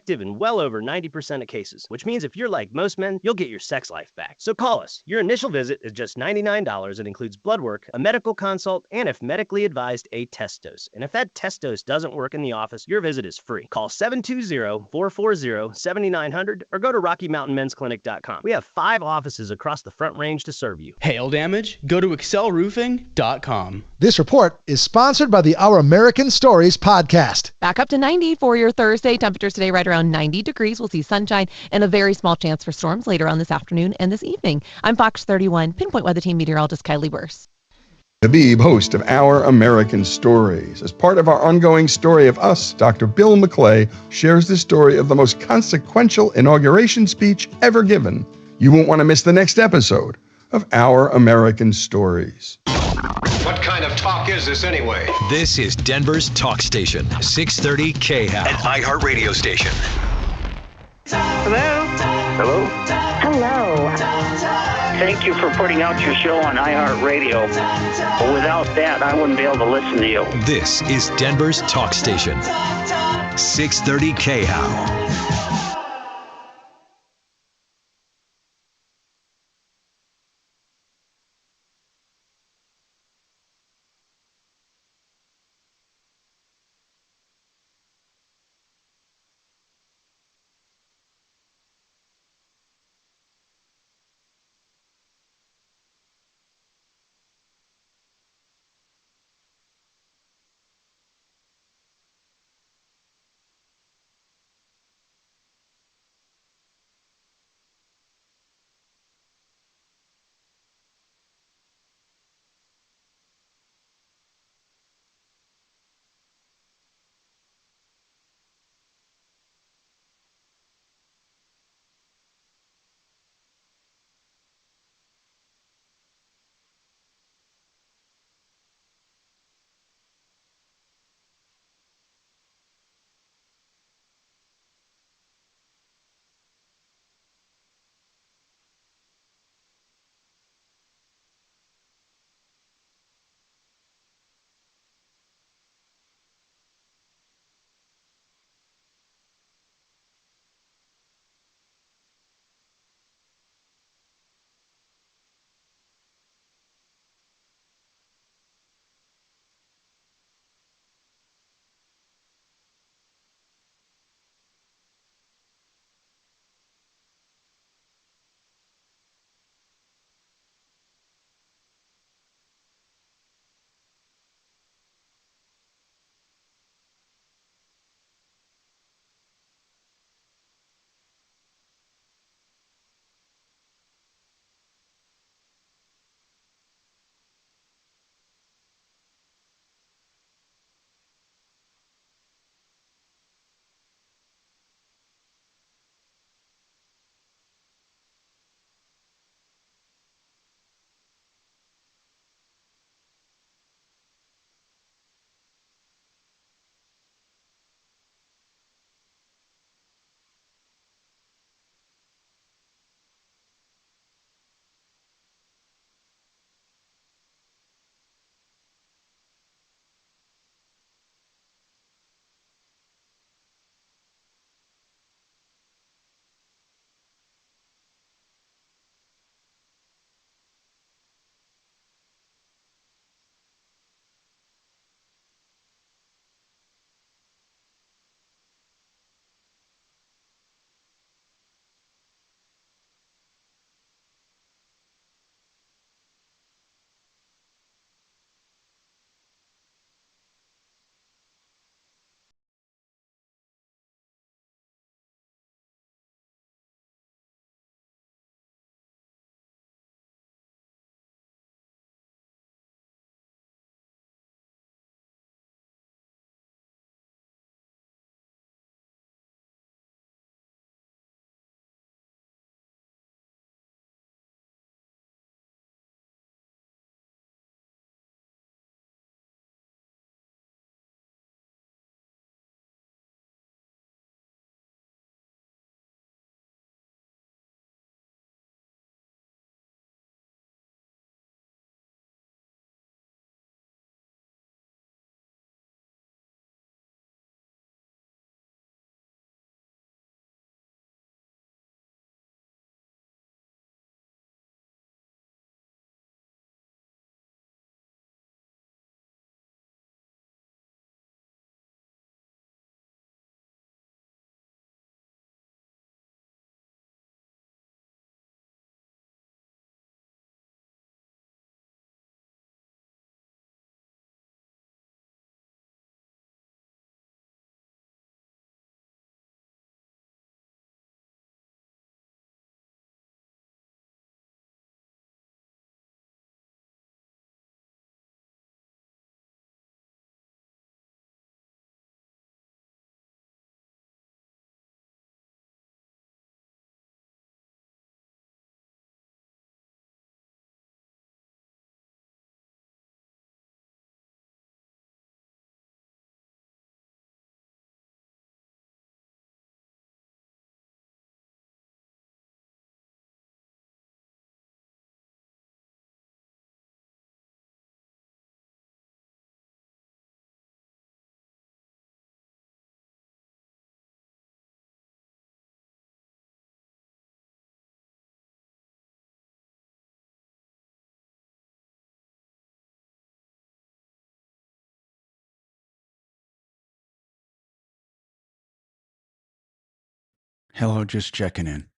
effective in well over 90% of cases, which means if you're like most men, you'll get your sex life back. So call us. Your initial visit is just $99. It includes blood work, a medical consult, and if medically advised, a test dose. And if that test dose doesn't work in the office, your visit is free. Call 720-440-7900 or go to RockyMountainMen'sClinic.com. We have 5 offices across the Front Range to serve you. Hail damage? Go to excelroofing.com. This report is sponsored by the Our American Stories podcast. Back up to 90 for your Thursday. Temperatures today right around 90 degrees. We'll see sunshine and a very small chance for storms later on this afternoon and this evening. I'm Fox 31 Pinpoint Weather Team meteorologist Kylie Burse. Habib, host of Our American Stories. As part of our ongoing Story of Us, Dr. Bill McClay shares the story of the most consequential inauguration speech ever given. You won't want to miss the next episode of Our American Stories. What kind of talk is this anyway? This is Denver's talk station, 630 KHAL, an iHeartRadio station. Hello? Hello? Hello. Thank you for putting out your show on iHeartRadio. Without that, I wouldn't be able to listen to you. This is Denver's talk station, 630 KHAL. Hello, just checking in.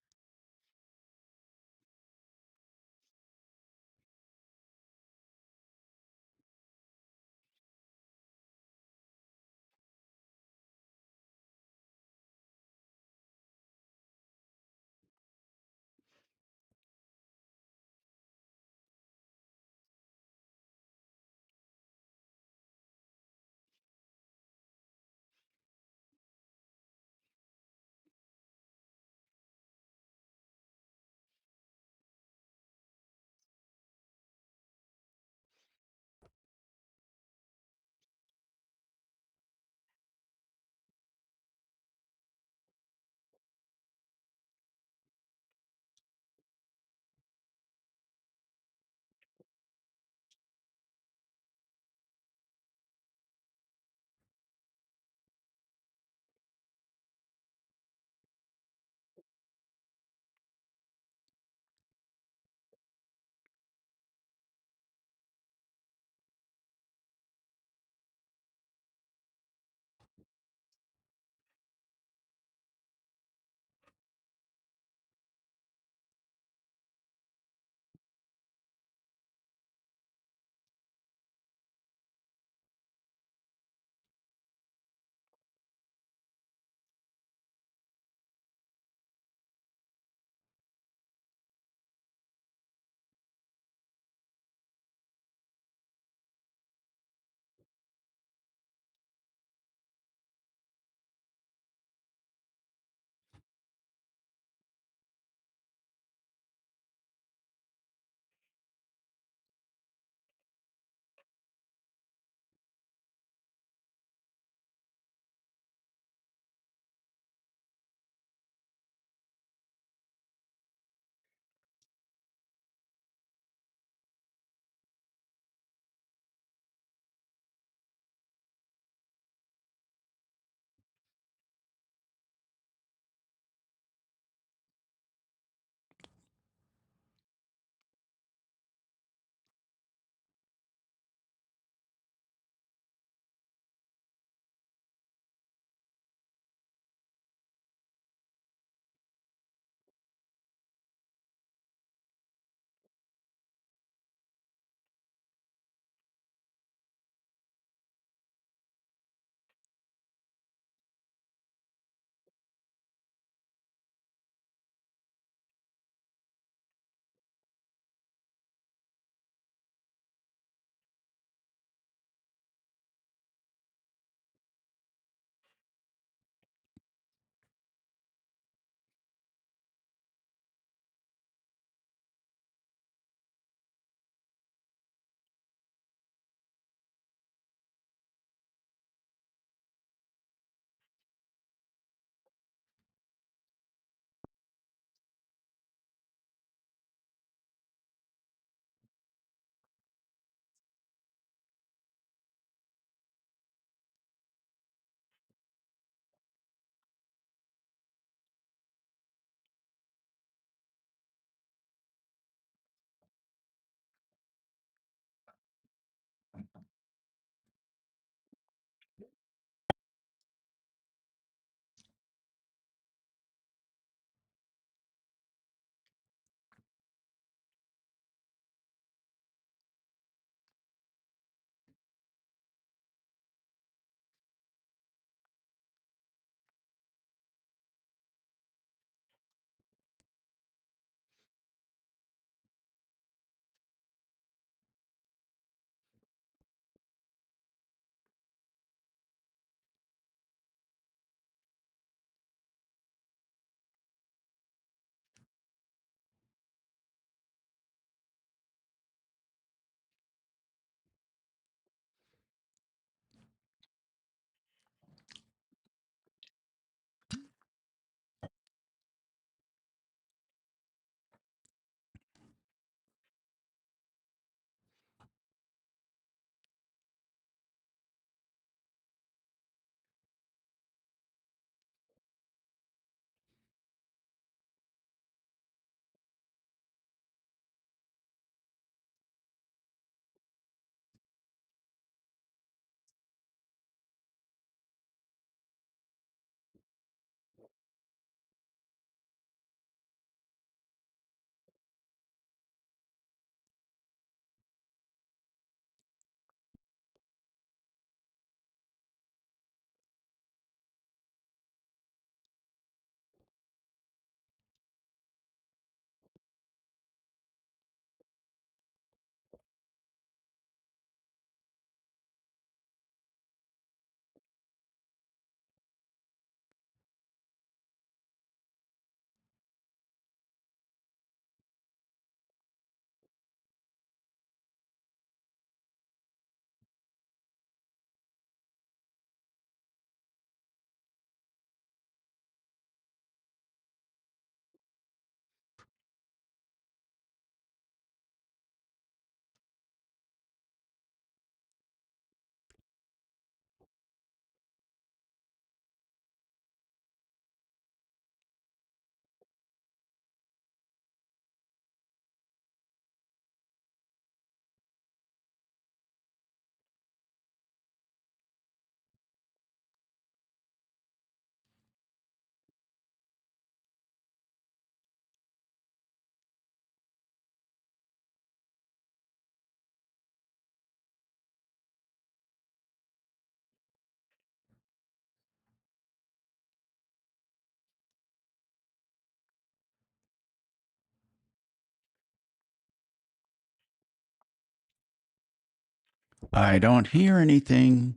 I don't hear anything.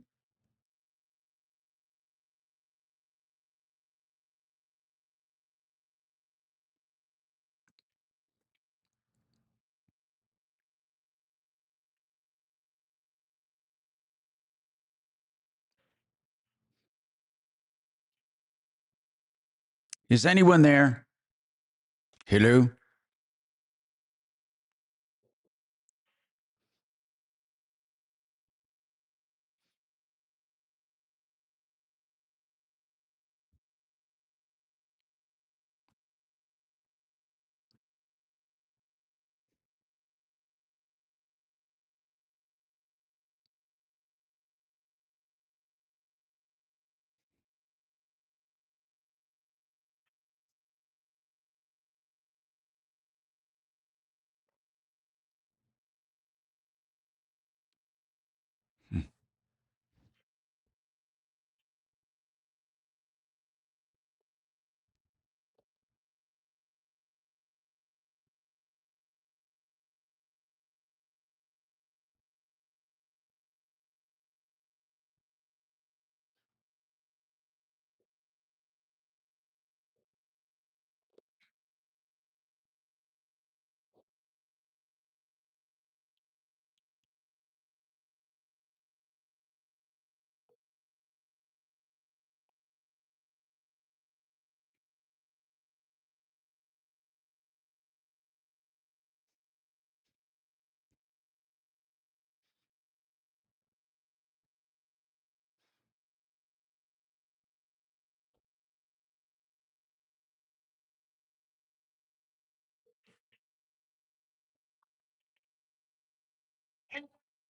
Is anyone there? Hello?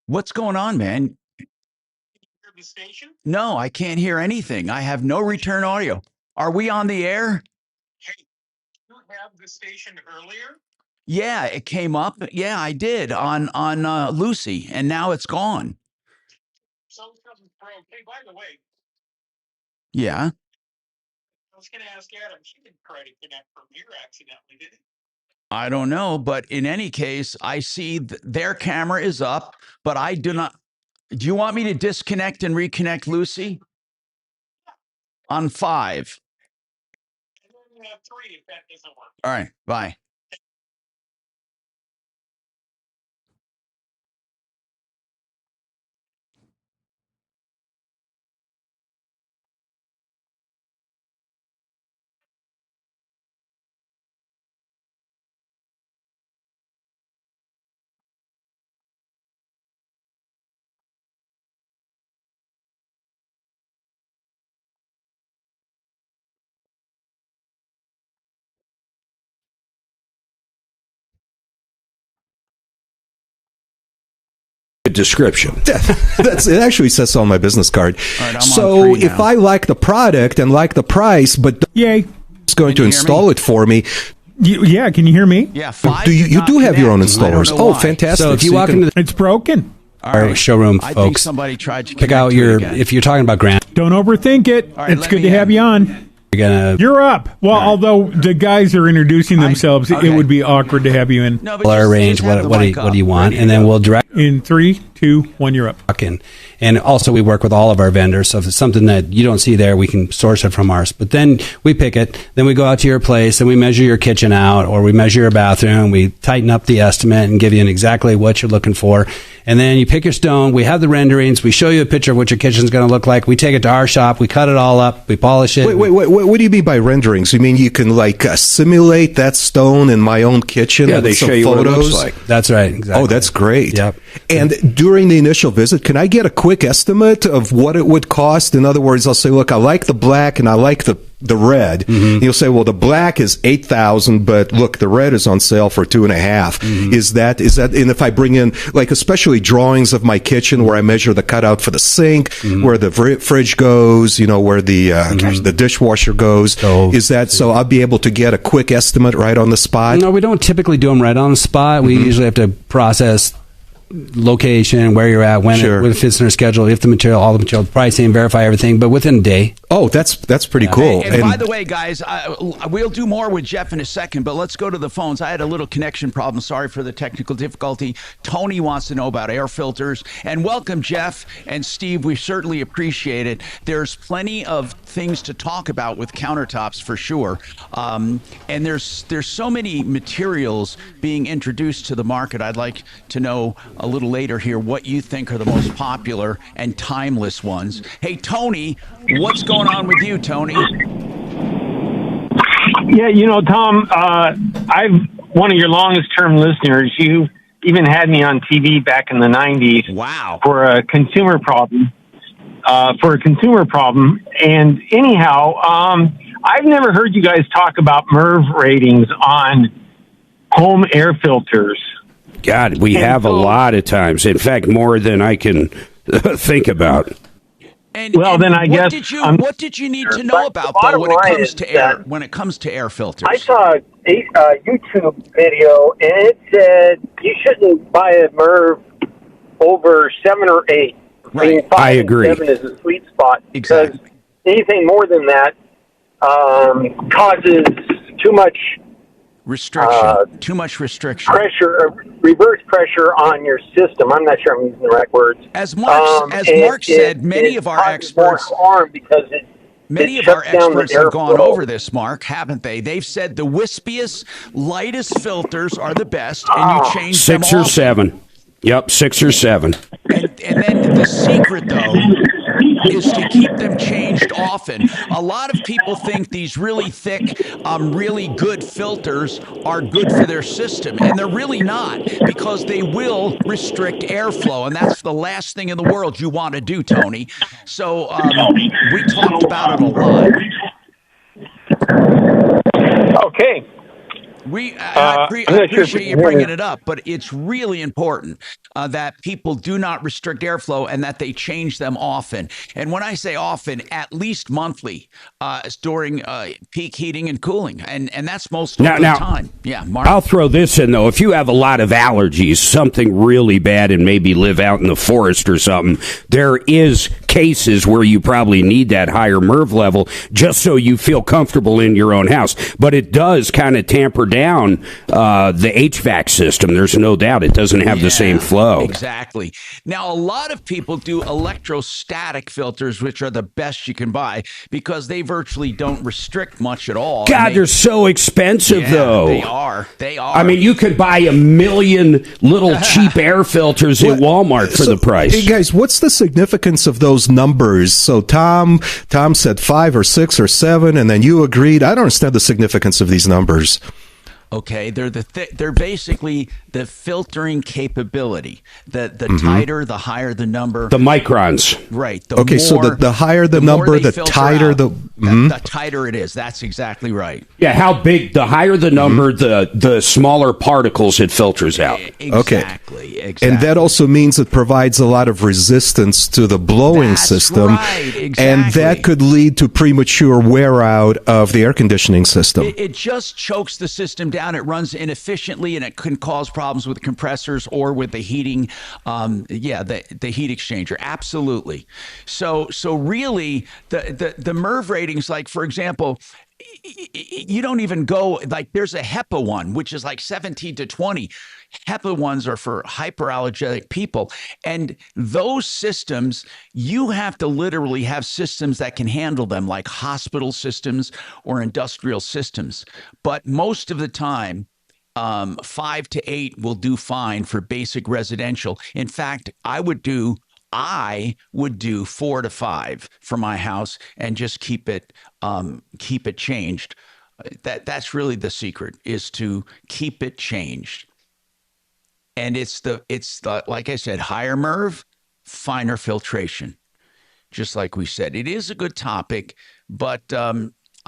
What's going on, man? The station? No, I can't hear anything. I have no return audio. Are we on the air? Hey, you have the station earlier? Yeah, it came up. Yeah, I did on Lucy, and now it's gone. Something broke. Hey, by the way. Yeah. I was going to ask Adam. She didn't try to connect from here accidentally, did it? I don't know, but in any case, I see their camera is up, but I do not. Do you want me to disconnect and reconnect Lucy? On 5. And then we have 3 if that doesn't work. All right, bye. Description. It actually says so on my business card. Right, so if I like the product and like the price, but yay, it's going to install it for me. Yeah, can you hear me? Yeah, 5 do you do have your own installers? Oh, fantastic! So if you walk into it's broken. Our showroom, I think folks, somebody tried to pick out your. If you're talking about Grant, don't overthink it. Right, it's good to have you on. You're up. Well, although the guys are introducing themselves, it would be awkward to have you in. No, we'll arrange what do you want, and then we'll direct. In 3, 2, 1, you're up. And also, we work with all of our vendors, so if it's something that you don't see there, we can source it from ours. But then we pick it, then we go out to your place, and we measure your kitchen out, or we measure your bathroom, we tighten up the estimate and give you exactly what you're looking for. And then you pick your stone, we have the renderings, we show you a picture of what your kitchen's going to look like, we take it to our shop, we cut it all up, we polish it. Wait, what do you mean by renderings? You mean you can simulate that stone in my own kitchen? Yeah, they show you what it looks like. That's right, exactly. Oh, that's great. Yep. And during the initial visit, can I get a quick estimate of what it would cost? In other words, I'll say, look, I like the black and I like the red. Mm-hmm. You'll say, well, the black is $8,000, but look, the red is on sale for $2,500. Mm-hmm. Is that? And if I bring in, especially drawings of my kitchen where I measure the cutout for the sink, where the fridge goes, where the dishwasher goes, is that so? I'll be able to get a quick estimate right on the spot. No, we don't typically do them right on the spot. We usually have to process location, where you're at, when it fits in their schedule, if the material, all the material, pricing, verify everything, but within a day. Oh, that's pretty cool. And by the way, guys, we'll do more with Jeff in a second, but let's go to the phones. I had a little connection problem. Sorry for the technical difficulty. Tony wants to know about air filters. And welcome, Jeff and Steve. We certainly appreciate it. There's plenty of things to talk about with countertops for sure. And there's so many materials being introduced to the market. I'd like to know a little later here what you think are the most popular and timeless ones. Hey, Tony, what's going on with you, Tony? Yeah, Tom, I'm one of your longest-term listeners. You even had me on TV back in the 90s. Wow. For a consumer problem. And anyhow, I've never heard you guys talk about MERV ratings on home air filters. God, we have a lot of times. In fact, more than I can think about. Then I guess what did you need to know about though when it comes to air filters? I saw a YouTube video and it said you shouldn't buy a MERV over 7 or 8. Right. I mean, 5 I agree. And 7 is the sweet spot because anything more than that causes too much restriction. Pressure, reverse pressure on your system. I'm not sure I'm using the right words. As Mark said, many of our experts have gone over this, Mark, haven't they? They've said the wispiest, lightest filters are the best, and you change 6 them or often. 7. Yep, 6 or 7. And then the secret, though, is to keep them changed often. A lot of people think these really thick, really good filters are good for their system, and they're really not, because they will restrict airflow, and that's the last thing in the world you want to do, Tony. So we talked about it a lot. Okay. I appreciate you bringing it up, but it's really important that people do not restrict airflow and that they change them often. And when I say often, at least monthly during peak heating and cooling. And that's most of the time. Yeah, Mark. I'll throw this in, though. If you have a lot of allergies, something really bad, and maybe live out in the forest or something, there is cases where you probably need that higher MERV level just so you feel comfortable in your own house. But it does kind of tamper down the HVAC system. There's no doubt it doesn't have the same flow. Exactly. Now, a lot of people do electrostatic filters, which are the best you can buy because they virtually don't restrict much at all. God, they're so expensive, though. They are. I mean, you could buy 1 million little cheap air filters at Walmart for the price. Hey, guys, what's the significance of those numbers? So Tom said 5 or 6 or 7, and then you agreed. I don't understand the significance of these numbers. Okay, they're basically the filtering capability. The tighter, the higher the number. The microns. Right. So the higher the number, the tighter the tighter it is. That's exactly right. Yeah, how big? The higher the number, the smaller particles it filters out. Exactly. And that also means it provides a lot of resistance to the blowing system. Right, exactly. And that could lead to premature wear out of the air conditioning system. It just chokes the system down. It runs inefficiently, and it can cause problems with the compressors or with the heating. The heat exchanger. Absolutely. So really, the MERV ratings, like for example, you don't even go like there's a HEPA one, which is like 17 to 20. HEPA ones are for hyperallergenic people. And those systems, you have to literally have systems that can handle them, like hospital systems or industrial systems. But most of the time, 5 to 8 will do fine for basic residential. In fact, I would do 4 to 5 for my house and just keep it changed. That's really the secret, is to keep it changed. And it's the like I said, higher MERV, finer filtration. Just like we said, it is a good topic, but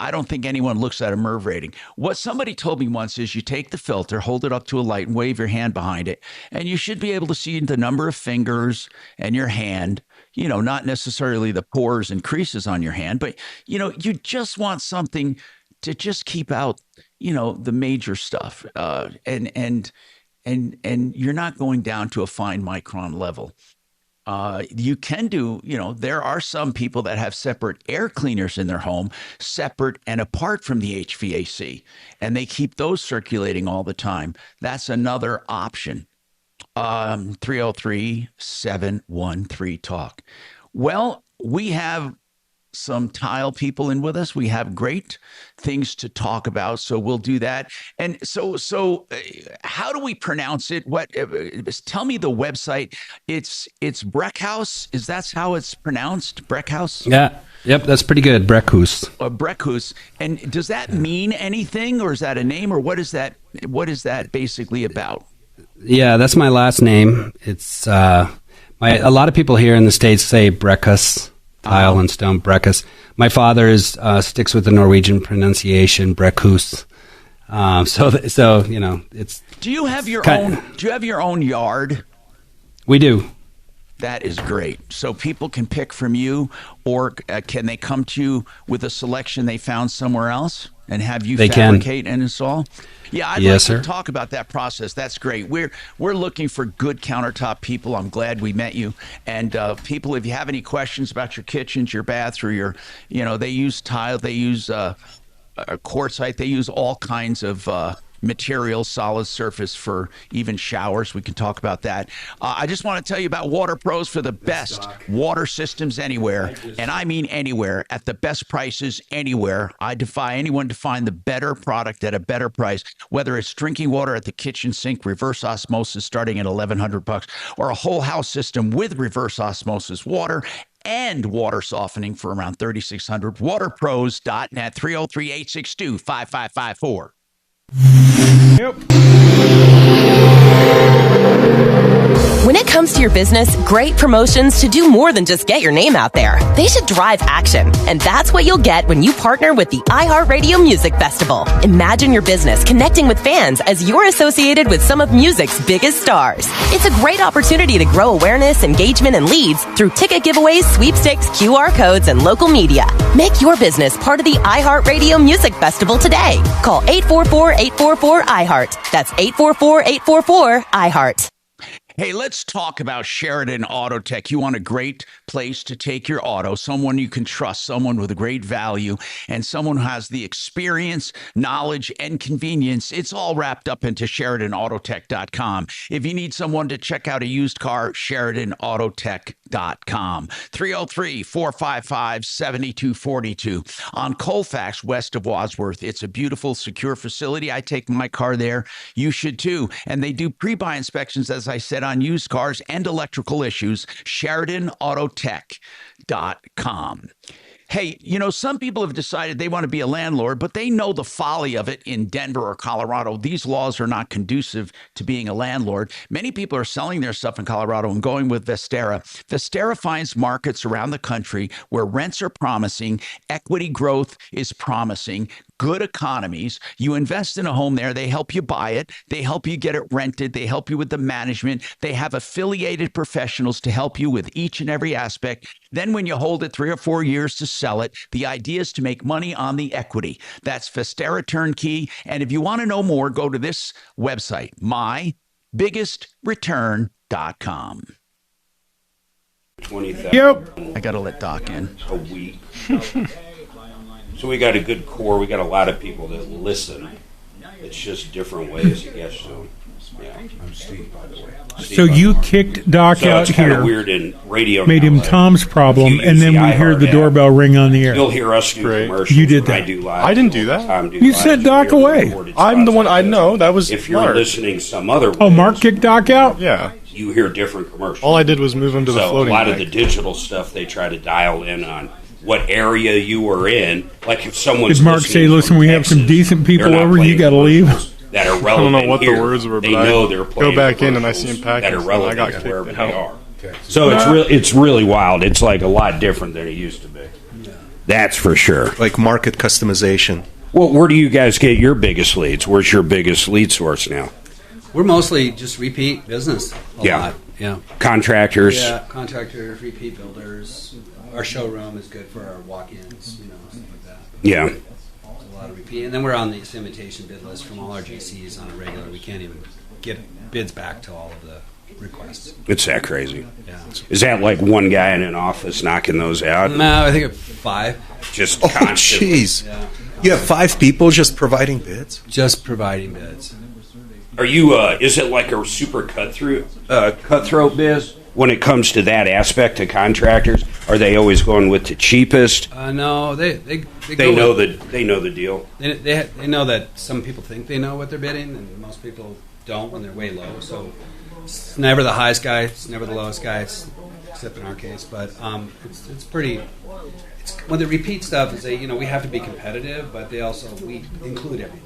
I don't think anyone looks at a MERV rating. What somebody told me once is you take the filter, hold it up to a light, and wave your hand behind it, and you should be able to see the number of fingers and your hand. Not necessarily the pores and creases on your hand, but you just want something to just keep out, the major stuff. And and you're not going down to a fine micron level. You can do, there are some people that have separate air cleaners in their home, separate and apart from the HVAC, and they keep those circulating all the time. That's another option. 303-713-TALK. Well, we have some tile people in with us. We have great things to talk about, so we'll do that. And so how do we pronounce it? Tell me the website. It's Breckhouse. Is that how it's pronounced? Breckhouse? Yeah. Yep, that's pretty good. Breckhouse. Breckhouse. And does that mean anything, or is that a name, or what is that basically about? Yeah, that's my last name. It's a lot of people here in the States say Breckhouse. Tile and stone, Breckhouse. My father sticks with the Norwegian pronunciation, Breckhouse. So it's. Do you have your own? Do you have your own yard? We do. That is great. So people can pick from you, or can they come to you with a selection they found somewhere else and have you fabricate and install? Yeah, I'd like to talk about that process. That's great. We're looking for good countertop people. I'm glad we met you. And people, if you have any questions about your kitchens, your baths, or they use tile, they use quartzite, they use all kinds of materials, solid surface for even showers. We can talk about that. I just want to tell you about Water Pros for the best water systems anywhere, and I mean anywhere, at the best prices anywhere. I defy anyone to find the better product at a better price, whether it's drinking water at the kitchen sink, reverse osmosis starting at $1,100, or a whole house system with reverse osmosis water and water softening for around $3,600. Waterpros.net, 303-862-5554. Yep. When it comes to your business, great promotions should do more than just get your name out there. They should drive action. And that's what you'll get when you partner with the iHeartRadio Music Festival. Imagine your business connecting with fans as you're associated with some of music's biggest stars. It's a great opportunity to grow awareness, engagement, and leads through ticket giveaways, sweepstakes, QR codes, and local media. Make your business part of the iHeartRadio Music Festival today. Call 844-844-iHeart. That's 844-844-iHeart. Hey, let's talk about Sheridan Auto Tech. You want a great place to take your auto, someone you can trust, someone with a great value, and someone who has the experience, knowledge, and convenience. It's all wrapped up into SheridanAutotech.com. If you need someone to check out a used car, SheridanAutotech.com. 303-455-7242 on Colfax, west of Wadsworth. It's a beautiful, secure facility. I take my car there. You should too. And they do pre-buy inspections, as I said, on used cars and electrical issues. SheridanAutotech.com. Hey, some people have decided they want to be a landlord, but they know the folly of it in Denver or Colorado. These laws are not conducive to being a landlord. Many people are selling their stuff in Colorado and going with Vestera. Vestera finds markets around the country where rents are promising, equity growth is promising, good economies. You invest in a home there, they help you buy it, they help you get it rented, they help you with the management, they have affiliated professionals to help you with each and every aspect. Then when you hold it 3 or 4 years to sell it, the idea is to make money on the equity. That's Vestera Turnkey. And if you want to know more, go to this website, mybiggestreturn.com. 20,000. Yep. I got to let Doc in. A week. So we got a good core. We got a lot of people that listen. It's just different ways, I guess. So, yeah. I'm Steve, by the way. So you kicked Doc out it's kind here, of weird in radio. made him Tom's problem, and then we heard the doorbell ring on the air. You'll hear us do commercials. You did that. I do live. I didn't do that. You sent Doc away. I'm the one. I know that was. If you're Mark. listening some other way, Oh, Mark kicked Doc out? Yeah. You hear different commercials. All I did was move him to the So floating a lot deck. of the digital stuff, they try to dial in on what area you were in. Like if someone's Did Mark listening say, listen, from we have some Texas, decent people they're not over, you playing got to leave? commercials That are relevant I don't know what here. the words were, but they know they're playing go back in and I see him commercials packing. that are I relevant got to kicked wherever out. they are. So it's really wild. It's like a lot different than it used to be. That's for sure. Like market customization. Well, where do you guys get your biggest leads? Where's your biggest lead source now? We're mostly just repeat business. A lot. Yeah. Contractors. Yeah, contractors, repeat builders. Our showroom is good for our walk-ins, stuff like that. Yeah. A lot of repeat. And then we're on the invitation bid list from all our GCs on a regular. We can't even get bids back to all of the requests. It's that crazy. Yeah. Is that like one guy in an office knocking those out? No, I think 5. Just Oh, constantly. jeez. You have 5 people just providing bids? Just providing bids. Are you? Is it like a super cutthroat biz when it comes to that aspect of contractors? Are they always going with the cheapest? No, they know the deal. They know that some people think they know what they're bidding, and most people don't when they're way low. So it's never the highest guy, it's never the lowest guy, except in our case. But it's pretty. When they repeat stuff, is we have to be competitive, but we include everything,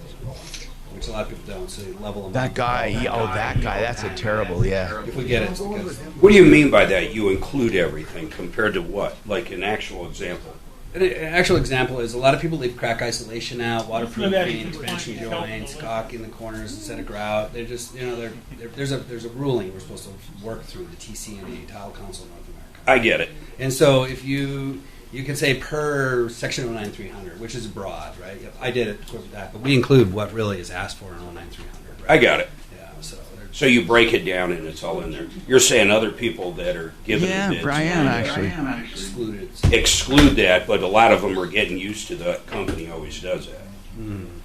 which a lot of people don't. So they level them. That up. guy, that guy, that's a terrible, yeah. If we get it, it's because What do you mean by that? You include everything compared to what? Like an actual example? An actual example is a lot of people leave crack isolation out, waterproofing, expansion joints, caulk in the corners instead of grout. They're just, there's a ruling we're supposed to work through, the TCNA, Tile Council of North America. I get it. And so if you can say per section 09300, which is broad, right? I did it with that, but we include what really is asked for in 09300. Right? I got it. Yeah. So you break it down and it's all in there. You're saying other people that are giving the bids. Brian actually. Exclude that, but a lot of them are getting used to the company always does that.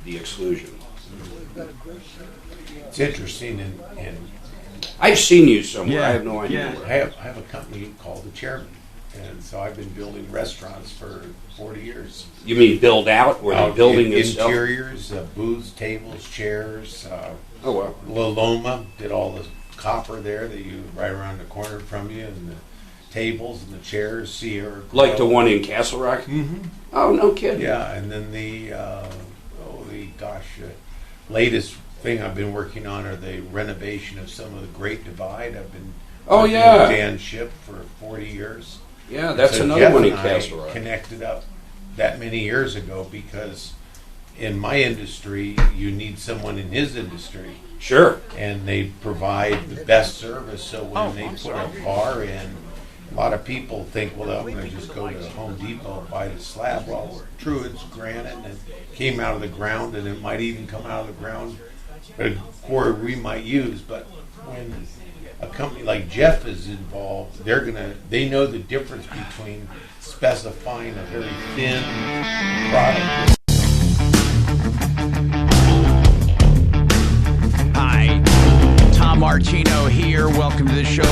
The exclusion. It's interesting, and I've seen you somewhere. I have no idea. I have a company called The Chairman, and so I've been building restaurants for 40 years. You mean build out, or the building itself? Interiors, booths, tables, chairs. Oh wow! Loma did all the copper there that you right around the corner from you, and the tables and the chairs. Sierra Grill. Like the one in Castle Rock. Mm-hmm. Oh no kidding! Yeah, and then the latest thing I've been working on are the renovation of some of the Great Divide. I've been working with Dan Ship for 40 years. Yeah, that's so another Jeff one in and Castle I Rock. Connected up that many years ago because in my industry you need someone in his industry. Sure. And they provide the best service. So when they put a bar in, a lot of people think, well, I'm going to just go to Home Depot and buy the slab. Well, true, it's granite and it came out of the ground, and it might even come out of the ground a quarry we might use. But when a company like Jeff is involved, they know the difference between specifying a very thin product. Hi, Tom Martino here. Welcome to the show.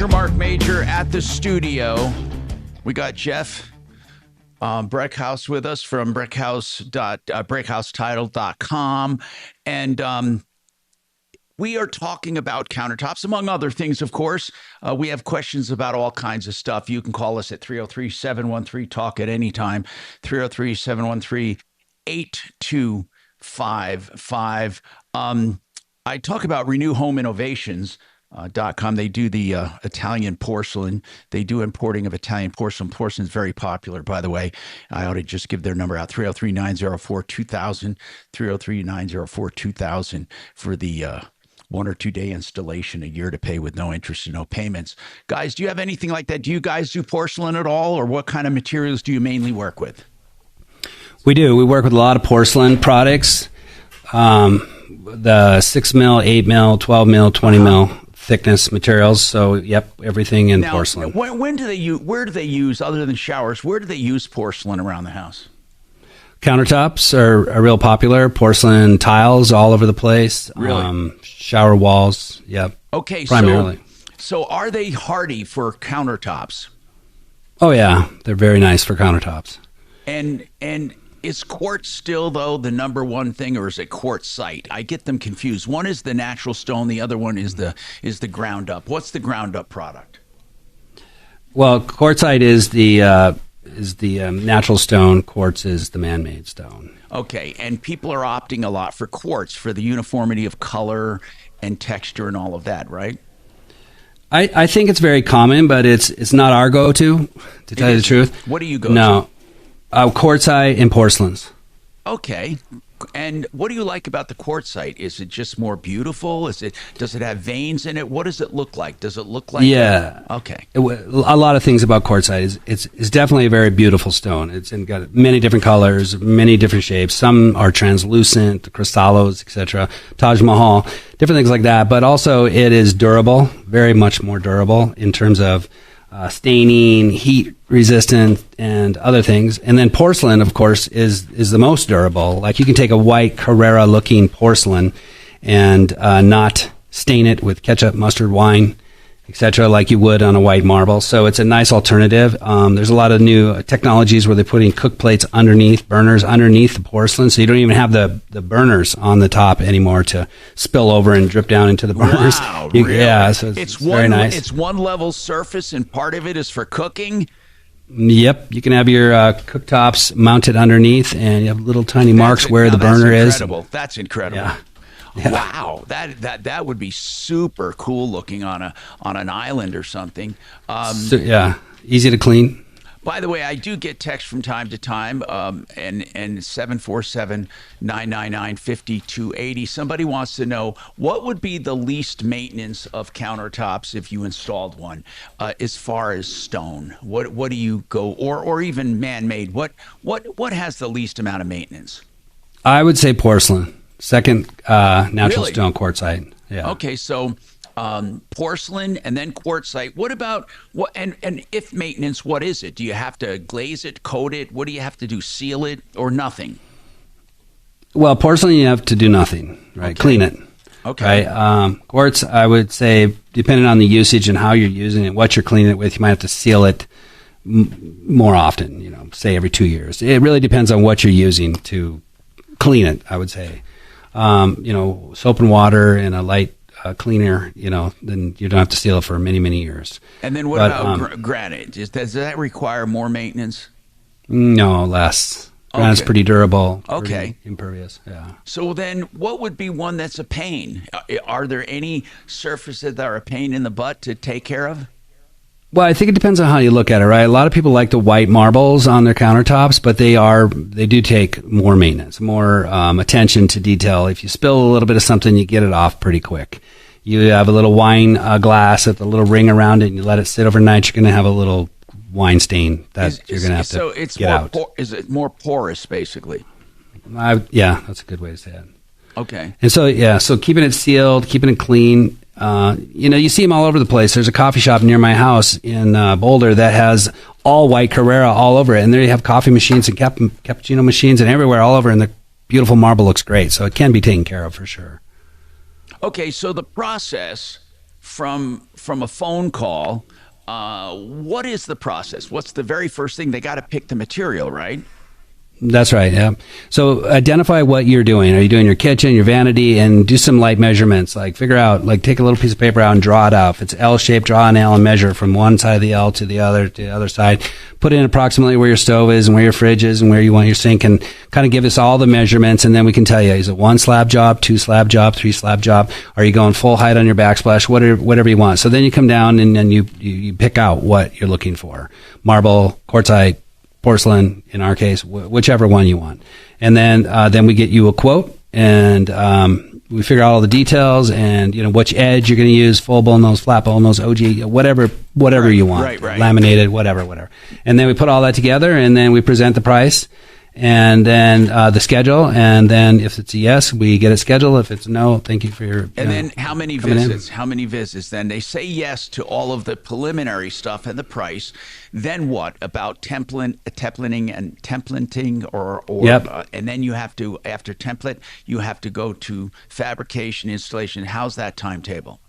Marc Mager at the studio. We got Jeff Breckhouse with us from breckhousetitle.com. And we are talking about countertops, among other things, of course. We have questions about all kinds of stuff. You can call us at 303-713-TALK at any time, 303-713-8255. I talk about renewhomeinnovations.com. They do the Italian porcelain. They do importing of Italian porcelain. Porcelain is very popular, by the way. I ought to just give their number out, 303-904-2000, 303-904-2000 for the 1 or 2 day installation, a year to pay with no interest and no payments. Guys, do you have anything like that? Do you guys do porcelain at all, or what kind of materials do you mainly work with? We do. We work with a lot of porcelain products. The 6 mil, 8 mil, 12 mil, 20 mil thickness materials. So, yep, everything in porcelain. Where do they use, other than showers, where do they use porcelain around the house? Countertops are real popular. Porcelain tiles all over the place. Really? Shower walls. Yep. Okay. Primarily. So are they hardy for countertops? Oh yeah, they're very nice for countertops. And is quartz still, though, the number one thing, or is it quartzite? I get them confused. One is the natural stone, the other one is the ground up. What's the ground up product? Well, quartzite is the natural stone. Quartz is the man-made stone. Okay, and people are opting a lot for quartz for the uniformity of color and texture and all of that, right? I think it's very common, but it's not our go-to, to tell you the truth. What do you go to? No. Quartzite and porcelains. Okay. And what do you like about the quartzite? Is it just more beautiful? Does it have veins in it? What does it look like? Does it look like Okay. A lot of things about quartzite is it's definitely a very beautiful stone. It's got many different colors, many different shapes. Some are translucent, crystallos, etc. Taj Mahal, different things like that. But also it is durable, very much more durable in terms of staining, heat resistant, and other things. And then porcelain, of course, is the most durable. Like you can take a white Carrara looking porcelain and not stain it with ketchup, mustard, wine, etc., like you would on a white marble. So it's a nice alternative. There's a lot of new technologies where they're putting cook plates underneath, burners underneath the porcelain, so you don't even have the burners on the top anymore to spill over and drip down into the burners. Wow, really? Yeah, so it's very nice. It's one level surface, and part of it is for cooking. Yep, you can have your cooktops mounted underneath, and you have little tiny marks where the burner is. That's incredible. Yeah. Wow, that would be super cool looking on an island or something. Easy to clean. By the way, I do get texts from time to time, and 747-999-5280. Somebody wants to know what would be the least maintenance of countertops if you installed one, as far as stone. What do you go, or even man-made? What has the least amount of maintenance? I would say porcelain. Second, natural Really? stone quartzite. Yeah. Okay, so porcelain and then quartzite. What about what? And if maintenance, what is it? Do you have to glaze it, coat it? What do you have to do? Seal it or nothing? Well, porcelain you have to do nothing, right? Okay. Clean it. Okay. Right? Quartz, I would say, depending on the usage and how you're using it, what you're cleaning it with, you might have to seal it more often. Say every 2 years. It really depends on what you're using to clean it. I would say. Soap and water and a light cleaner, then you don't have to seal it for many, many years. And then what about granite? Does that require more maintenance? No, less. Granite's pretty durable. Okay. Pretty impervious. Yeah. So then what would be one that's a pain? Are there any surfaces that are a pain in the butt to take care of? Well, I think it depends on how you look at it, right? A lot of people like the white marbles on their countertops, but they do take more maintenance, more attention to detail. If you spill a little bit of something, you get it off pretty quick. You have a little wine glass with a little ring around it, and you let it sit overnight, you're going to have a little wine stain that you're going to have to get out. Is it more porous, basically? Yeah, that's a good way to say it. Okay. And so keeping it sealed, keeping it clean. You see them all over the place. There's a coffee shop near my house in Boulder that has all white Carrara all over it. And there you have coffee machines and cappuccino machines and everywhere all over. And the beautiful marble looks great. So it can be taken care of for sure. Okay, so the process from a phone call, what is the process? What's the very first thing? They got to pick the material, right? That's right, yeah. So identify what you're doing. Are you doing your kitchen, your vanity, and do some light measurements. Like figure out, take a little piece of paper out and draw it out. If it's L-shaped, draw an L and measure from one side of the L to the other side. Put in approximately where your stove is and where your fridge is and where you want your sink, and kind of give us all the measurements, and then we can tell you, is it 1 slab job, 2 slab job, 3 slab job? Are you going full height on your backsplash? Whatever you want. So then you come down and then you pick out what you're looking for. Marble, quartzite, porcelain, in our case, whichever one you want. And then we get you a quote, and we figure out all the details and, which edge you're going to use, full bullnose, flat bullnose, OG, whatever you want. Right. Laminated, whatever. And then we put all that together, and then we present the price, and then the schedule, and then if it's a yes, we get it scheduled. If it's a no, thank you for your And then how many visits? How many visits? Then they say yes to all of the preliminary stuff and the price. Then what about templating and templating, or Yep. And then you have to, after template, you have to go to fabrication, installation. How's that timetable?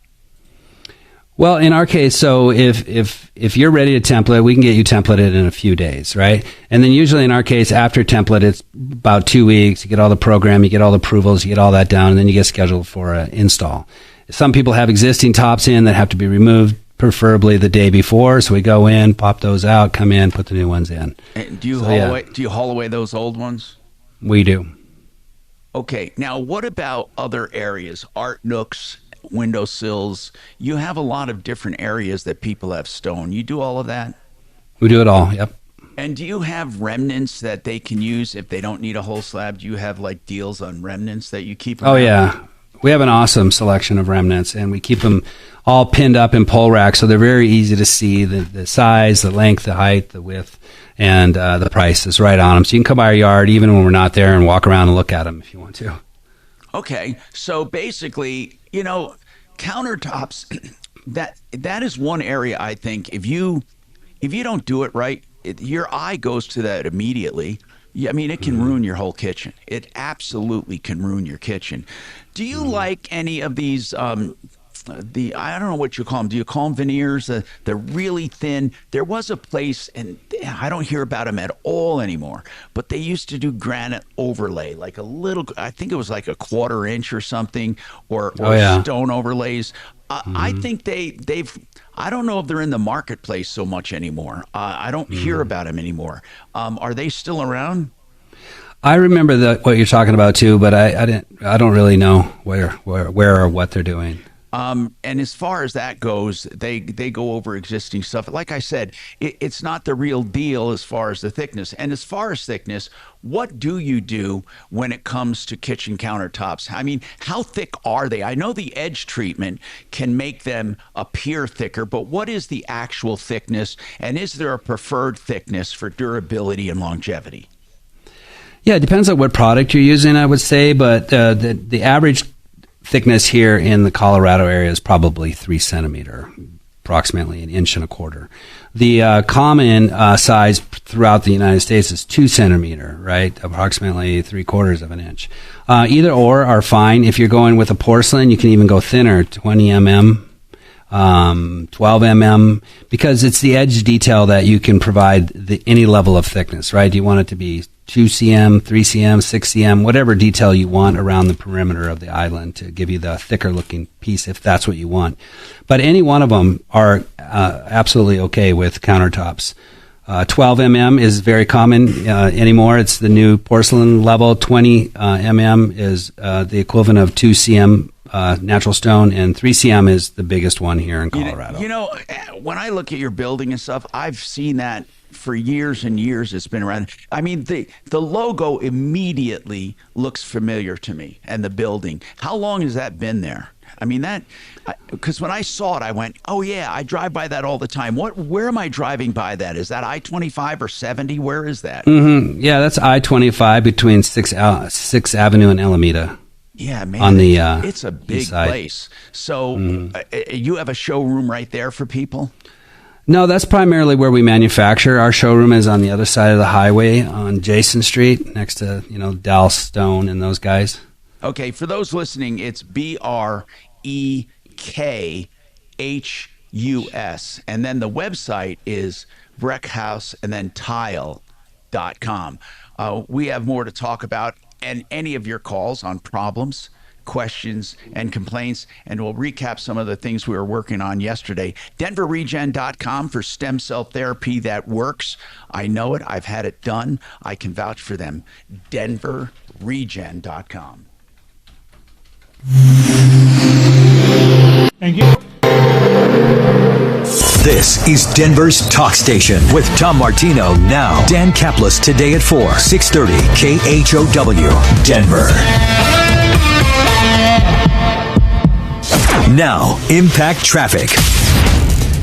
Well, in our case, so if you're ready to template, we can get you templated in a few days, right? And then usually in our case, after template, it's about 2 weeks. You get all the program, you get all the approvals, you get all that down, and then you get scheduled for an install. Some people have existing tops in that have to be removed, preferably the day before. So we go in, pop those out, come in, put the new ones in. And do you haul away those old ones? We do. Okay. Now, what about other areas? Art nooks, windowsills. You have a lot of different areas that people have stone. You do all of that? We do it all. Yep. And do you have remnants that they can use if they don't need a whole slab? Do you have like deals on remnants that you keep around? Oh, yeah. We have an awesome selection of remnants, and we keep them all pinned up in pole racks, so they're very easy to see, the size, the length, the height, the width, and the price is right on them. So you can come by our yard even when we're not there and walk around and look at them if you want to. Okay, so basically, countertops, that is one area I think if you don't do it right, your eye goes to that immediately. I mean, it can ruin your whole kitchen. It absolutely can ruin your kitchen. Do you like any of these, I don't know what you call them. Do you call them veneers? They're really thin. There was a place, and I don't hear about them at all anymore, but they used to do granite overlay, like a little, I think it was like a 1/4 inch or something, or stone overlays. I think they've, I don't know if they're in the marketplace so much anymore. I don't hear about them anymore. Are they still around? I remember what you're talking about too, but I don't really know where or what they're doing. And as far as that goes, they go over existing stuff. Like I said, it's not the real deal as far as the thickness. And as far as thickness, what do you do when it comes to kitchen countertops? I mean, how thick are they? I know the edge treatment can make them appear thicker, but what is the actual thickness? And is there a preferred thickness for durability and longevity? Yeah, it depends on what product you're using, I would say, but the average thickness here in the Colorado area is probably 3 centimeter, approximately 1.25 inches. The common size throughout the United States is 2 centimeter, right? Approximately 3/4 inch. Either or are fine. If you're going with a porcelain, you can even go thinner, 20 mm. 12 mm, because it's the edge detail that you can provide any level of thickness, right? You want it to be 2 cm, 3 cm, 6 cm, whatever detail you want around the perimeter of the island to give you the thicker looking piece if that's what you want. But any one of them are absolutely okay with countertops. 12 mm is very common anymore. It's the new porcelain level. 20 mm is the equivalent of 2 cm natural stone, and 3 cm is the biggest one here in Colorado. When I look at your building and stuff, I've seen that for years and years. It's been around. I mean, the logo immediately looks familiar to me, and the building. How long has that been there? I mean, because when I saw it, I went, oh, yeah, I drive by that all the time. Where am I driving by that? Is that I-25 or 70? Where is that? Mm-hmm. Yeah, that's I-25 between 6th Avenue and Alameda. Yeah, man, on the, it's a big place. So you have a showroom right there for people? No, that's primarily where we manufacture. Our showroom is on the other side of the highway on Jason Street, next to, Dal Stone and those guys. Okay, for those listening, it's BREKHUS, and then the website is breckhouse and then tile.com. We have more to talk about, and any of your calls on problems, questions, and complaints, and we'll recap some of the things we were working on yesterday. DenverRegen.com for stem cell therapy that works. I know it. I've had it done. I can vouch for them. DenverRegen.com. Thank you. This is Denver's Talk Station with Tom Martino now. Dan Kaplis today at 4, 630 KHOW, Denver. Now, impact traffic.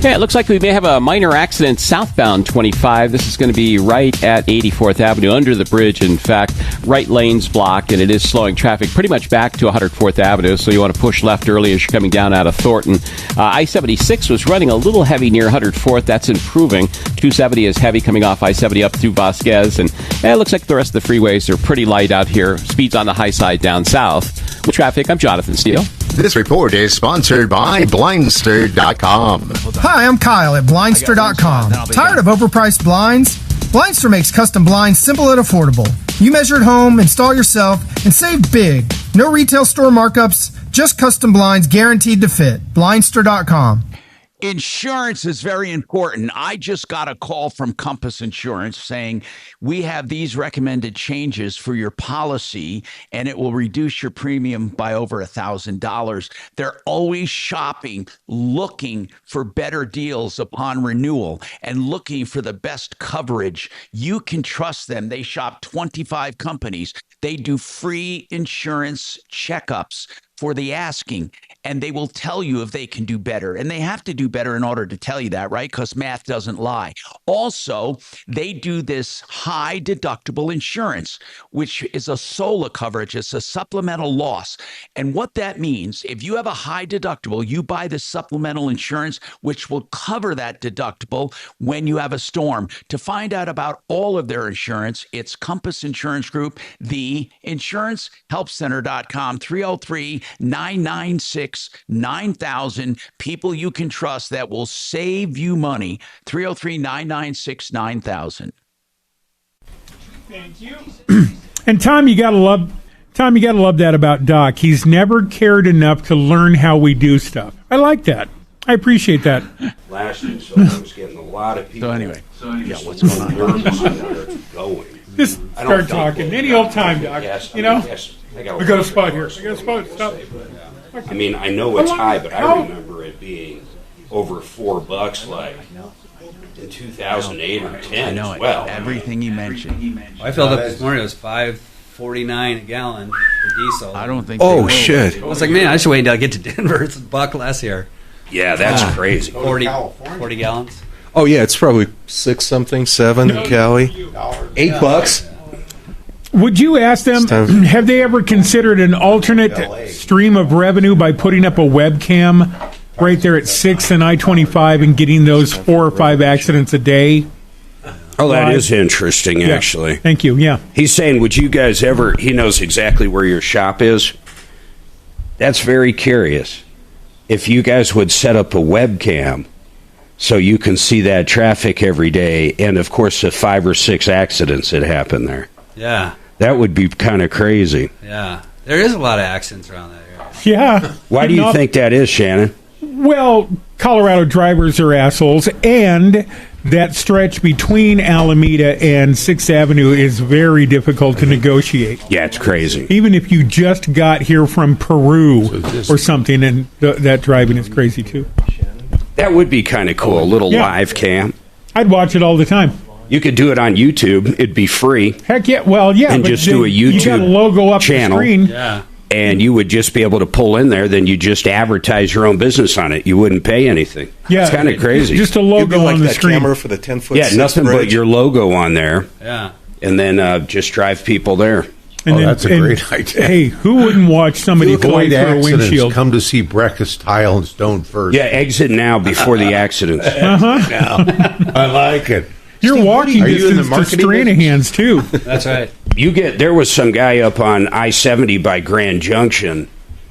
Yeah, it looks like we may have a minor accident southbound 25. This is going to be right at 84th Avenue under the bridge. In fact, right lane's blocked, and it is slowing traffic pretty much back to 104th Avenue, so you want to push left early as you're coming down out of Thornton. I-76 was running a little heavy near 104th. That's improving. 270 is heavy coming off I-70 up through Vasquez, and it looks like the rest of the freeways are pretty light out here. Speeds on the high side down south. With traffic, I'm Jonathan Steele. This report is sponsored by Blindster.com. Hi, I'm Kyle at Blindster.com. Tired of overpriced blinds? Blindster makes custom blinds simple and affordable. You measure at home, install yourself, and save big. No retail store markups, just custom blinds guaranteed to fit. Blindster.com. Insurance is very important. I just got a call from Compass Insurance saying we have these recommended changes for your policy and it will reduce your premium by over $1,000. They're always shopping, looking for better deals upon renewal and looking for the best coverage. You can trust them. They shop 25 companies. They do free insurance checkups for the asking, and they will tell you if they can do better. And they have to do better in order to tell you that, right? Because math doesn't lie. Also, they do this high deductible insurance, which is a SOLA coverage. It's a supplemental loss. And what that means, if you have a high deductible, you buy the supplemental insurance, which will cover that deductible when you have a storm. To find out about all of their insurance, it's Compass Insurance Group, theinsurancehelpcenter.com, 303-996-9000. People you can trust that will save you money. 303-996-9000. Thank you. And Tom, you gotta love that about Doc. He's never cared enough to learn how we do stuff. I like that. I appreciate that. Last year, so I was getting a lot of people. So anyway, yeah, what's going on? Going. Just start talking. Any old time, Doc. Yes, you know? Yes, I got a spot here. I got a spot. Stop. I mean, I know it's high, but I remember it being over $4 like in 2008 or 10 I know as well. Everything you mentioned. I filled up this morning. It was $5.49 a gallon for diesel. I don't think. Oh shit! I was like, man, I should wait until I get to Denver. It's $1 less here. Yeah, that's crazy. 40 gallons. Oh yeah, it's probably 6 something, 7 in Cali. $8. Would you ask them, have they ever considered an alternate stream of revenue by putting up a webcam right there at 6th and I-25 and getting those 4 or 5 accidents a day? Oh, that is interesting, actually. Thank you, yeah. He's saying, would you guys ever, he knows exactly where your shop is. That's very curious. If you guys would set up a webcam so you can see that traffic every day, and of course the 5 or 6 accidents that happen there. Yeah. That would be kind of crazy. Yeah. There is a lot of accidents around that area. Yeah. Why do you think that is, Shannon? Well, Colorado drivers are assholes, and that stretch between Alameda and 6th Avenue is very difficult to negotiate. Yeah, it's crazy. Even if you just got here from Peru or something, and that driving is crazy too. That would be kind of cool, a little live cam. I'd watch it all the time. You could do it on YouTube. It'd be free. Heck yeah. Well, yeah. And but just do a YouTube you got a logo up channel. The screen. Yeah. And you would just be able to pull in there. Then you just advertise your own business on it. You wouldn't pay anything. Yeah. It's kind of crazy. Just a logo like on the that screen. Camera for the 10-foot. Yeah, nothing but your logo on there. Yeah. And then just drive people there. And then, that's a great idea. Hey, who wouldn't watch somebody fly through a windshield? Come to see breakfast tile and stone first. Yeah, exit now before the accidents. I like it. You're walking Are you in the distance to marketing Stranahan's, too. That's right. There was some guy up on I-70 by Grand Junction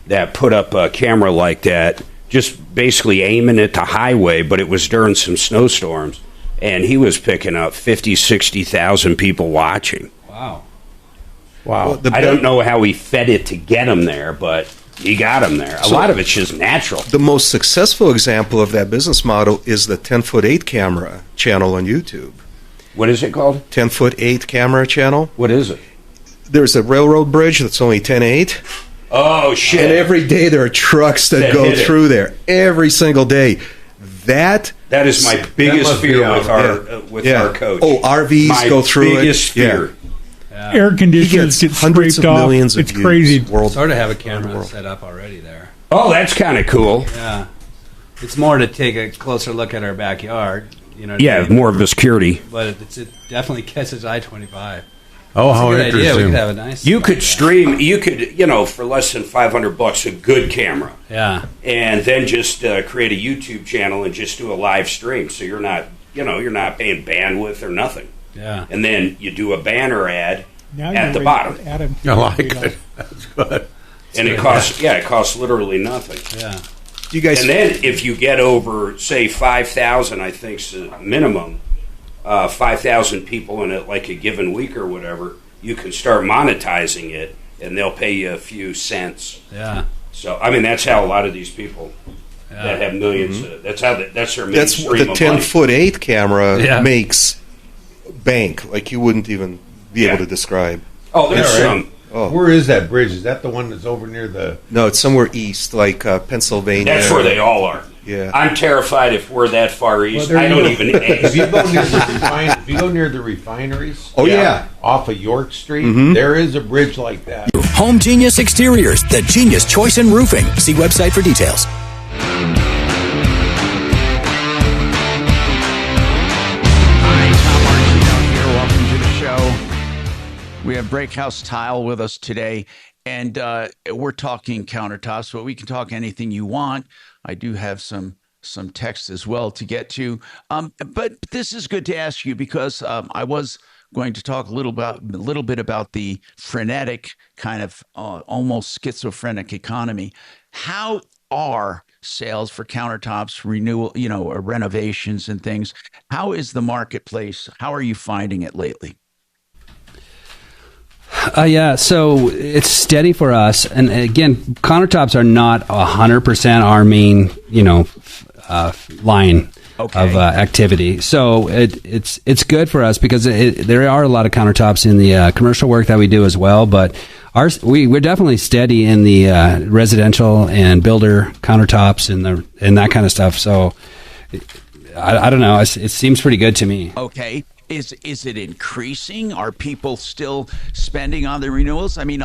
that put up a camera like that, just basically aiming at the highway, but it was during some snowstorms. And he was picking up 50, 60,000 people watching. Wow. Well, I don't know how he fed it to get them there, but he got them there. A lot of it's just natural. The most successful example of that business model is the 10-foot 8 camera channel on YouTube. What is it called? 10-foot 8 camera channel. What is it? There's a railroad bridge that's only 10-8. Oh, shit. And every day there are trucks that go through there. Every single day. That is my biggest fear with our coach. Oh, RVs go through it. My biggest fear. Yeah. Air conditioners get hundreds of millions off. of It's crazy. Sort of have a camera set up already there. Oh, that's kind of cool. Yeah. It's more to take a closer look at our backyard. You know. Yeah, more of a security. But it definitely catches I-25. Oh, That's how a good interesting! idea. We could have a nice. You could stream. You could, for less than $500, a good camera. Yeah. And then just create a YouTube channel and just do a live stream. So you're not, you're not paying bandwidth or nothing. Yeah. And then you do a banner ad Now at the bottom. I like it. That's good. And it costs literally nothing. Yeah. You guys. And then if you get over, say, 5,000, I think is the minimum. 5,000 people in it, like a given week or whatever, you can start monetizing it, and they'll pay you a few cents. Yeah. So, I mean, that's how a lot of these people that have millions. That's how that's their main That's stream the of 10-foot 8 camera Yeah. makes bank like you wouldn't even be able to describe. Oh, there's Yeah, right. some. Oh. Where is that bridge? Is that the one that's over near the? No, it's somewhere east, like Pennsylvania. That's where they all are. Yeah. I'm terrified if we're that far east. Well, I there don't you go. even. If you go near the if you go near the refineries, Oh, yeah. off of York Street, Mhm. there is a bridge like that. Home Genius Exteriors, the genius choice in roofing. See website for details. Welcome to the show. We have Breakhouse Tile with us today, and we're talking countertops, but we can talk anything you want. I do have some text as well to get to, but this is good to ask you because I was going to talk a little bit about the frenetic kind of almost schizophrenic economy. How are sales for countertops, renewal, renovations and things? How is the marketplace? How are you finding it lately? Yeah, so it's steady for us. And again, countertops are not 100% our main, line of activity. So it's good for us because there are a lot of countertops in the commercial work that we do as well. But we're definitely steady in the residential and builder countertops and that kind of stuff. So I don't know. It seems pretty good to me. Okay. Is it increasing? Are people still spending on the renewals? I mean,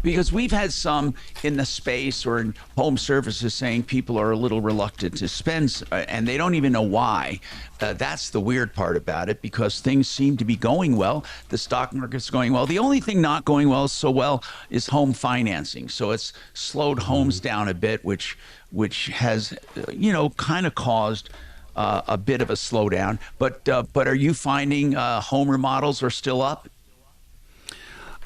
because we've had some in the space or in home services saying people are a little reluctant to spend, and they don't even know why. That's the weird part about it, because things seem to be going well. The stock market's going well. The only thing not going well so well is home financing. So it's slowed homes down a bit, which has, kind of caused a bit of a slowdown, but are you finding home remodels are still up?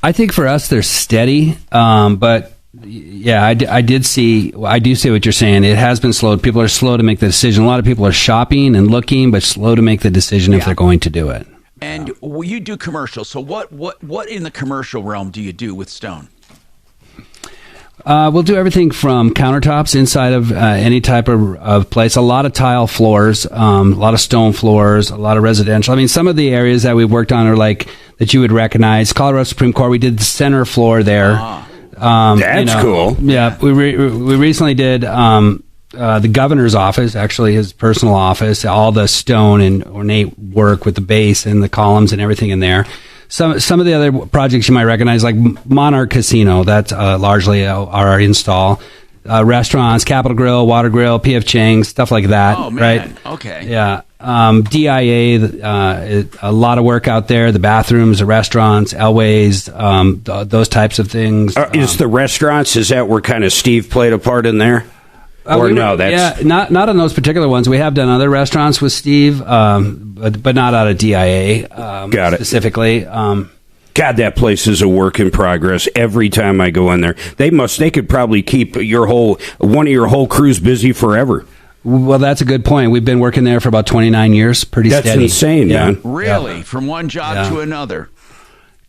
I think for us they're steady, but yeah, I do see what you're saying. It has been slowed. People are slow to make the decision. A lot of people are shopping and looking, but slow to make the decision if they're going to do it. And you do commercial. So what in the commercial realm do you do with stone? We'll do everything from countertops inside of any type of place. A lot of tile floors, a lot of stone floors, a lot of residential. I mean, some of the areas that we've worked on are like that you would recognize. Colorado Supreme Court, we did the center floor there. That's cool. Yeah, we recently did the governor's office, actually his personal office, all the stone and ornate work with the base and the columns and everything in there. Some of the other projects you might recognize, like Monarch Casino, that's largely our install. Restaurants, Capital Grill, Water Grill, P.F. Chang's, stuff like that. Oh, man. Right? Okay. Yeah. DIA, a lot of work out there. The bathrooms, the restaurants, Elways, those types of things. Is the restaurants, is that where kind of Steve played a part in there? That's not on those particular ones. We have done other restaurants with Steve, but not out of DIA. Got it. Specifically. God, that place is a work in progress. Every time I go in there, they could probably keep one of your whole crews busy forever. Well, that's a good point. We've been working there for about 29 years. Pretty That's steady. insane, man. Really, from one job to another.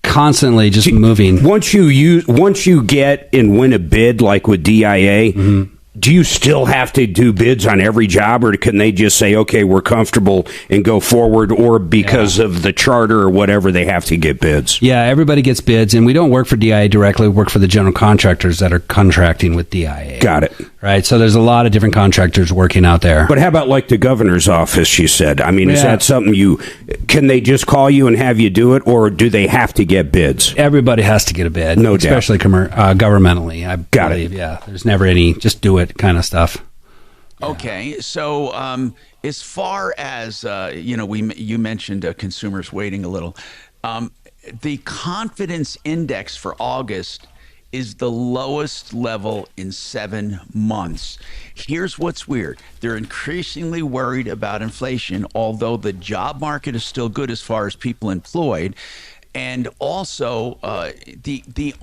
Constantly just moving. Once you get and win a bid like with DIA, do you still have to do bids on every job, or can they just say, okay, we're comfortable and go forward, or because of the charter or whatever, they have to get bids? Yeah, everybody gets bids, and we don't work for DIA directly. We work for the general contractors that are contracting with DIA. Got it. Right, so there's a lot of different contractors working out there. But how about like the governor's office, you said? I mean, is that something can they just call you and have you do it, or do they have to get bids? Everybody has to get a bid, no doubt. Especially governmentally, I believe. Yeah, there's never any just do it kind of stuff. Okay, so as far as you mentioned consumers waiting a little. The confidence index for August is the lowest level in 7 months. Here's what's weird. They're increasingly worried about inflation, although the job market is still good as far as people employed. And also the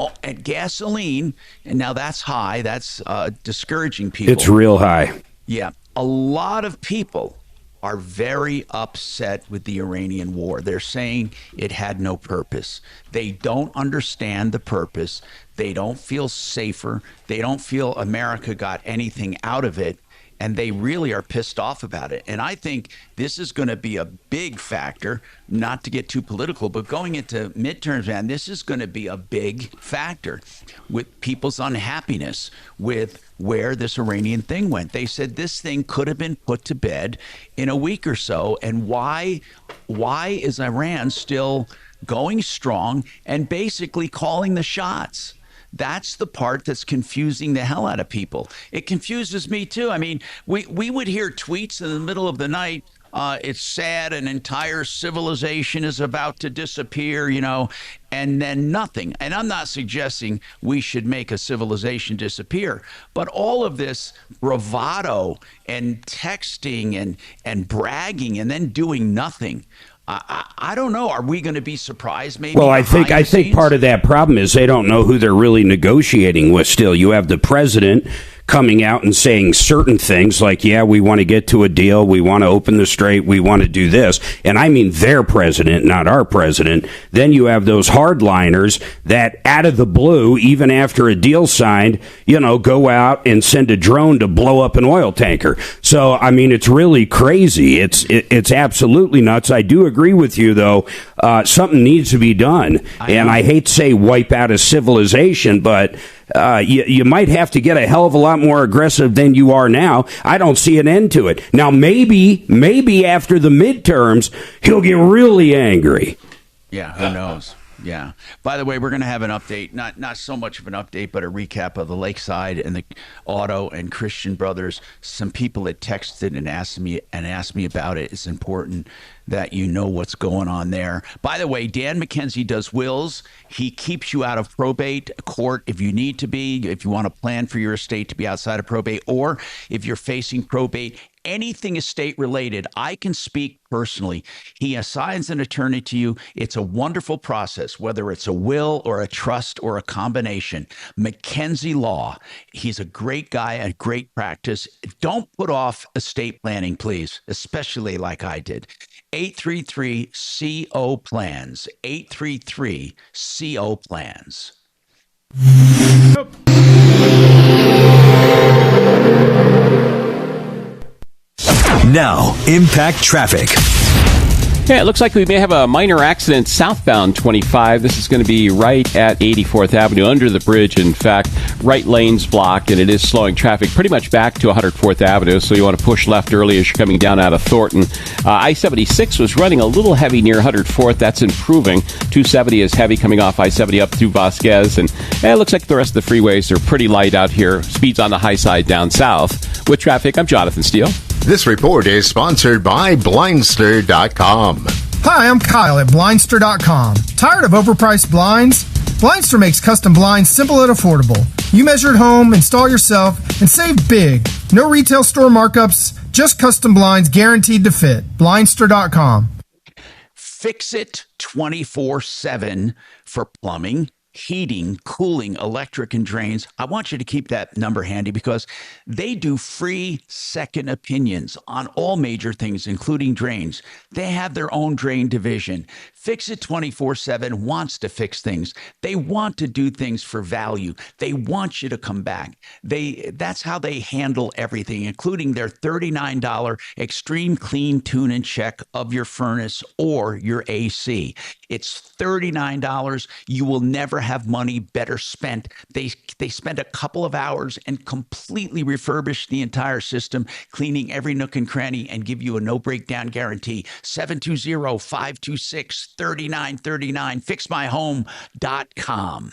gasoline, and now that's high. That's discouraging people. It's real high. Yeah. A lot of people are very upset with the Iranian war. They're saying it had no purpose. They don't understand the purpose. They don't feel safer. They don't feel America got anything out of it. and they really are pissed off about it. And I think this is going to be a big factor, not to get too political, but going into midterms, man, this is going to be a big factor with people's unhappiness with where this Iranian thing went. They said this thing could have been put to bed in a week or so. And why is Iran still going strong and basically calling the shots? That's the part that's confusing the hell out of people. It confuses me too. I mean, we would hear tweets in the middle of the night. It's sad, an entire civilization is about to disappear, and then nothing. And I'm not suggesting we should make a civilization disappear, but all of this bravado and texting and bragging and then doing nothing. I don't know. Are we going to be surprised? Maybe. Well, I think part of that problem is they don't know who they're really negotiating with. Still, you have the president coming out and saying certain things like, yeah, we want to get to a deal. We want to open the strait. We want to do this. And I mean their president, not our president. Then you have those hardliners that out of the blue, even after a deal signed, go out and send a drone to blow up an oil tanker. So, I mean, it's really crazy. It's absolutely nuts. I do agree with you, though. Something needs to be done. And I hate to say wipe out a civilization, but you might have to get a hell of a lot more aggressive than you are now. I don't see an end to it. Now, maybe after the midterms, he'll get really angry. Yeah, who knows? Yeah. By the way, we're going to have an update, not so much of an update, but a recap of the Lakeside and the Auto and Christian Brothers. Some people had texted and asked me about it. It's important that you know what's going on there. By the way, Dan McKenzie does wills. He keeps you out of probate court if you need to be, if you want to plan for your estate to be outside of probate, or if you're facing probate. Anything estate related, I can speak personally. He assigns an attorney to you. It's a wonderful process, whether it's a will or a trust or a combination. McKenzie Law. He's a great guy, a great practice. Don't put off estate planning, please, especially like I did. 833-CO-PLANS. 833-CO-PLANS. Now, impact traffic. Yeah, it looks like we may have a minor accident southbound 25. This is going to be right at 84th Avenue under the bridge. In fact, right lane's blocked, and it is slowing traffic pretty much back to 104th Avenue, so you want to push left early as you're coming down out of Thornton. I-76 was running a little heavy near 104th. That's improving. 270 is heavy coming off I-70 up through Vasquez, and it looks like the rest of the freeways are pretty light out here. Speeds on the high side down south. With traffic, I'm Jonathan Steele. This report is sponsored by Blindster.com. Hi, I'm Kyle at Blindster.com. Tired of overpriced blinds? Blindster makes custom blinds simple and affordable. You measure at home, install yourself, and save big. No retail store markups, just custom blinds guaranteed to fit. Blindster.com. Fix it 24/7 for plumbing, heating, cooling, electric, and drains. I want you to keep that number handy because they do free second opinions on all major things, including drains. They have their own drain division. Fix It 24/7 wants to fix things. They want to do things for value. They want you to come back. That's how they handle everything, including their $39 Extreme Clean Tune and Check of your furnace or your AC. It's $39. You will never have money better spent. They spend a couple of hours and completely refurbish the entire system, cleaning every nook and cranny, and give you a no breakdown guarantee. 720-526-3939. FixMyHome.com.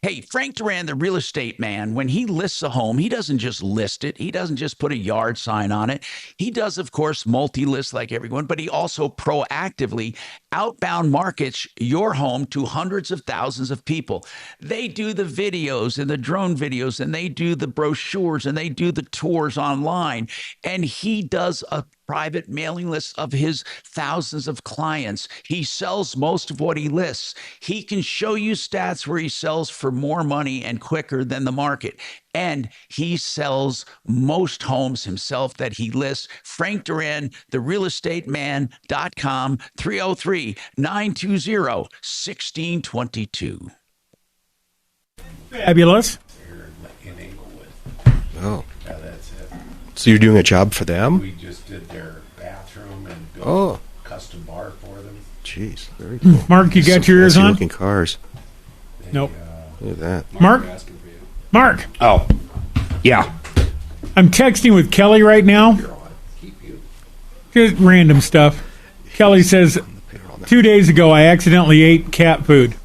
Hey, Frank Duran, the real estate man, when he lists a home, he doesn't just list it. He doesn't just put a yard sign on it. He does, of course, multi-list like everyone, but he also proactively outbound markets your home to hundreds of thousands of people. They do the videos and the drone videos, and they do the brochures, and they do the tours online, and he does a private mailing list of his thousands of clients. He sells most of what he lists. He can show you stats where he sells for more money and quicker than the market. And he sells most homes himself that he lists. Frank Duran, therealestateman.com, 303-920-1622. Fabulous. Oh. Yeah, that's it. So you're doing a job for them? We just did their bathroom and built Oh. a custom bar for them. Jeez, very cool. Mark, you got your ears on? Looking cars. Nope. Look at that. Mark. Oh, yeah. I'm texting with Kelly right now. Just random stuff. Kelly says, 2 days ago I accidentally ate cat food.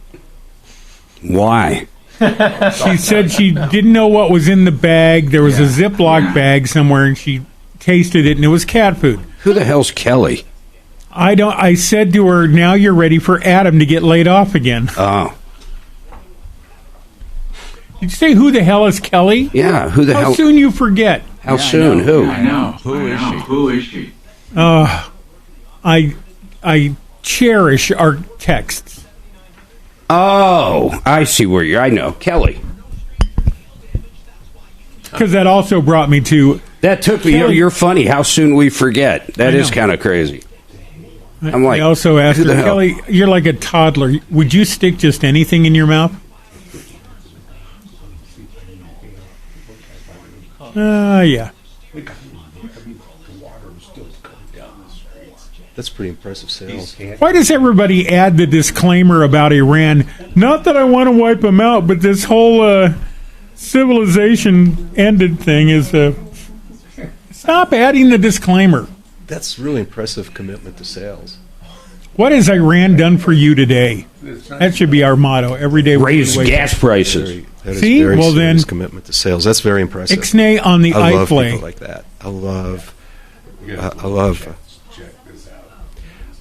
Why? She said she didn't know what was in the bag. There was a Ziploc bag somewhere, and she tasted it, and it was cat food. Who the hell's Kelly? I said to her, now you're ready for Adam to get laid off again. Oh. Did you say who the hell is Kelly? Yeah, who the hell? How soon you forget? How soon? Who? I know. Who is she? I cherish our texts. Oh, I see where you're. I know. Kelly. Because that also brought me to... That took me... You're funny. How soon we forget. That is kind of crazy. I'm like... I also asked who her, the hell? Kelly, you're like a toddler. Would you stick just anything in your mouth? Yeah. That's pretty impressive sales. Why does everybody add the disclaimer about Iran? Not that I want to wipe them out, but this whole civilization ended thing is... Stop adding the disclaimer. That's really impressive commitment to sales. What has Iran done for you today? That should be our motto. Every day we raise wake gas up. prices. That is See? very Well, serious then, commitment to sales. That's very impressive. Ixnay on the I love iFlay. people like that. I love.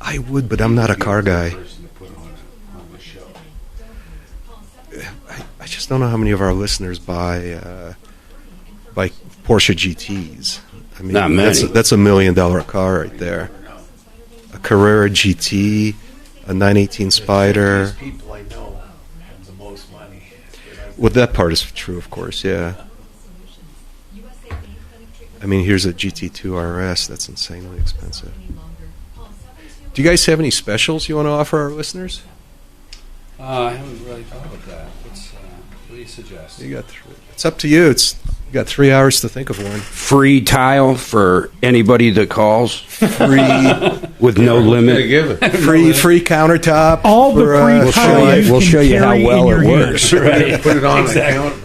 I would, but I'm not a car guy. I just don't know how many of our listeners buy Porsche GTs. I mean, Not many. that's $1 million car right there. A Carrera GT, a 918 Spider. People I know have the most money. Well, that part is true, of course, yeah. I mean, here's a GT2 RS. That's insanely expensive. Do you guys have any specials you want to offer our listeners? I haven't really thought about that. What do you suggest? It's up to you. You got 3 hours to think of one. Free tile for anybody that calls. Free with no limit. Free countertop. All the free tile we'll show you how well it works. Right. Put it on account.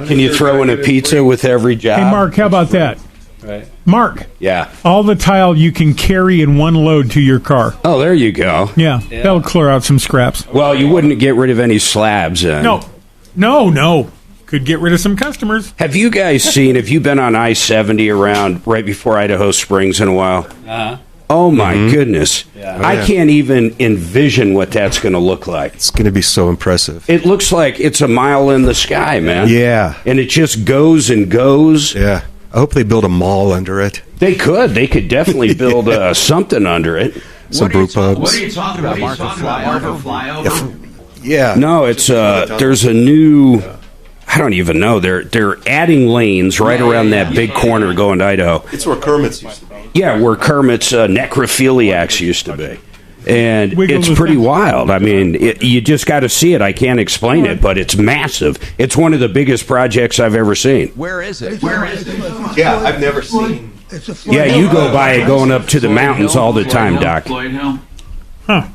Can you throw in a pizza with every job? Hey, Mark, how about that? Right. Mark. Yeah. All the tile you can carry in one load to your car. Oh, there you go. Yeah. That'll clear out some scraps. Well, you wouldn't get rid of any slabs then. No. Could get rid of some customers. Have you guys seen, have you been on I-70 around right before Idaho Springs in a while? Uh-huh. Oh, my goodness. Yeah. I can't even envision what that's going to look like. It's going to be so impressive. It looks like it's a mile in the sky, man. Yeah. And it just goes and goes. Yeah. I hope they build a mall under it. They could. They could definitely build something under it. Some brew pubs. What are you talking about, Mark? A flyover? Yeah. No, it's there's a new... I don't even know. They're adding lanes right around that big corner going to Idaho. It's where Kermit's used to be. Yeah, where Kermit's necrophiliacs used to be. And it's pretty wild. I mean, you just got to see it. I can't explain it, but it's massive. It's one of the biggest projects I've ever seen. Where is it? Yeah, I've never seen. Yeah, you go by it going up to the mountains all the time, Doc. Floyd Hill? Huh.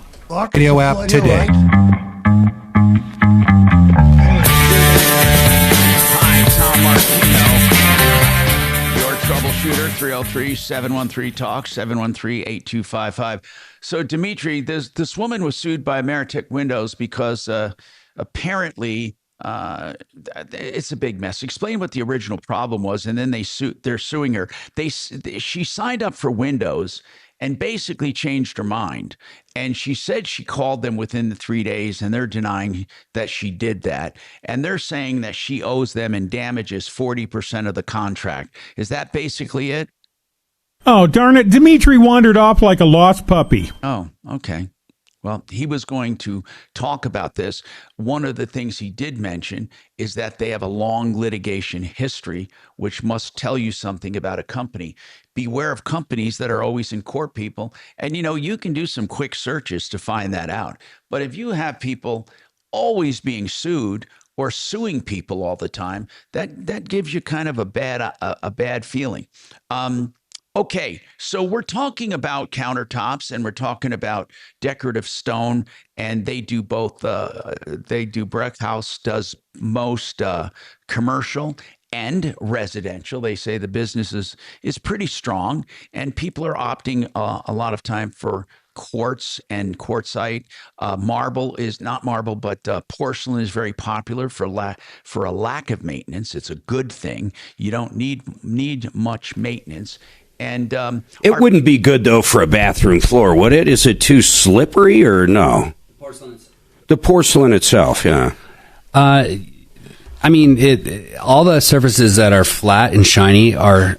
Radio app today. Troubleshooter, 303-713-TALK, 713-8255. So, Dimitri, this woman was sued by Ameritech Windows because apparently it's a big mess. Explain what the original problem was, and then they're suing her. She signed up for Windows and basically changed her mind. And she said she called them within the 3 days, and they're denying that she did that. And they're saying that she owes them in damages 40% of the contract. Is that basically it? Oh, darn it. Dimitri wandered off like a lost puppy. Oh, okay. Well, he was going to talk about this. One of the things he did mention is that they have a long litigation history, which must tell you something about a company. Beware of companies that are always in court, people. And, you can do some quick searches to find that out. But if you have people always being sued or suing people all the time, that gives you kind of a bad feeling. Okay, so we're talking about countertops and we're talking about decorative stone, and they do both. Breckhouse does most commercial and residential. They say the business is pretty strong, and people are opting a lot of time for quartz and quartzite. Marble is not marble, but porcelain is very popular for a lack of maintenance. It's a good thing. You don't need much maintenance. And it wouldn't be good though for a bathroom floor, would it? Is it too slippery or no? The porcelain itself, yeah. I mean, all the surfaces that are flat and shiny are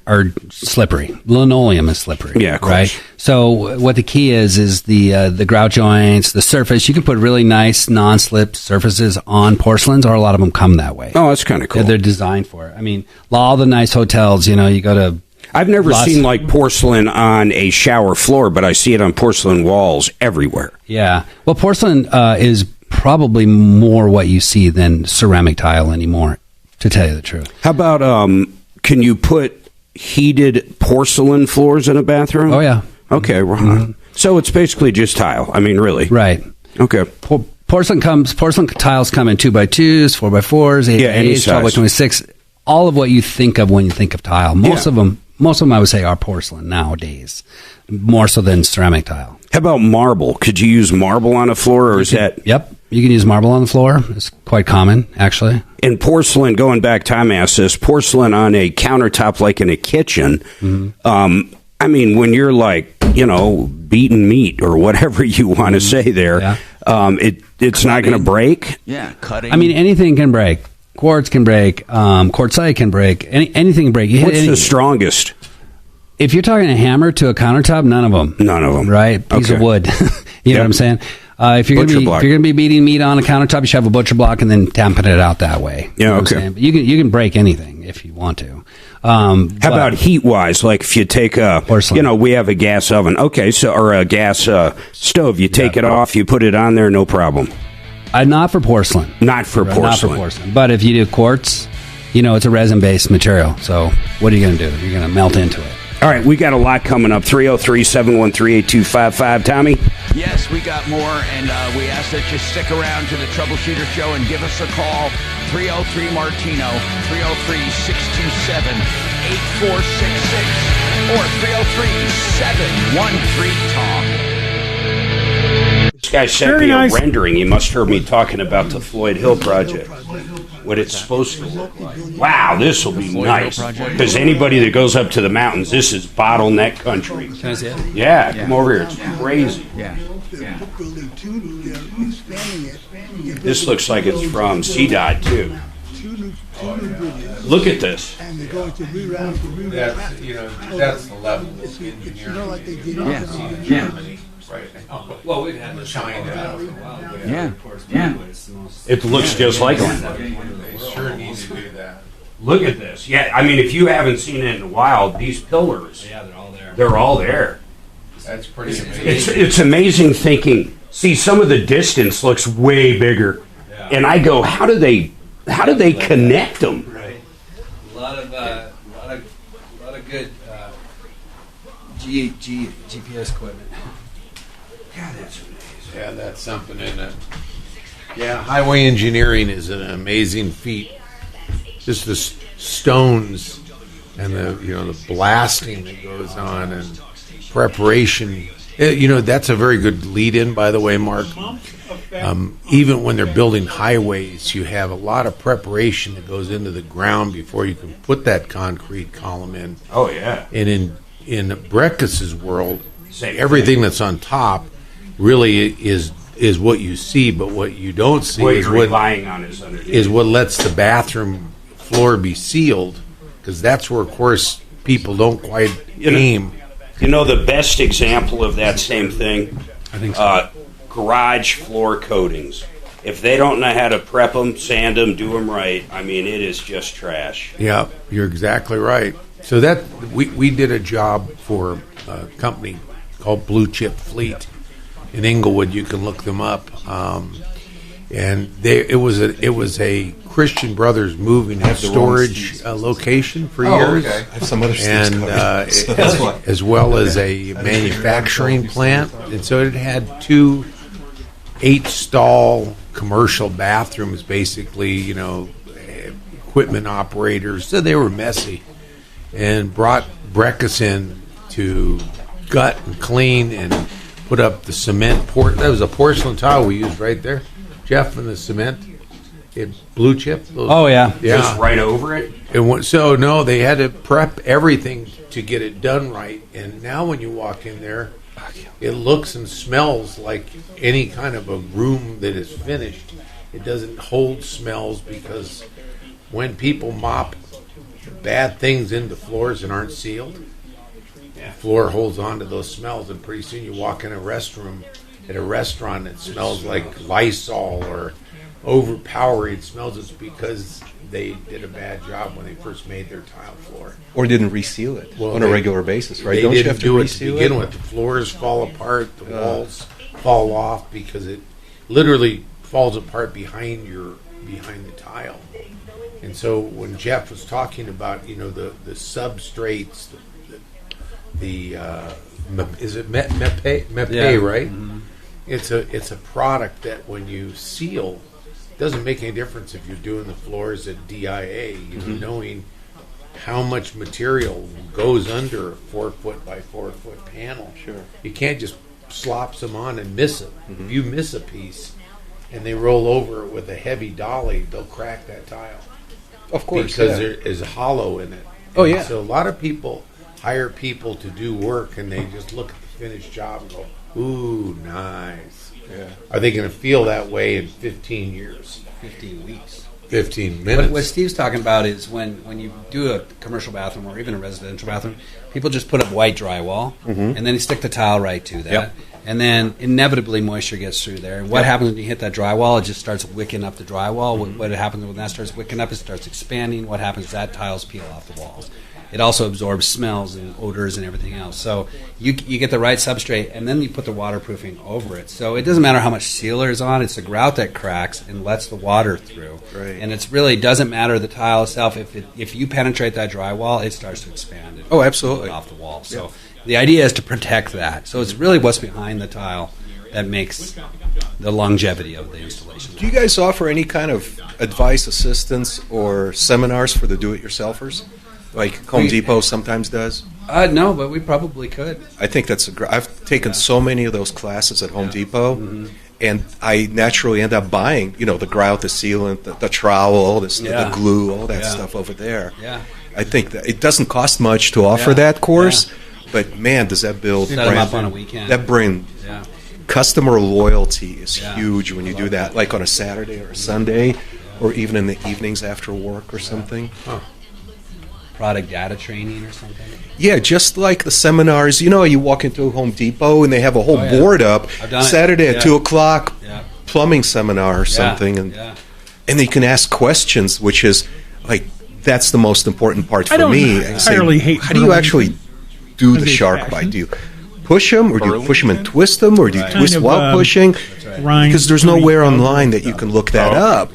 slippery. Linoleum is slippery. Yeah, of course. Right. So what the key is the grout joints, the surface. You can put really nice non-slip surfaces on porcelains, or a lot of them come that way. Oh, that's kind of cool. They're designed for it. I mean, all the nice hotels, you go to. I've never seen like porcelain on a shower floor, but I see it on porcelain walls everywhere. Yeah. Well, porcelain is probably more what you see than ceramic tile anymore, to tell you the truth. How about, can you put heated porcelain floors in a bathroom? Oh, yeah. Okay. Mm-hmm. So it's basically just tile. I mean, really? Right. Okay. Porcelain tiles come in 2x2s, 4x4s, 8x8s, 12x26. All of what you think of when you think of tile. Most of them, I would say, are porcelain nowadays, more so than ceramic tile. How about marble? Could you use marble on a floor, or is that? Yep, you can use marble on the floor. It's quite common, actually. And porcelain, going back, Tom asked this, porcelain on a countertop like in a kitchen, I mean, when you're like, beating meat or whatever you want to say there, it's not going to break? Yeah, cutting. I mean, anything can break. Quartz can break. Quartzite can break. Anything can break. What's the strongest? If you're talking a hammer to a countertop, none of them. None of them. Right? Piece of wood. You know what I'm saying? If you're going to be beating meat on a countertop, you should have a butcher block and then dampen it out that way. Yeah, okay. But you can break anything if you want to. How about heat-wise? Like if you take we have a gas oven. Okay, or a gas stove. You take it off, you put it on there, no problem. Not for porcelain. Not for porcelain. But if you do quartz, it's a resin-based material. So what are you going to do? You're going to melt into it. All right, we got a lot coming up. 303-713-8255. Tommy? Yes, we got more, and we ask that you stick around to the Troubleshooter Show and give us a call. 303-MARTINO, 303-627-8466, or 303-713-TALK. This guy sent me a rendering. You must have heard me talking about the Floyd Hill project, what it's supposed to look like. Wow, this will be nice. Because anybody that goes up to the mountains, this is bottleneck country. Can I see it? Yeah, come over here. It's crazy. Yeah. This looks like it's from CDOT, too. Look at this. That's the level of engineering. Yeah. Right now. Well, we've had this China. Yeah. It looks just like one. They sure need to do that. Look at this. Yeah, I mean, if you haven't seen it in a while, these pillars, they're all there. That's pretty amazing. It's amazing thinking. See, some of the distance looks way bigger, and I go, how do they connect them? Right. A lot of good GPS equipment. God, that's amazing. Yeah, that's something, isn't it? Yeah, highway engineering is an amazing feat. Just the stones and the blasting that goes on and preparation. That's a very good lead-in, by the way, Mark. Even when they're building highways, you have a lot of preparation that goes into the ground before you can put that concrete column in. Oh, yeah. And in Breckhouse' world, everything that's on top really is what you see, but what you don't see is what relying on is what lets the bathroom floor be sealed, because that's where, of course, people don't quite aim. The best example of that same thing, I think so. Garage floor coatings. If they don't know how to prep them, sand them, do them right, I mean, it is just trash. Yeah, you're exactly right. So that we did a job for a company called Blue Chip Fleet in Inglewood. You can look them up. And it was a Christian Brothers moving and storage location for years. Okay. I have some other and as well as a manufacturing plant. And so it had 2 8-stall commercial bathrooms, basically, equipment operators. So they were messy, and brought Breckus in to gut and clean and put up the cement. That was a porcelain tile we used right there, Jeff, and the cement. Blue chip. Just right over it. So no, they had to prep everything to get it done right. And now when you walk in there, it looks and smells like any kind of a room that is finished. It doesn't hold smells because when people mop bad things into floors that aren't sealed, the floor holds on to those smells, and pretty soon you walk in a restroom at a restaurant that smells like Lysol or overpowering smells. It's because they did a bad job when they first made their tile floor. Or didn't reseal it on a regular basis, right? Don't you have to reseal it to begin with? The floors fall apart, the walls fall off because it literally falls apart behind the tile. And so when Jeff was talking about, the substrates, is it Mepe, right? Mm-hmm. It's a product that when you seal, it doesn't make any difference if you're doing the floors at DIA, knowing how much material goes under a 4-foot by 4-foot panel. Sure. You can't just slop some on and miss it. If you miss a piece and they roll over it with a heavy dolly, they'll crack that tile. Of course. Because there is hollow in it. Oh, yeah. So a lot of people hire people to do work and they just look at the finished job and go, ooh, nice. Yeah. Are they going to feel that way in 15 years? 15 weeks. 15 minutes. What Steve's talking about is when you do a commercial bathroom or even a residential bathroom, people just put up white drywall and then you stick the tile right to that. Yep. And then inevitably moisture gets through there. And what happens when you hit that drywall? It just starts wicking up the drywall. What happens when that starts wicking up? It starts expanding. What happens is that tiles peel off the walls. It also absorbs smells and odors and everything else. So you get the right substrate, and then you put the waterproofing over it. So it doesn't matter how much sealer is on. It's the grout that cracks and lets the water through. Right. And it really doesn't matter the tile itself. If you penetrate that drywall, it starts to expand. Oh, absolutely. Off the wall. So the idea is to protect that. So it's really what's behind the tile that makes the longevity of the installation. Do you guys offer any kind of advice, assistance, or seminars for the do-it-yourselfers? Like Home Depot sometimes does? No, but we probably could. I think that's I've taken so many of those classes at Home Depot, and I naturally end up buying, the grout, the sealant, the trowel, the glue, all that stuff over there. Yeah. I think that it doesn't cost much to offer that course, but man, does that build Set them up on a weekend. That bring customer loyalty is huge when you do that, like on a Saturday or a Sunday, or even in the evenings after work or something. Product data training or something? Yeah, just like the seminars. You walk into Home Depot and they have a whole board up Saturday at 2 o'clock, plumbing seminar or something, and you can ask questions, which is like that's the most important part for me. I entirely hate. How do you actually do the shark bite? Do you push them, or do you push them and twist them, or do you twist while pushing? Because there's nowhere online that you can look that up.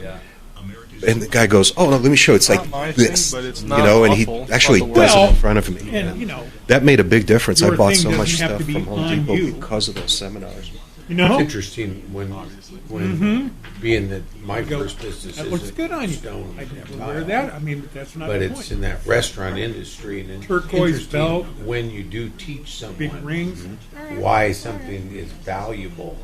And the guy goes, "Oh no, let me show you. It's like this, and he actually does it in front of me. And that made a big difference. I bought so much stuff from Home Depot because of those seminars. It's interesting when being that my first business that looks good on you. I'd never wear that. I mean, that's not. But the it's point. in that restaurant industry, and turquoise belt, when you do teach someone big rings, why something is valuable.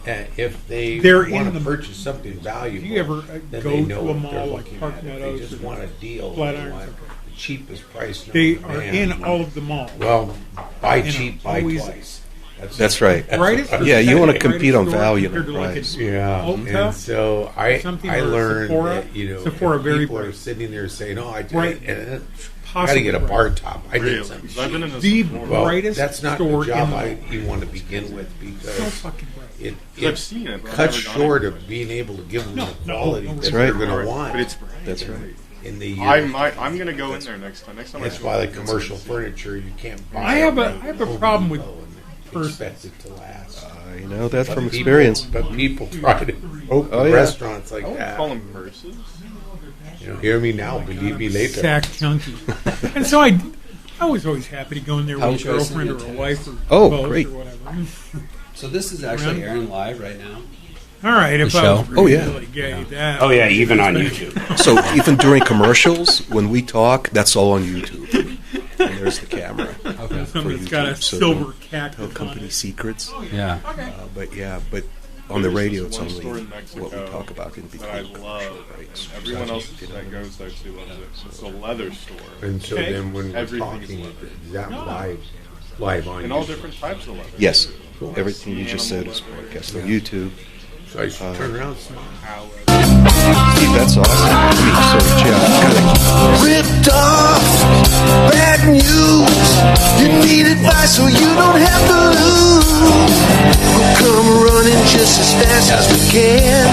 If they want to purchase something valuable, if you ever then go they know to a what they're mall looking like Park at. Meadows, They just want a deal. Flat They Irons, want the cheapest price. They are in all of the malls. Well, buy cheap, buy twice. That's right. Yeah, you want to compete on value and price. And so I learned that Sephora people are sitting there saying, "Oh, I got to get a bar top." I did something. The brightest that's not store the job in the you want to begin with because it I've seen it, cuts short of being able to give them the quality that they're going to want. But it's that's right. In the I'm going to go in there next time. That's why the commercial furniture you can't buy. I have a problem with expect it to last. You know that from People- experience. But people try to open Oh, yeah. restaurants like I wouldn't that. call them purses. You know, hear me now, believe me later. Sack chunky. And so I was always happy to go in there with a How girlfriend or choice a it wife or Oh, both great. or whatever. So this is actually airing live right now. All right, if The I show? was Oh, really yeah. gay, that Oh yeah, even on YouTube. So even during commercials, when we talk, that's all on YouTube. And there's the camera. Okay. Something that's got a So silver don't cactus tell on company it. secrets. Yeah. But on the radio, it's One only store in Mexico what we talk about in between. that I love. Right. So Everyone else you know, that goes there too loves it. It's a leather store. And so Okay. then when we're Everything is talking, leather. is that live on And all YouTube? different types of leather. Yes. Everything you just said is broadcast on YouTube. So I should turn around and smile. Steve, that's awesome. I mean, so, Jeff, Ripped off, bad news. You need advice so you don't have to lose. We'll come running just as fast as we can.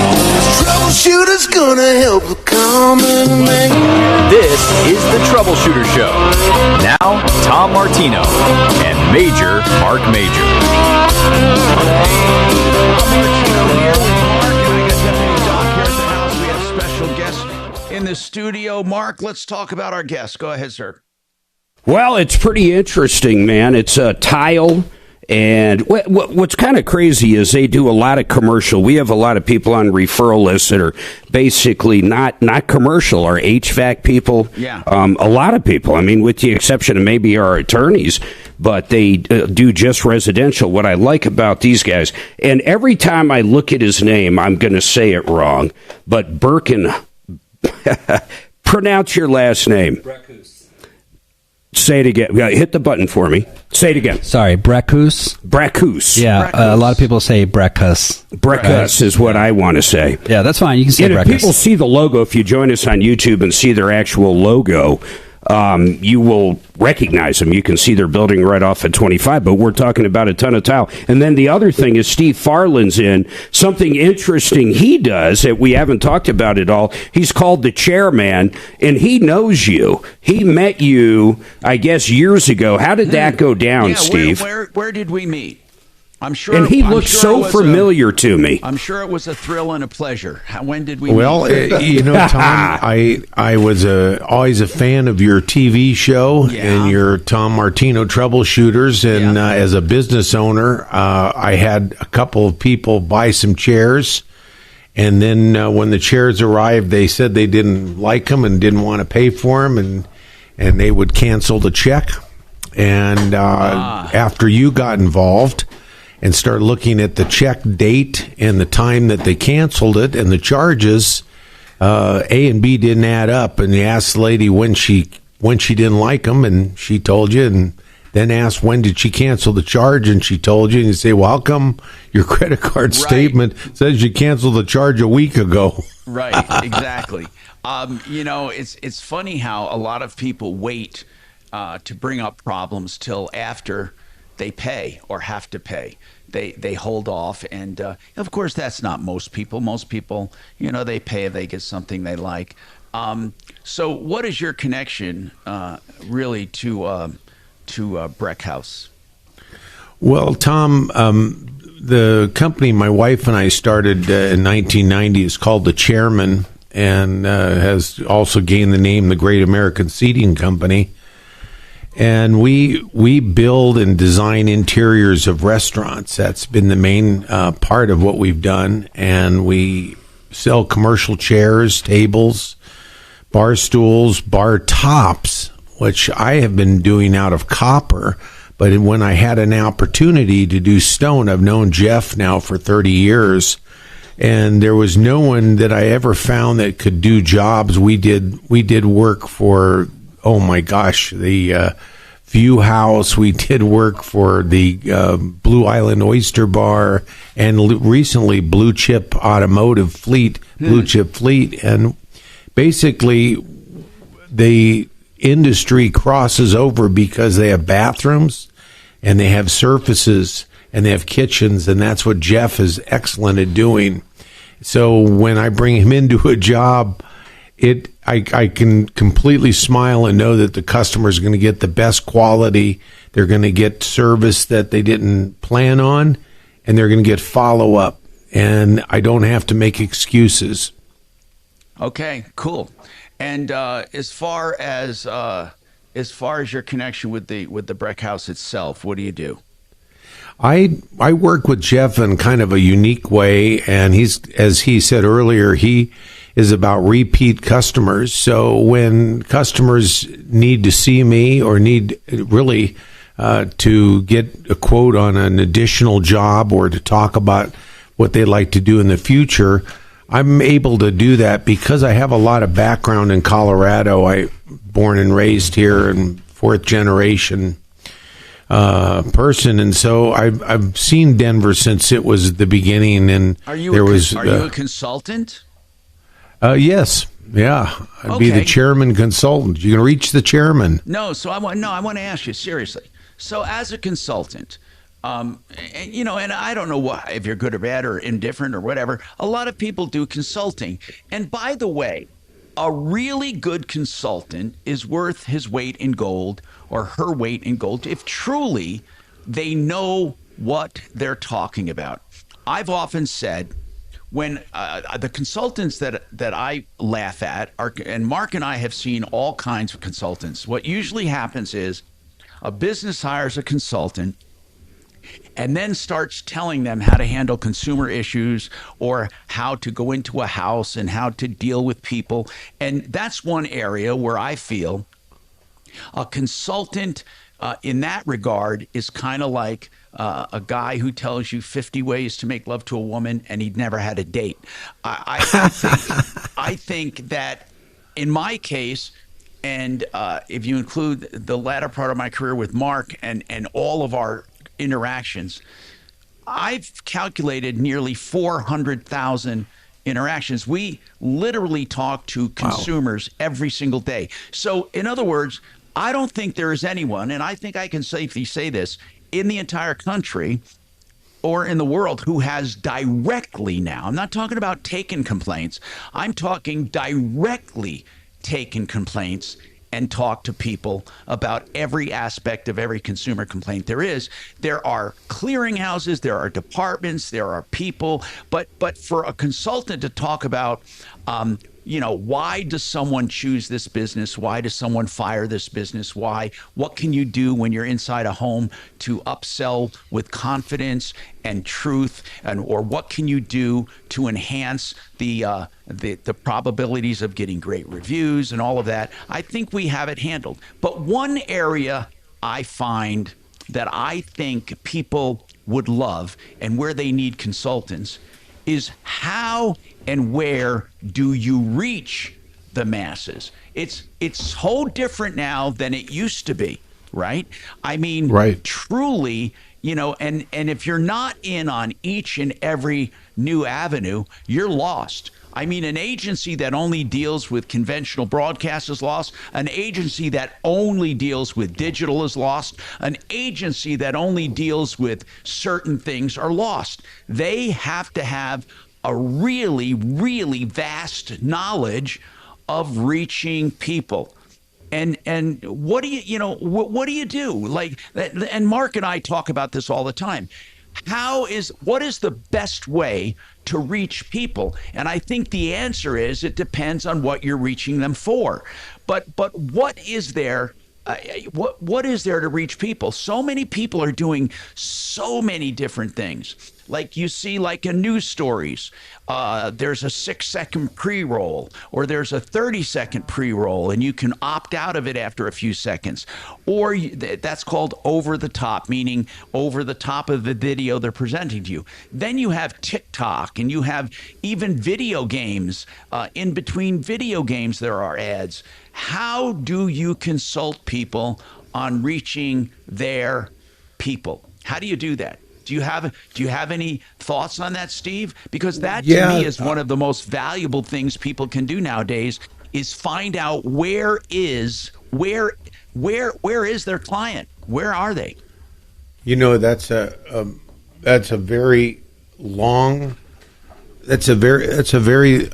Troubleshooter's gonna help the common man. This is the Troubleshooter Show. Now, Tom Martino and Major Marc Mager. In the studio, Mark, let's talk about our guest. Go ahead, sir. Well, it's pretty interesting, man. It's a tile. And what's kind of crazy is they do a lot of commercial. We have a lot of people on referral lists that are basically not commercial, or HVAC people. Yeah. A lot of people. I mean, with the exception of maybe our attorneys, but they do just residential. What I like about these guys, and every time I look at his name, I'm going to say it wrong, but Birkin. Pronounce your last name. Say it again. Yeah, hit the button for me. Say it again. Sorry, Breckus. Breckus. Yeah, a lot of people say Breckus. Breckus is what I want to say. Yeah, that's fine. You can say And if Breckus. people see the logo, if you join us on YouTube and see their actual logo, you will recognize them. You can see their building right off at 25, but we're talking about a ton of tile. And then the other thing is Steve Farland's in. Something interesting he does that we haven't talked about at all. He's called the chairman, and he knows you. He met you, I guess, years ago. How did that go down, Yeah, Steve? Where did we meet? I'm sure. And he I'm looked sure so it was familiar to me. I'm sure it was a thrill and a pleasure. When did we Well, meet? you know, Tom, I was always a fan of your TV show and your Tom Martino Troubleshooters. And as a business owner, I had a couple of people buy some chairs. And then when the chairs arrived, they said they didn't like them and didn't want to pay for them. And they would cancel the check. And after you got involved and started looking at the check date and the time that they canceled it and the charges, A and B didn't add up. And you asked the lady when she didn't like them, and she told you, and then asked when did she cancel the charge, and she told you, and you say, well, how come your credit card statement says you canceled the charge a week ago? Right, exactly. You know, it's funny how a lot of people wait to bring up problems till after they pay or have to pay. They hold off, and of course that's not most people. Most people, you know, they pay if they get something they like. So what is your connection really to Breck House? Well, Tom, the company my wife and I started in 1990 is called The Chairman, and has also gained the name the Great American Seating Company. And we build and design interiors of restaurants. That's been the main part of what we've done. And we sell commercial chairs, tables, bar stools, bar tops, which I have been doing out of copper. But when I had an opportunity to do stone, I've known Jeff now for 30 years. And there was no one that I ever found that could do jobs. We did work for, oh my gosh, the View House. We did work for the Blue Island Oyster Bar, and recently Blue Chip Automotive Fleet, Blue Chip Fleet. And basically the industry crosses over because they have bathrooms and they have surfaces and they have kitchens, and that's what Jeff is excellent at doing. So when I bring him into a job, I can completely smile and know that the customer is going to get the best quality. They're going to get service that they didn't plan on, and they're going to get follow up. And I don't have to make excuses. Okay, cool. And as far as your connection with the brick house itself, what do you do? I work with Jeff in kind of a unique way, and he's, as he said earlier, he is about repeat customers. So when customers need to see me or need really to get a quote on an additional job or to talk about what they'd like to do in the future, I'm able to do that because I have a lot of background in Colorado. I born and raised here and fourth generation person, and so I've seen Denver since it was the beginning. And are you a consultant? Yes, yeah, I'd be the chairman consultant. You can reach the chairman. No, so I want to ask you seriously. So as a consultant, and I don't know if you're good or bad or indifferent or whatever. A lot of people do consulting, and by the way, a really good consultant is worth his weight in gold or her weight in gold if truly they know what they're talking about. I've often said, when the consultants that I laugh at are, and Mark and I have seen all kinds of consultants, what usually happens is a business hires a consultant and then starts telling them how to handle consumer issues or how to go into a house and how to deal with people. And that's one area where I feel a consultant in that regard is kind of like a guy who tells you 50 ways to make love to a woman and he'd never had a date. I think that in my case, and if you include the latter part of my career with Mark and all of our interactions, I've calculated nearly 400,000 interactions. We literally talk to consumers every single day. So in other words, I don't think there is anyone, and I think I can safely say this, in the entire country or in the world who has directly now, I'm not talking about taken complaints, I'm talking directly taken complaints and talk to people about every aspect of every consumer complaint there is. There are clearinghouses, there are departments, there are people, but for a consultant to talk about, why does someone choose this business? Why does someone fire this business? Why? What can you do when you're inside a home to upsell with confidence and truth? Or what can you do to enhance the probabilities of getting great reviews and all of that? I think we have it handled. But one area I find that I think people would love and where they need consultants is how and where do you reach the masses? It's so different now than it used to be, right? I mean, truly, and if you're not in on each and every new avenue, you're lost. I mean, an agency that only deals with conventional broadcast is lost. An agency that only deals with digital is lost. An agency that only deals with certain things are lost. They have to have a really, really vast knowledge of reaching people. And what do what do you do? Like, and Mark and I talk about this all the time. What is the best way to reach people? And I think the answer is it depends on what you're reaching them for. But what is there? What is there to reach people? So many people are doing so many different things. Like you see, like in news stories, there's a 6-second pre-roll or there's a 30-second pre-roll, and you can opt out of it after a few seconds. Or that's called over the top, meaning over the top of the video they're presenting to you. Then you have TikTok, and you have even video games. In between video games, there are ads. How do you consult people on reaching their people? How do you do that? Do you have any thoughts on that, Steve? Because that to me is one of the most valuable things people can do nowadays is find out where is their client? Where are they? That's a very long That's a very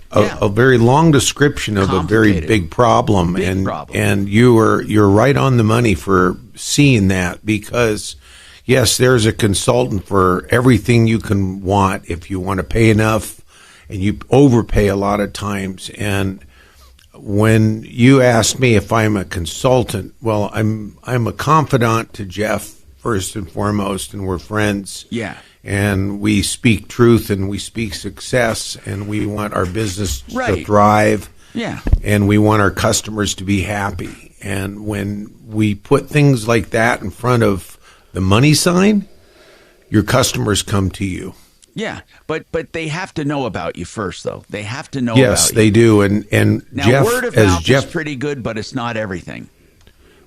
long description of a very big problem, and you're right on the money for seeing that, because yes, there's a consultant for everything you can want if you want to pay enough, and you overpay a lot of times. And when you ask me if I'm a consultant, well, I'm a confidant to Jeff first and foremost, and we're friends. Yeah. And we speak truth and we speak success, and we want our business to Right. thrive. Yeah. And we want our customers to be happy. And when we put things like that in front of the money sign, your customers come to you. Yeah, but they have to know about you first, though. They have to know Yes, about they you. do. And Now, Jeff, word of as mouth Jeff, is pretty good, but it's not everything.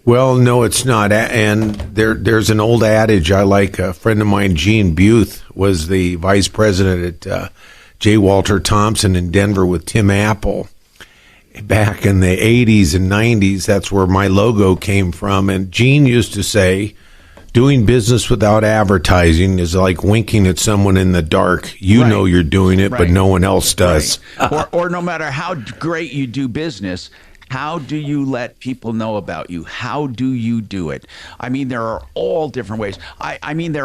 well, no, it's not. And there's an old adage I like. A friend of mine, Gene Buth, was the vice president at J. Walter Thompson in Denver with Tim Apple back in the 80s and 90s. That's where my logo came from. And Gene used to say, doing business without advertising is like winking at someone in the dark. You know you're doing it, but Right. no one else does. Or no matter how great you do business, how do you let people know about you? How do you do it? I mean, there are all different ways. I mean,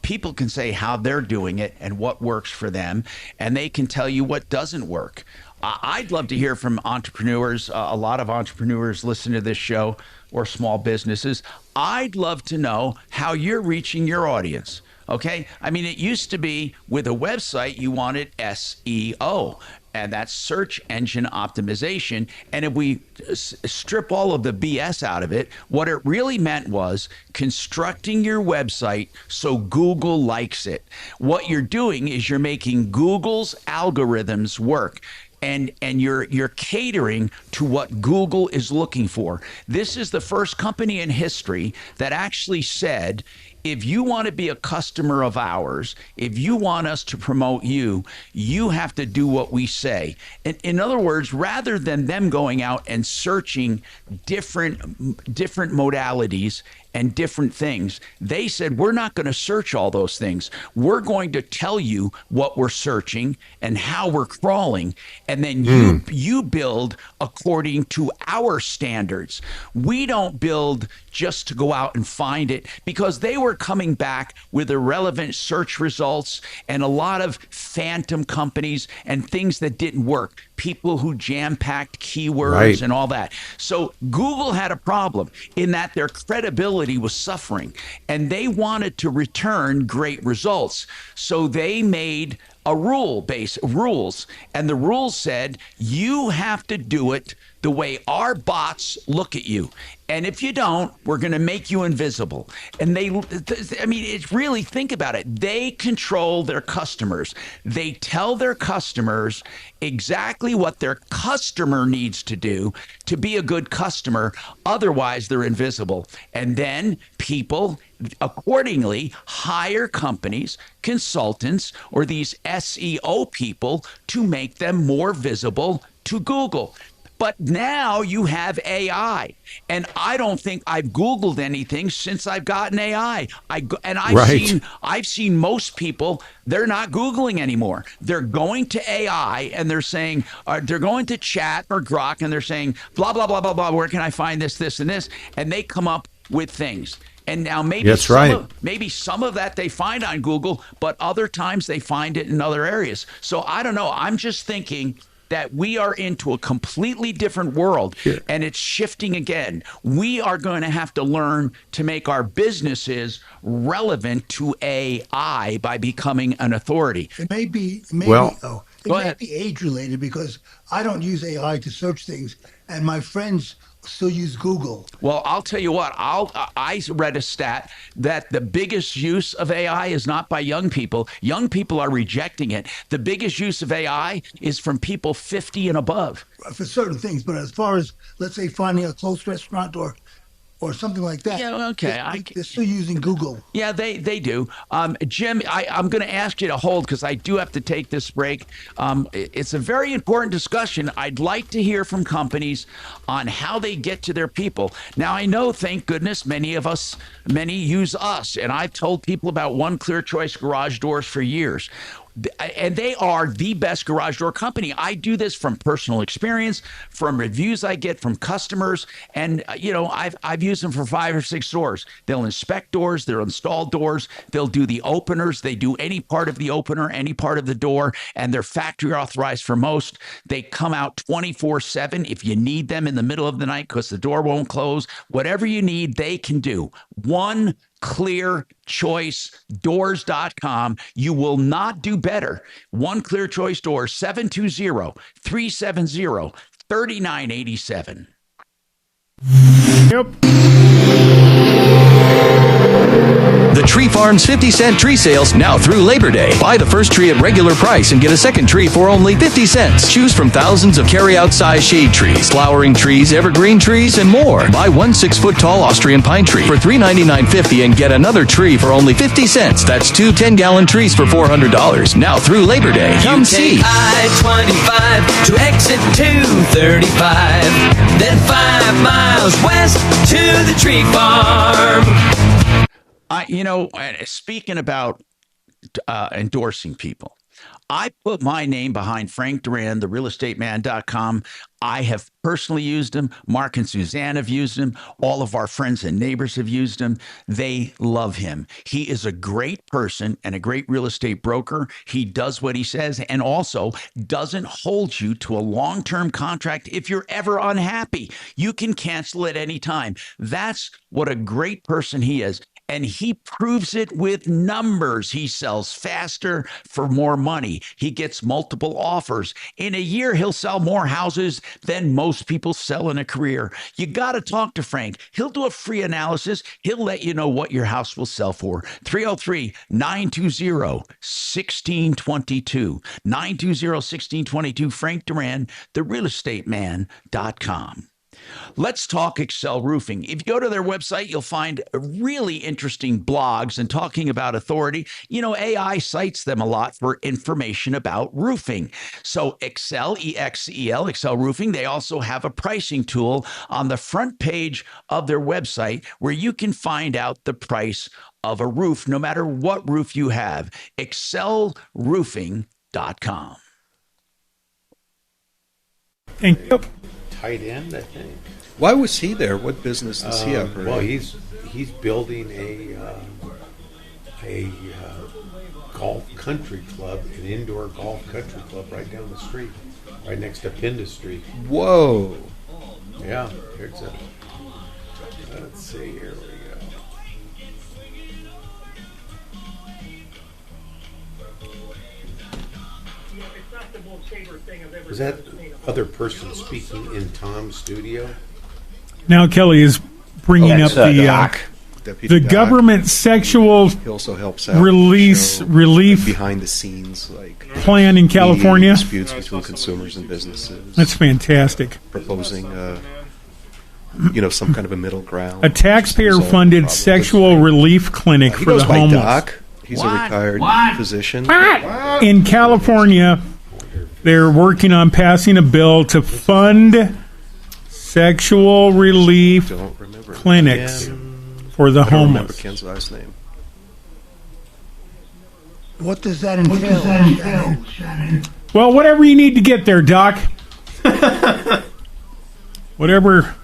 people can say how they're doing it and what works for them, and they can tell you what doesn't work. I'd love to hear from entrepreneurs. A lot of entrepreneurs listen to this show, or small businesses. I'd love to know how you're reaching your audience. Okay. I mean, it used to be with a website, you wanted SEO, and that's search engine optimization. And if we strip all of the BS out of it, what it really meant was constructing your website so Google likes it. What you're doing is you're making Google's algorithms work. And you're catering to what Google is looking for. This is the first company in history that actually said, if you want to be a customer of ours, if you want us to promote you, you have to do what we say. In other words, rather than them going out and searching different modalities and different things, they said, we're not going to search all those things. We're going to tell you what we're searching and how we're crawling, and then you build according to our standards. We don't build just to go out and find it, because they were coming back with irrelevant search results and a lot of phantom companies and things that didn't work. People who jam-packed keywords and all that. So Google had a problem in that their credibility was suffering, and they wanted to return great results. So they made a rules, and the rules said you have to do it the way our bots look at you, and if you don't, we're going to make you invisible. And it's really, think about it. They control their customers. They tell their customers exactly what their customer needs to do to be a good customer. Otherwise, they're invisible. And then people accordingly hire companies, consultants, or these SEO people to make them more visible to Google. But now you have AI, and I don't think I've Googled anything since I've gotten AI. I've seen most people, they're not Googling anymore. They're going to AI and they're saying, they're going to chat or Grok and they're saying, blah, blah, blah, blah, blah, where can I find this, this, and this? And they come up with things. And now maybe some of that they find on Google, but other times they find it in other areas. So I don't know. I'm just thinking that we are into a completely different world, and it's shifting again. We are going to have to learn to make our businesses relevant to AI by becoming an authority. It may be age related, because I don't use AI to search things, and my friends still use Google. Well, I'll tell you what, I read a stat that the biggest use of AI is not by young people. Young people are rejecting it. The biggest use of AI is from people 50 and above. For certain things, but as far as, let's say, finding a close restaurant or something like that. Yeah, okay. They're still using Google. Yeah, they do. Jim, I'm going to ask you to hold, because I do have to take this break. It's a very important discussion. I'd like to hear from companies on how they get to their people. Now, I know, thank goodness, many use us, and I've told people about One Clear Choice garage doors for years. And they are the best garage door company. I do this from personal experience, from reviews I get from customers, and I've used them for 5 or 6 doors. They'll inspect doors, they'll install doors, they'll do the openers, they do any part of the opener, any part of the door, and they're factory authorized for most. They come out 24/7 if you need them in the middle of the night because the door won't close. Whatever you need, they can do. One Clear Choice Doors.com. You will not do better. One Clear Choice Doors, 720-370-3987. Yep. The Tree Farm's 50-cent tree sales now through Labor Day. Buy the first tree at regular price and get a second tree for only 50 cents. Choose from thousands of carry-out size shade trees, flowering trees, evergreen trees, and more. Buy one 6-foot-tall Austrian pine tree for $399.50 and get another tree for only 50 cents. That's 2 10-gallon trees for $400. Now through Labor Day. Come see. I-25 to exit 235, then 5 miles west to the Tree Farm. Speaking about endorsing people, I put my name behind Frank Duran, the realestateman.com. I have personally used him. Mark and Suzanne have used him. All of our friends and neighbors have used him. They love him. He is a great person and a great real estate broker. He does what he says and also doesn't hold you to a long-term contract if you're ever unhappy. You can cancel at any time. That's what a great person he is. And he proves it with numbers. He sells faster for more money. He gets multiple offers. In a year, he'll sell more houses than most people sell in a career. You got to talk to Frank. He'll do a free analysis. He'll let you know what your house will sell for. 303-920-1622. 920-1622. Frank Duran, therealestateman.com. Let's talk Excel Roofing. If you go to their website, you'll find really interesting blogs and talking about authority. AI cites them a lot for information about roofing. So Excel, E-X-E-L, Excel Roofing, they also have a pricing tool on the front page of their website where you can find out the price of a roof, no matter what roof you have. ExcelRoofing.com. Thank you. Tight end, I think. Why was he there? What business does he operate? Well, he's building a golf country club, an indoor golf country club right down the street, right next to Industry. Whoa. Yeah, here's a. Let's see, here we go. Was that other person speaking in Tom's studio? Now Kelly is bringing up the government sexual He also helps out relief behind the scenes, like plan in California. Disputes between consumers and businesses. That's fantastic. Proposing, some kind of a middle ground. A taxpayer-funded sexual relief clinic for the homeless. Doc. He's a retired physician. In California, they're working on passing a bill to fund sexual relief clinics for the I don't remember homeless. Ken's last name. What does that entail, Shannon? Well, whatever you need to get there, Doc. whatever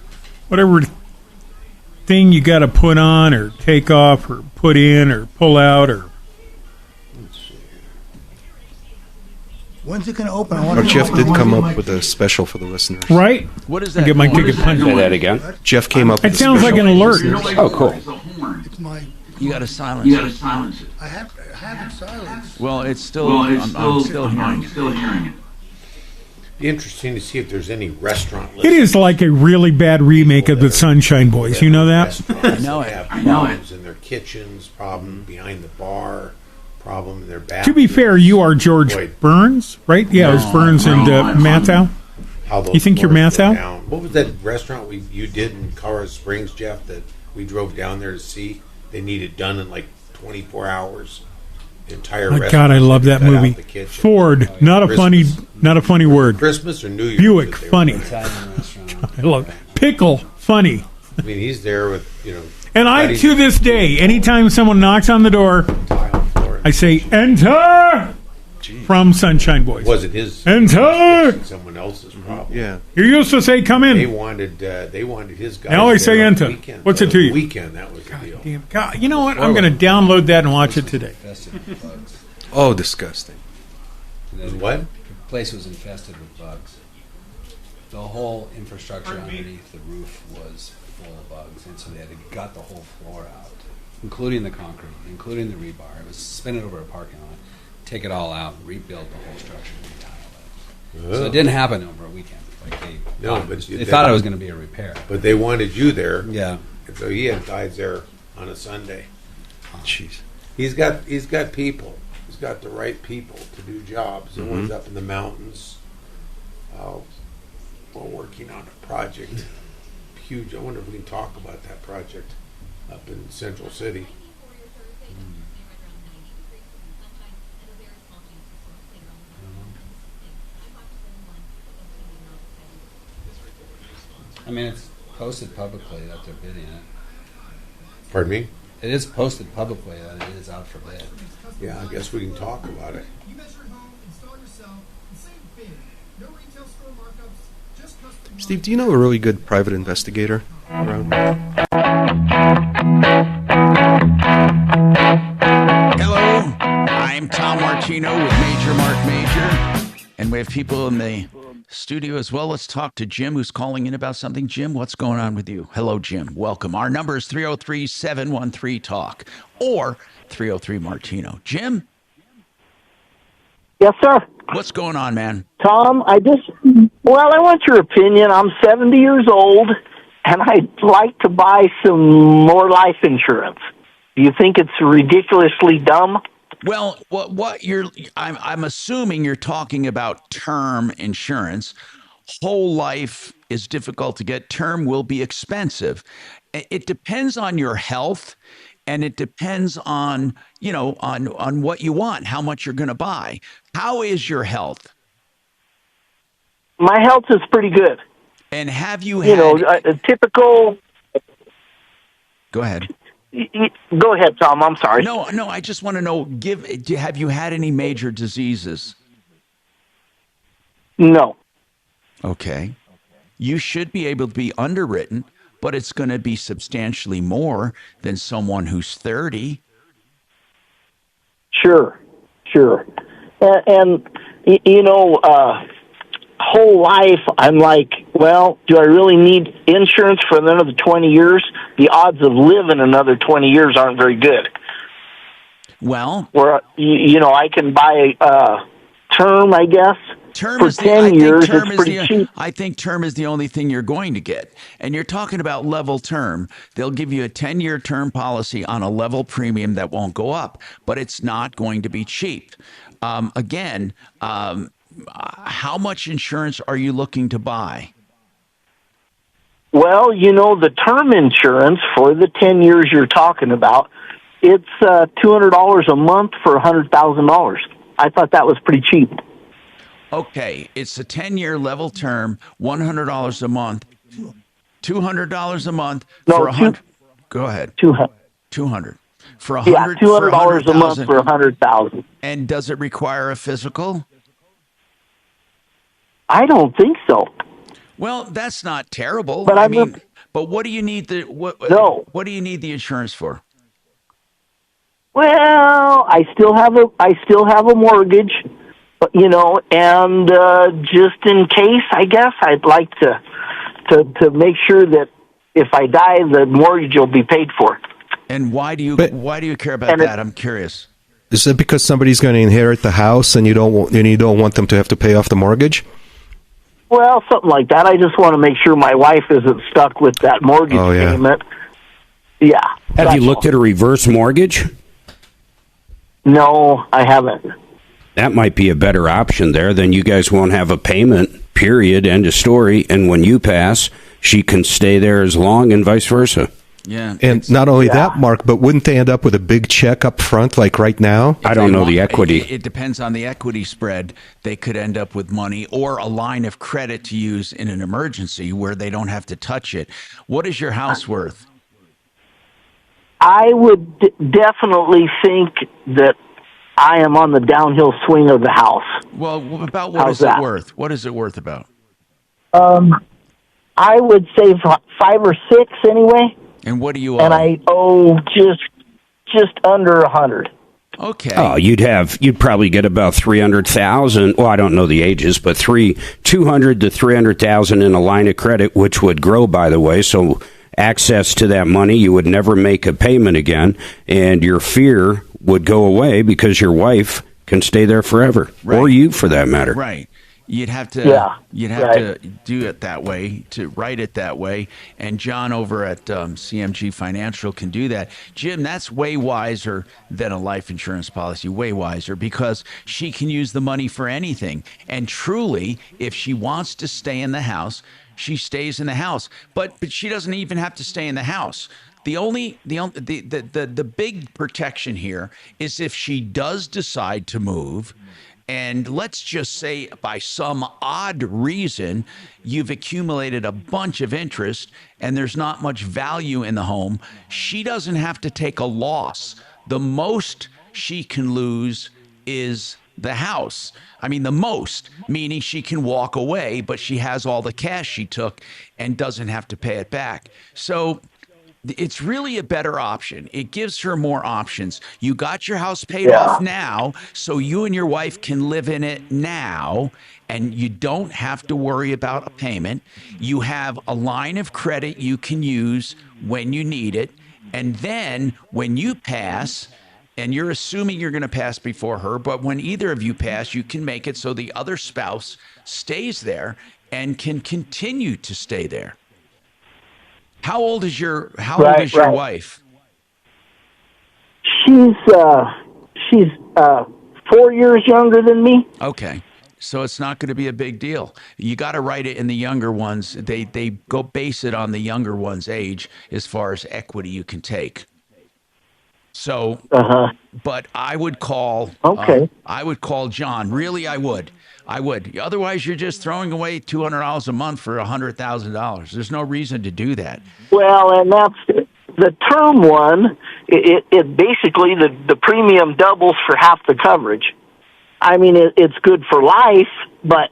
thing you got to put on or take off or put in or pull out or. When's it going to open? Jeff did come up with a special for the listeners. Right? What is I that? get my ticket punched. Say that again. Jeff came up with It sounds like an alert. Oh, cool. It's my. You got to silence it. I have it silenced. Well, it's still. I'm still hearing it. Be interesting to see if there's any restaurant. It is like a really bad remake of the Sunshine Boys. You know that? I know it. Have problems in their kitchens, problem behind the bar, problem in their bathroom. To be fair, you are George Burns, right? Yeah, it was Burns and Matthau. You think you're Matthau? What was that restaurant you did in Colorado Springs, Jeff, that we drove down there to see? They needed done in like 24 hours. The entire My restaurant. God, I love that cut out movie. the kitchen. Ford, not a funny word. Christmas or New Year's? Buick, funny. I love it. Pickle, funny. I mean, he's there with And I, to this day, anytime someone knocks on the door, I say, "Enter." from Sunshine Boys. It wasn't his. Enter. Someone else's problem. Yeah. You used to say, "Come in." They wanted his guys. Now I say, there on the "Enter." weekend. What's it to you? Weekend. That was the deal. Damn, God, you know what? I'm going to download that and watch it today. Oh, disgusting. What? The place was infested with bugs. The whole infrastructure underneath the roof was full of bugs, and so they had to gut the whole floor out, including the concrete, including the rebar. It was spin it over a parking lot, take it all out, rebuild the whole structure, retile it. So it didn't happen over a weekend. Like they thought it was going to be a repair, but they wanted you there. Yeah. And so he had guys there on a Sunday. Jeez. He's got people. He's got the right people to do jobs. The one's up in the mountains. We're working on a project. Huge. I wonder if we can talk about that project up in Central City. I mean, it's posted publicly that they're bidding it. Pardon me? It is posted publicly that it is out for bid. Yeah, I guess we can talk about it. You measure at home, install yourself, and save big. No retail store markups, just custom. Steve, do you know a really good private investigator around? Hello, I'm Tom Martino with Major Marc Mager, and we have people in the studio as well. Let's talk to Jim, who's calling in about something. Jim, what's going on with you? Hello, Jim. Welcome. Our number is 303-713-TALK or 303-MARTINO. Jim? Yes, sir. What's going on, man? Tom, I want your opinion. I'm 70 years old, and I'd like to buy some more life insurance. Do you think it's ridiculously dumb? Well, I'm assuming you're talking about term insurance. Whole life is difficult to get. Term will be expensive. It depends on your health, and it depends on, on what you want, how much you're going to buy. How is your health? My health is pretty good. And have you had... a typical... Go ahead. Go ahead, Tom. I'm sorry. No, I just want to know, have you had any major diseases? No. Okay. You should be able to be underwritten, but it's going to be substantially more than someone who's 30. Sure. And whole life, I'm like, well, do I really need insurance for another 20 years? The odds of living another 20 years aren't very good. Well, where I can buy term, I guess. Term for is 10 years, it's pretty cheap. I think term is the only thing you're going to get. And you're talking about level term. They'll give you a 10-year term policy on a level premium that won't go up, but it's not going to be cheap. How much insurance are you looking to buy? Well, the term insurance for the 10 years you're talking about, it's $200 a month for $100,000. I thought that was pretty cheap. Okay, it's a 10-year level term, $100 a month, $200 a month for $100. Go ahead. 200 for $100. Yeah, $200 a month for $100,000. And does it require a physical? I don't think so. Well, that's not terrible. But but what do you need what do you need the insurance for? Well, I still have a mortgage, and just in case, I guess I'd like to make sure that if I die, the mortgage will be paid for. And why do you care about that? I'm curious. Is it because somebody's going to inherit the house and you don't want them to have to pay off the mortgage? Well, something like that. I just want to make sure my wife isn't stuck with that mortgage payment. Yeah. Have you looked at a reverse mortgage? No, I haven't. That might be a better option there. Then you guys won't have a payment, period, end of story. And when you pass, she can stay there as long and vice versa. Yeah. And not only that, Mark, but wouldn't they end up with a big check up front like right now? I don't know the equity. It depends on the equity spread. They could end up with money or a line of credit to use in an emergency where they don't have to touch it. What is your house worth? I would definitely think that I am on the downhill swing of the house. Well, about what How's is it that? worth? What is it worth about? I would say 5 or 6 anyway, And what do you owe? and I owe just under 100. Okay. Oh, you'd probably get about 300,000. Well, I don't know the ages, but 200 to 300,000 in a line of credit, which would grow, by the way. So access to that money, you would never make a payment again, and your fear would go away because your wife can stay there forever, or you, for that matter. Right. You'd have to to do it that way, to write it that way. And John over at CMG Financial can do that. Jim, that's way wiser than a life insurance policy, way wiser, because she can use the money for anything. And truly, if she wants to stay in the house, she stays in the house. But she doesn't even have to stay in the house. The big protection here is if she does decide to move. And let's just say by some odd reason, you've accumulated a bunch of interest and there's not much value in the home. She doesn't have to take a loss. The most she can lose is the house. I mean, the most, meaning she can walk away, but she has all the cash she took and doesn't have to pay it back. So it's really a better option. It gives her more options. You got your house paid off now, so you and your wife can live in it now, and you don't have to worry about a payment. You have a line of credit you can use when you need it, and then when you pass, and you're assuming you're going to pass before her, but when either of you pass, you can make it so the other spouse stays there and can continue to stay there. How old is your wife? She's 4 years younger than me. Okay. So it's not going to be a big deal. You got to write it in the younger ones. They go base it on the younger one's age as far as equity you can take. So, but I would call. I would call John. Really, I would. Otherwise, you're just throwing away $200 a month for $100,000. There's no reason to do that. Well, and that's the term one. It basically the premium doubles for half the coverage. I mean, it's good for life, but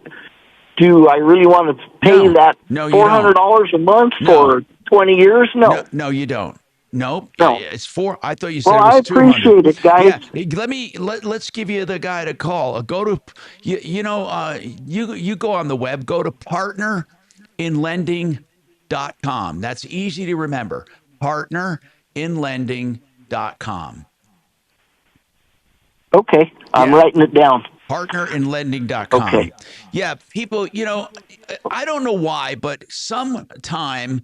do I really want to pay that $400 a month for 20 years? No, you don't. Nope. No. It's 4. I thought you said well, it was I 200. appreciate it, guys. Yeah. Let's give you the guy to call. Go to you go on the web. Go to partnerinlending.com. That's easy to remember. Partnerinlending.com. Okay, I'm writing it down. Partnerinlending.com. Okay. Yeah, people. I don't know why, but some time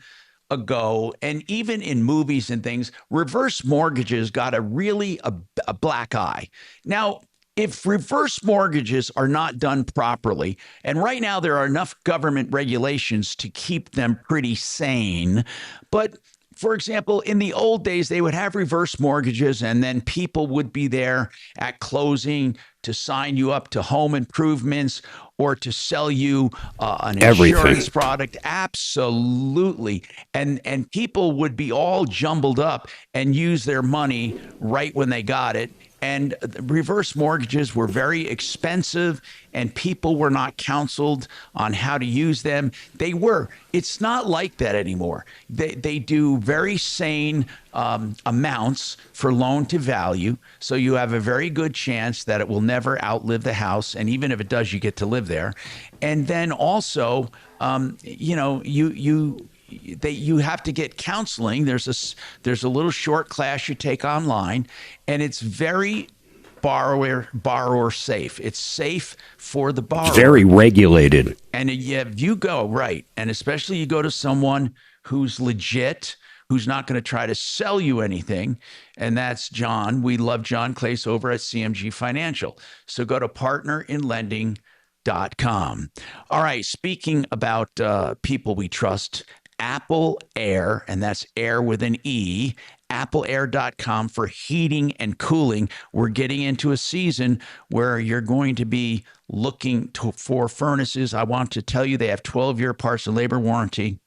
ago, and even in movies and things, reverse mortgages got a black eye. Now, if reverse mortgages are not done properly, and right now there are enough government regulations to keep them pretty sane, but for example, in the old days, they would have reverse mortgages and then people would be there at closing to sign you up to home improvements or to sell you an insurance product. Absolutely. And people would be all jumbled up and use their money right when they got it. And reverse mortgages were very expensive and people were not counseled on how to use them. It's not like that anymore. They do very sane amounts for loan to value. So you have a very good chance that it will never outlive the house. And even if it does, you get to live there. And then also, you have to get counseling. There's a little short class you take online, and it's very borrower safe. It's safe for the borrower. It's very regulated. And if you go right, and especially you go to someone who's legit, who's not going to try to sell you anything, and that's John. We love John Clace over at CMG Financial. So go to partnerinlending.com. All right, speaking about people we trust, Apple Air, and that's air with an E, appleair.com for heating and cooling. We're getting into a season where you're going to be looking for furnaces. I want to tell you they have 12-year parts and labor warranty,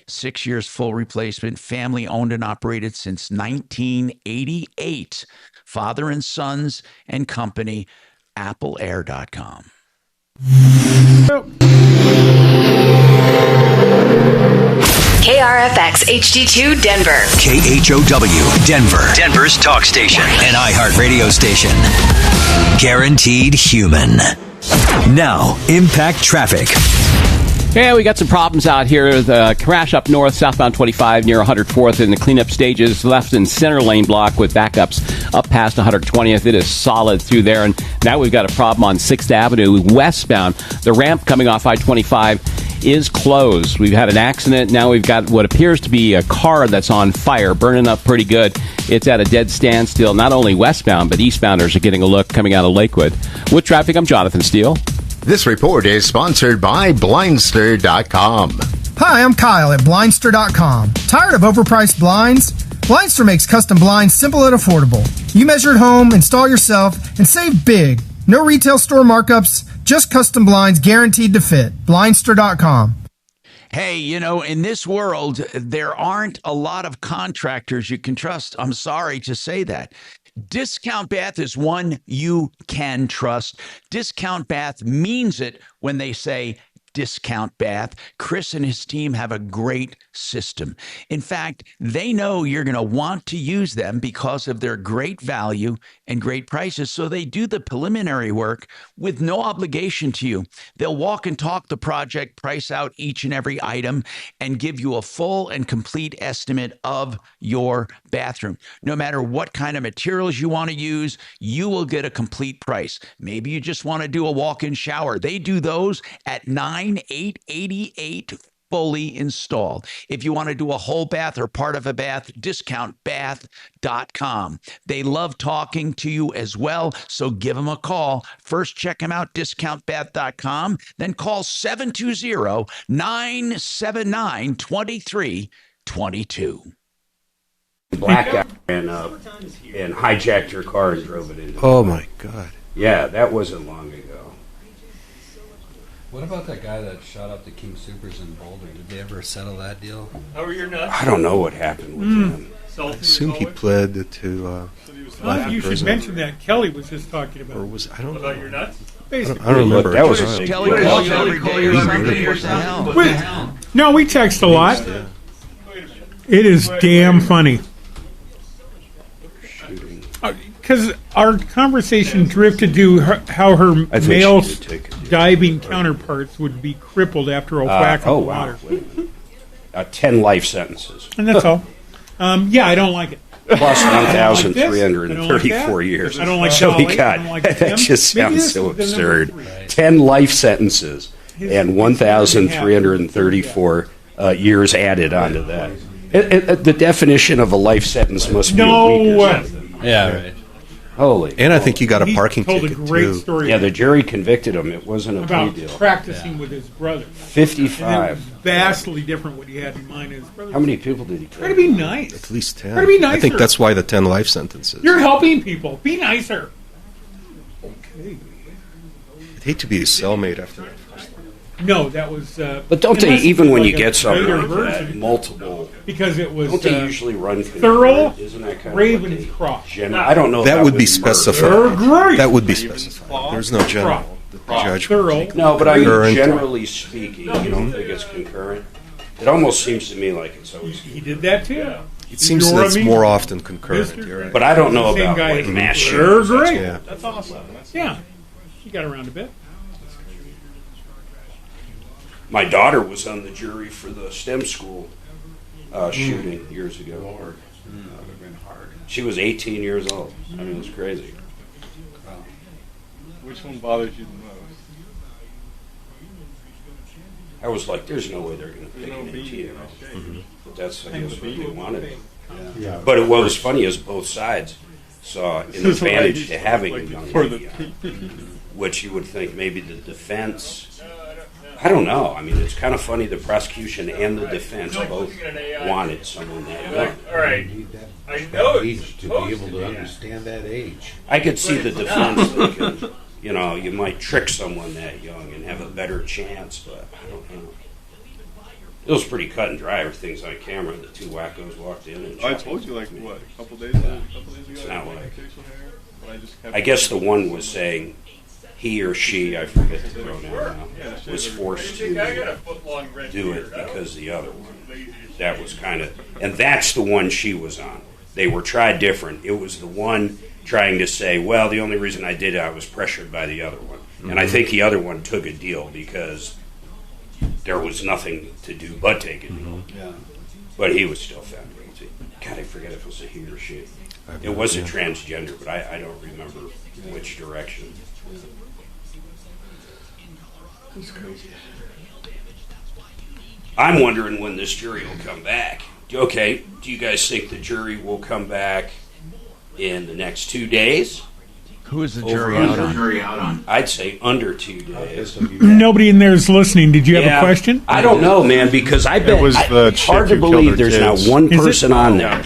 6 years full replacement, family owned and operated since 1988. Father and Sons and Company, AppleAir.com. KRFX HD2 Denver. KHOW Denver. Denver's talk station. An iHeart radio station. Guaranteed human. Now, impact traffic. Yeah, we got some problems out here. The crash up north, southbound 25 near 104th in the cleanup stages. Left and center lane block with backups up past 120th. It is solid through there. And now we've got a problem on 6th Avenue westbound. The ramp coming off I-25 is closed. We've had an accident. Now we've got what appears to be a car that's on fire, burning up pretty good. It's at a dead standstill. Not only westbound, but eastbounders are getting a look coming out of Lakewood. With traffic, I'm Jonathan Steele. This report is sponsored by Blindster.com. Hi, I'm Kyle at Blindster.com. Tired of overpriced blinds? Blindster makes custom blinds simple and affordable. You measure at home, install yourself, and save big. No retail store markups, just custom blinds guaranteed to fit. Blindster.com. Hey, in this world, there aren't a lot of contractors you can trust. I'm sorry to say that. Discount Bath is one you can trust. Discount Bath means it when they say Discount Bath. Chris and his team have a great system. In fact, they know you're going to want to use them because of their great value and great prices. So they do the preliminary work with no obligation to you. They'll walk and talk the project, price out each and every item, and give you a full and complete estimate of your bathroom. No matter what kind of materials you want to use, you will get a complete price. Maybe you just want to do a walk-in shower. They do those at $9,888 fully installed. If you want to do a whole bath or part of a bath, discountbath.com. They love talking to you as well, so give them a call. First, check them out, discountbath.com. Then call 720-979-2322. Black guy ran up and hijacked your car and drove it into Oh, my God. Yeah, that wasn't long ago. What about that guy that shot up the King Supers in Boulder? Did they ever settle that deal? How are your nuts? I don't know what happened with him. I assume he pled to life in You should prison. mention that. Kelly was just talking about. Or was I don't know. About your nuts? I don't remember. That was Kelly calls you every day or something. What the hell? No, we text a lot. It is damn funny. Because our conversation drifted to how her male diving counterparts would be crippled after a whack of water. Wow. 10 life sentences. And that's all. Yeah, I don't like it. Plus I don't like 1,334 years. I don't like So Dolly. we got, I don't like that Tim. just Maybe sounds this so is the absurd. number 3. 10 life sentences and 1,334 years added onto that. The definition of a life sentence must be a week or something. Yeah, right. Holy. And I think you got a parking told ticket, a great too. story Yeah, the jury convicted him. It wasn't a about plea deal. practicing with his brother. 55. And it was vastly different what he had in mind. His brother. How many people did he kill? Try to be nice. At least 10. Try to be nicer. I think that's why the 10 life sentences. You're helping people. Be nicer. Okay. I'd hate to be a cellmate after that. No, that was. But don't they, unless even it's when like you a get something bigger like that, version, multiple, because it was don't they usually run thorough concurrent? Isn't that kind Ravenscroft. I don't know if That would be murder. specified. That would be specified. There's no general. The judge Thorough. No, but I mean, Concurrent. generally speaking, you don't think it's concurrent? It almost seems to me like it's always. He did that too. It seems You're that's a more mean- often concurrent. You're right. But I don't know Same about guy like as mass They're shootings. great. Yeah. That's awesome. Yeah, he got around a bit. My daughter was on the jury for the STEM school shooting years ago. That would have been hard. She was 18 years old. I mean, it was crazy. Which one bothers you the most? I was like, there's no way they're going to pick No an beat. 18-year-old. But that's, I guess, what they wanted. Yeah. But what was funny is both sides saw an advantage to having a young lady on, which you would think maybe the defense. I don't know. I mean, it's kind of funny. The prosecution and the defense both wanted someone that young. All right. I know it's Age to be able to understand that age. I could see the defense thinking, you might trick someone that young and have a better chance, but I don't know. It was pretty cut and dry. Everything's on camera. The two wackos walked in and I told you, like, what, a couple days ago? It's not like... I guess the one was saying he or she, I forget the pronoun now, was forced to do it because the other one. That was kind of... And that's the one she was on. They were tried different. It was the one trying to say, well, the only reason I did it, I was pressured by the other one. And I think the other one took a deal because there was nothing to do but take a deal. Yeah. But he was still found guilty. God, I forget if it was a he or she. It wasn't transgender, but I don't remember which direction. That's crazy. I'm wondering when this jury will come back. Okay, do you guys think the jury will come back in the next 2 days? Who is the jury out on? I'd say under 2 days. Nobody in there is listening. Did you have a question? I don't know, man, because I bet it's hard to believe there's not one person on there.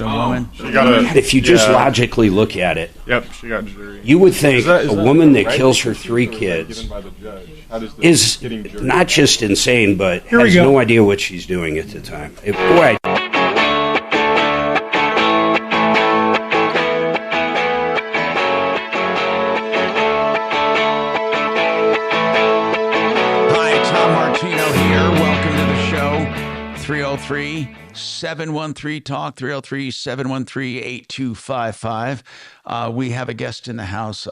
If you just logically look at it, Yep, she got jury. you would think Is a woman that right kills her decision 3 or was that kids given by the judge? How does the is getting jury not just insane, but Here we has go. no idea what she's doing at the time. Boy, Hi, Tom Martino here. Welcome to the show. 303-713-TALK, 303-713-8255. We have a guest in the house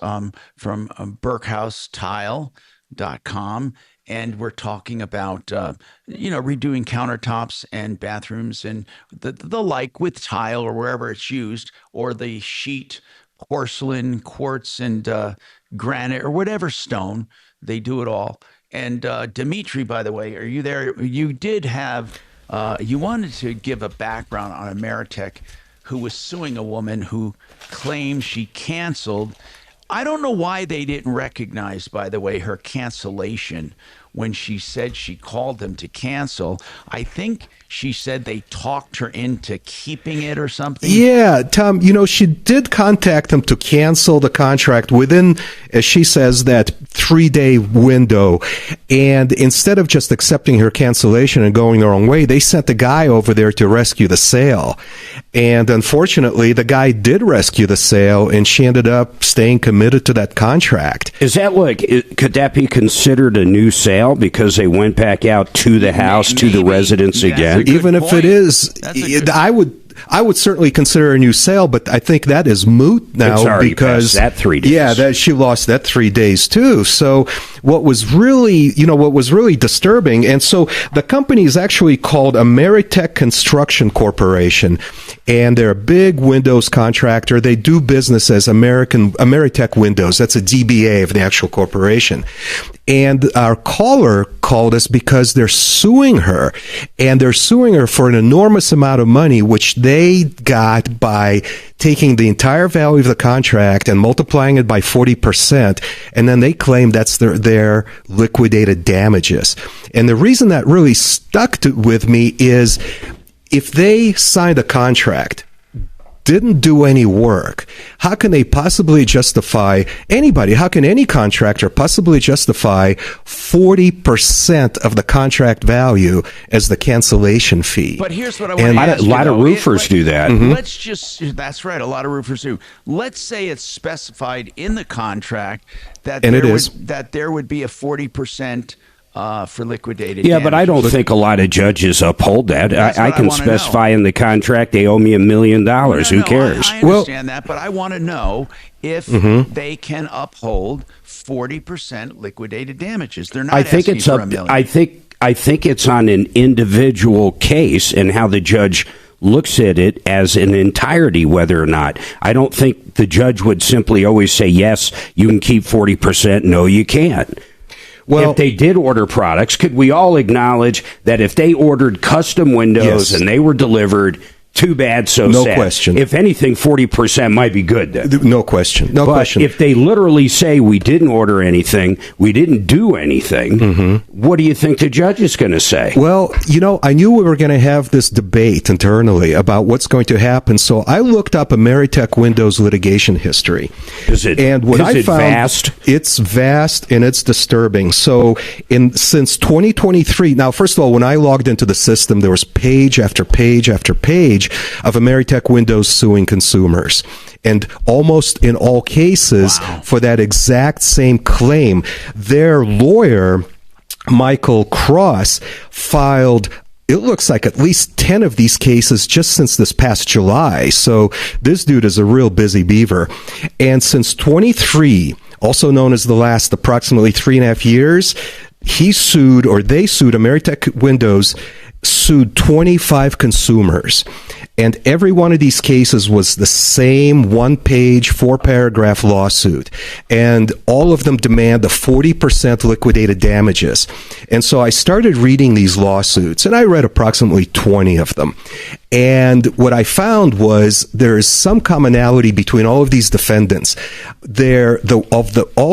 from BurkhouseTile.com, and we're talking about, redoing countertops and bathrooms and the like with tile or wherever it's used, or the sheet, porcelain, quartz, and granite, or whatever stone. They do it all. And Dimitri, by the way, are you there? You did have, you wanted to give a background on Ameritech, who was suing a woman who claimed she canceled. I don't know why they didn't recognize, by the way, her cancellation when she said she called them to cancel. I think she said they talked her into keeping it or something. Yeah, Tom, she did contact them to cancel the contract within, as she says, that 3-day window. And instead of just accepting her cancellation and going their own way, they sent the guy over there to rescue the sale. And unfortunately, the guy did rescue the sale, and she ended up staying committed to that contract. is that could that be considered a new sale because they went back out to the house, to the residence again? Even if it is, I would certainly consider a new sale, but I think that is moot now because that 3 days. Yeah, that she lost that 3 days too. So what was really disturbing, and so the company is actually called Ameritech Construction Corporation, and they're a big windows contractor. They do business as Ameritech Windows. That's a DBA of the actual corporation. And our caller called us because they're suing her, and they're suing her for an enormous amount of money, which they got by taking the entire value of the contract and multiplying it by 40%, and then they claim that's their liquidated damages. And the reason that really stuck with me is if they signed a contract, didn't do any work, how can they possibly justify how can any contractor possibly justify 40% of the contract value as the cancellation fee? But here's what I want to ask you. A lot of roofers do that. Mm-hmm. That's right, a lot of roofers do. Let's say it's specified in the contract that there would be a 40% for liquidated damages. But I don't think a lot of judges uphold that. I can specify in the contract they owe me $1 million. Who cares? I understand that, but I want to know if they can uphold 40% liquidated damages. They're not asking for $1 million. I think it's on an individual case and how the judge looks at it as an entirety, whether or not. I don't think the judge would simply always say, yes, you can keep 40%. No, you can't. Well, if they did order products, could we all acknowledge that if they ordered custom windows and they were delivered, too bad, so No sad. question. If anything, 40% might be good then. No question. No but question. If they literally say we didn't order anything, we didn't do anything, what do you think the judge is going to say? Well, I knew we were going to have this debate internally about what's going to happen, so I looked up Ameritech Windows litigation history. Is it vast? It's vast and it's disturbing. So since 2023, now, first of all, when I logged into the system, there was page after page after page of Ameritech Windows suing consumers. And almost in all cases, for that exact same claim, their lawyer, Michael Cross, filed, it looks like, at least 10 of these cases just since this past July. So this dude is a real busy beaver. And since 23, also known as the last approximately 3.5 years, they sued Ameritech Windows, sued 25 consumers. And every one of these cases was the same 1-page, 4-paragraph lawsuit. And all of them demand the 40% liquidated damages. And so I started reading these lawsuits, and I read approximately 20 of them. And what I found was there is some commonality between all of these defendants. All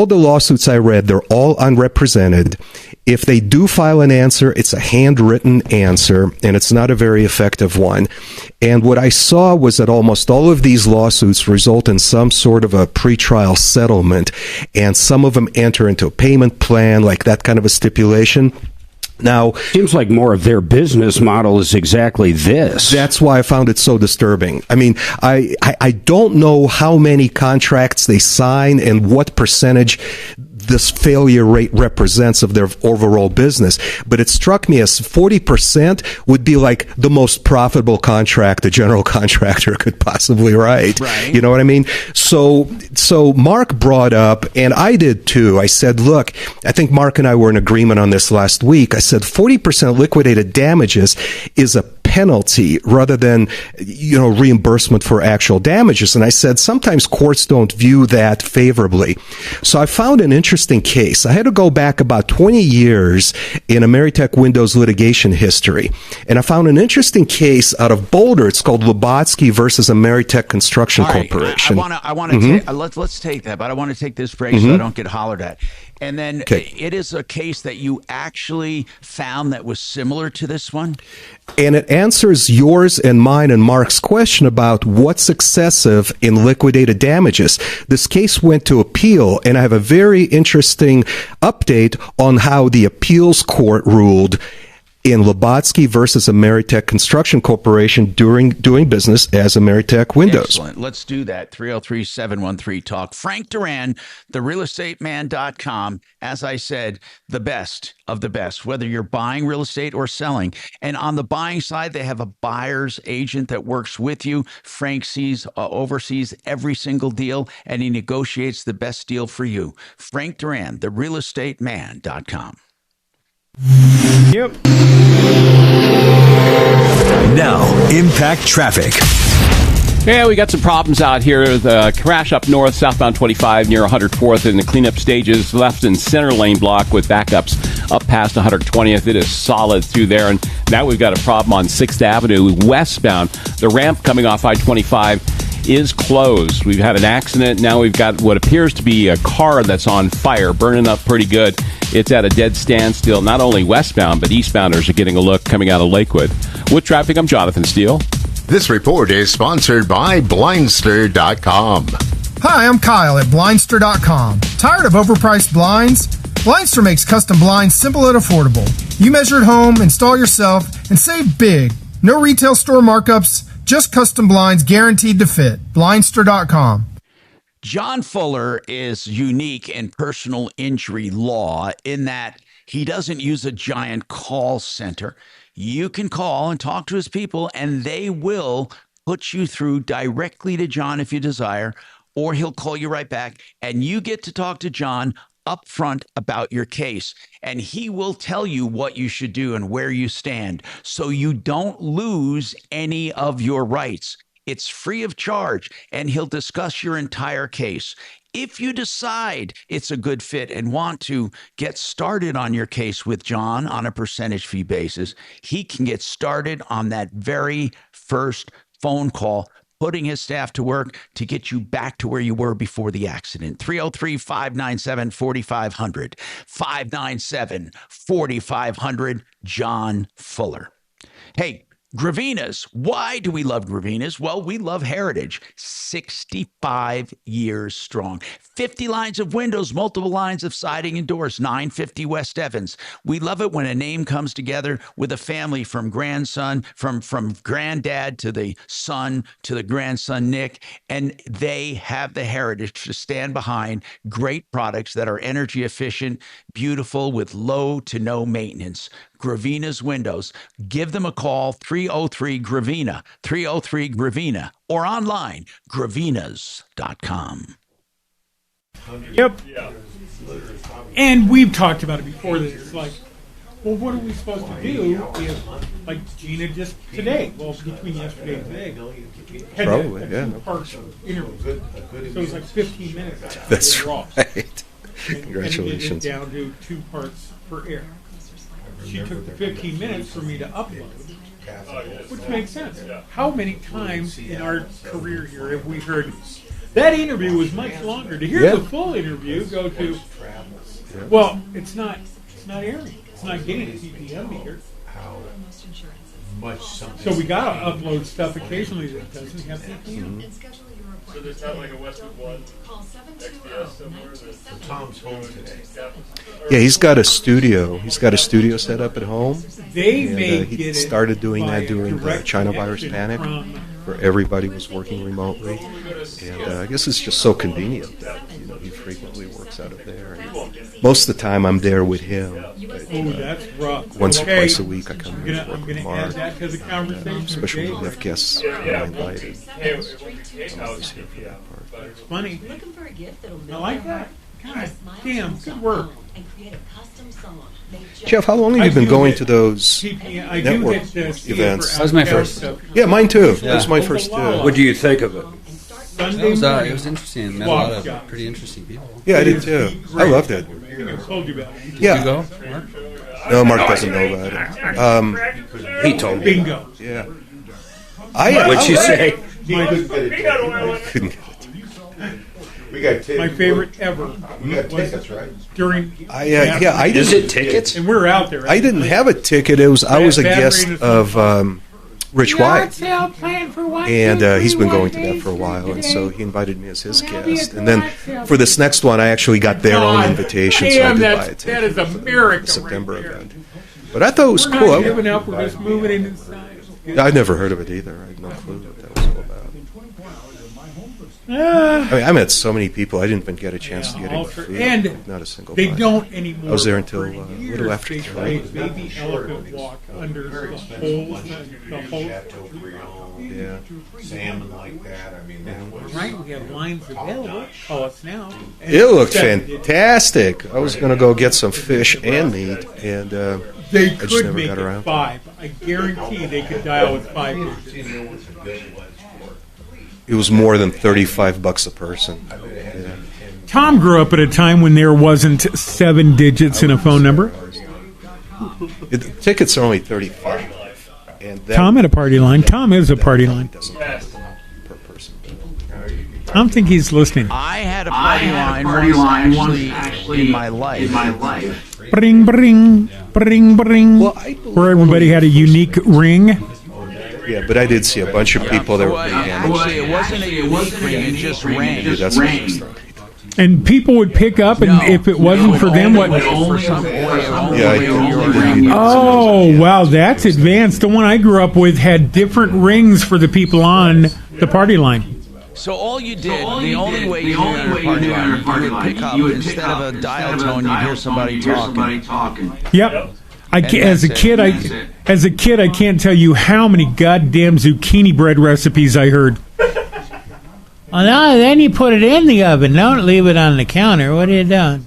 the lawsuits I read, they're all unrepresented. If they do file an answer, it's a handwritten answer, and it's not a very effective one. And what I saw was that almost all of these lawsuits result in some sort of a pretrial settlement, and some of them enter into a payment plan, like that kind of a stipulation. Now, seems like more of their business model is exactly this. That's why I found it so disturbing. I mean, I don't know how many contracts they sign and what percentage this failure rate represents of their overall business, but it struck me as 40% would be like the most profitable contract a general contractor could possibly write. Right. You know what I mean? So Mark brought up, and I did too, I said, look, I think Mark and I were in agreement on this last week. I said 40% liquidated damages is a penalty rather than, reimbursement for actual damages. And I said, sometimes courts don't view that favorably. So I found an interesting case. I had to go back about 20 years in Ameritech Windows litigation history. And I found an interesting case out of Boulder. It's called Lubotsky versus Ameritech Construction Corporation. I want to let's take that, but I want to take this break so I don't get hollered at. And then it is a case that you actually found that was similar to this one? And it answers yours and mine and Mark's question about what's excessive in liquidated damages. This case went to appeal, and I have a very interesting update on how the appeals court ruled in Lubotsky versus Ameritech Construction Corporation doing business as Ameritech Windows. Excellent. Let's do that. 303-713-TALK. Frank Duran, therealestateman.com. As I said, the best of the best, whether you're buying real estate or selling. And on the buying side, they have a buyer's agent that works with you. Frank oversees every single deal, and he negotiates the best deal for you. Frank Duran, therealestateman.com. Yep. Now, impact traffic. Yeah, we got some problems out here. The crash up north, southbound 25 near 104th in the cleanup stages. Left and center lane block with backups up past 120th. It is solid through there. And now we've got a problem on 6th Avenue westbound. The ramp coming off I-25 is closed. We've had an accident. Now we've got what appears to be a car that's on fire, burning up pretty good. It's at a dead standstill. Not only westbound, but eastbounders are getting a look coming out of Lakewood. With traffic, I'm Jonathan Steele. This report is sponsored by Blindster.com. Hi, I'm Kyle at Blindster.com. Tired of overpriced blinds? Blindster makes custom blinds simple and affordable. You measure at home, install yourself, and save big. No retail store markups, just custom blinds guaranteed to fit. Blindster.com. John Fuller is unique in personal injury law in that he doesn't use a giant call center. You can call and talk to his people, and they will put you through directly to John if you desire, or he'll call you right back, and you get to talk to John up front about your case, and he will tell you what you should do and where you stand so you don't lose any of your rights. It's free of charge, and he'll discuss your entire case. If you decide it's a good fit and want to get started on your case with John on a percentage fee basis, he can get started on that very first phone call, putting his staff to work to get you back to where you were before the accident. 303-597-4500. 597-4500, John Fuller. Hey, Gravina's. Why do we love Gravina's? Well, we love heritage. 65 years strong. 50 lines of windows, multiple lines of siding and doors. 950 West Evans. We love it when a name comes together with a family from grandson, from granddad to the son to the grandson, Nick, and they have the heritage to stand behind great products that are energy efficient, beautiful, with low to no maintenance. Gravina's Windows. Give them a call, 303-GRAVINA, 303-GRAVINA, or online, gravinas.com. Yep. And we've talked about it before that it's like, well, what are we supposed to do if, like Gina just today, well, between yesterday and today, had Probably, a yeah. two-part interview. So it was like 15 minutes. That's Ross. right. And Congratulations. it down to 2 parts per air. She took the 15 minutes for me to upload, which makes sense. How many times in our career here have we heard that interview was much longer? To hear the full interview, go to, well, it's not airing. It's not getting a CPM meter. So we got to upload stuff occasionally that doesn't have CPM. So there's not like a Westwood One XPS somewhere. Tom's home today. Yeah, he's got a studio. He's got a studio set up at home. They and, may he get started it doing by that during the direct China virus connection panic, from- where everybody was working remotely. And I guess it's just so convenient that he frequently works out of there. And most of the time, I'm there with him. But, that's rough. Once or Okay. twice a week, I come here to work I'm with gonna Mark. add that to the conversation. Especially when we have guests who are invited. It's funny. I like that. God damn, good work. Jeff, how long have you been going to those I do network get to see it events? for That was my first. stuff. Yeah, mine too. That was my first too. What do you think of it? Sunday It morning. was interesting. Met a lot of pretty interesting people. Yeah, I did too. I loved it. I told you about it. Yeah. Did you go, Mark? No, Mark doesn't know about it. He told me. Bingo. Yeah. What'd you say? Couldn't get it. We got My favorite ever. We got tickets, right? During. I didn't. Is it tickets? And we're out there. I didn't have a ticket. I was a guest of Rich White, and he's been going to that for a while, and so he invited me as his guest. And then for this next one, I actually got their own invitation, so I did buy a ticket. That is America. The September event. But I thought it was We're cool. not giving up. We're just moving it inside. I'd never heard of it either. I had no clue what that was all about. I Ah. mean, I met so many people. I didn't even get a chance to get any Ultra- food. and Not a single. they bite. don't anymore. I was there until For a years, little after they 3. played Baby Elephant Walk under the whole. Yeah. Salmon like that. I mean, that was Right, we have lines available. Call us now. And It looked that- fantastic. I was going to go get some fish and meat, and They I just could never make got it around. 5. I guarantee they could dial with 5 digits. It was more than $35 a person. Yeah. Tom grew up at a time when there wasn't 7 digits in a phone number. The tickets are only $35. And that Tom had a party line. Tom is a party line. doesn't cost per person. I don't think he's listening. I had a party line once actually in my life. Bring, bring, bring, bring. Where everybody had a unique ring. Yeah, but I did see a bunch of people that were big Actually, it wasn't a unique ring, it just rang. Dude, that's interesting. And people would pick up, and if it wasn't for them, what? Oh, wow, that's advanced. The one I grew up with had different rings for the people on the party line. So all you did, the only way you knew on a party line, you would pick up, instead of a dial tone, you'd hear somebody talking. Yep. As a kid, I can't tell you how many goddamn zucchini bread recipes I heard. Well, no, then you put it in the oven. Don't leave it on the counter. What are you doing?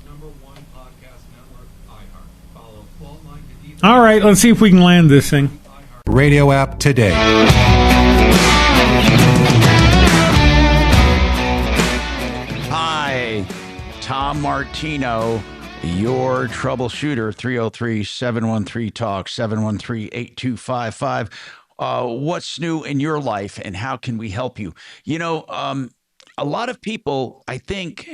All right, let's see if we can land this thing. Radio app today. Hi, Tom Martino, your troubleshooter, 303-713-TALK, 713-8255. what's new in your life and how can we help you? You know, a lot of people, I think,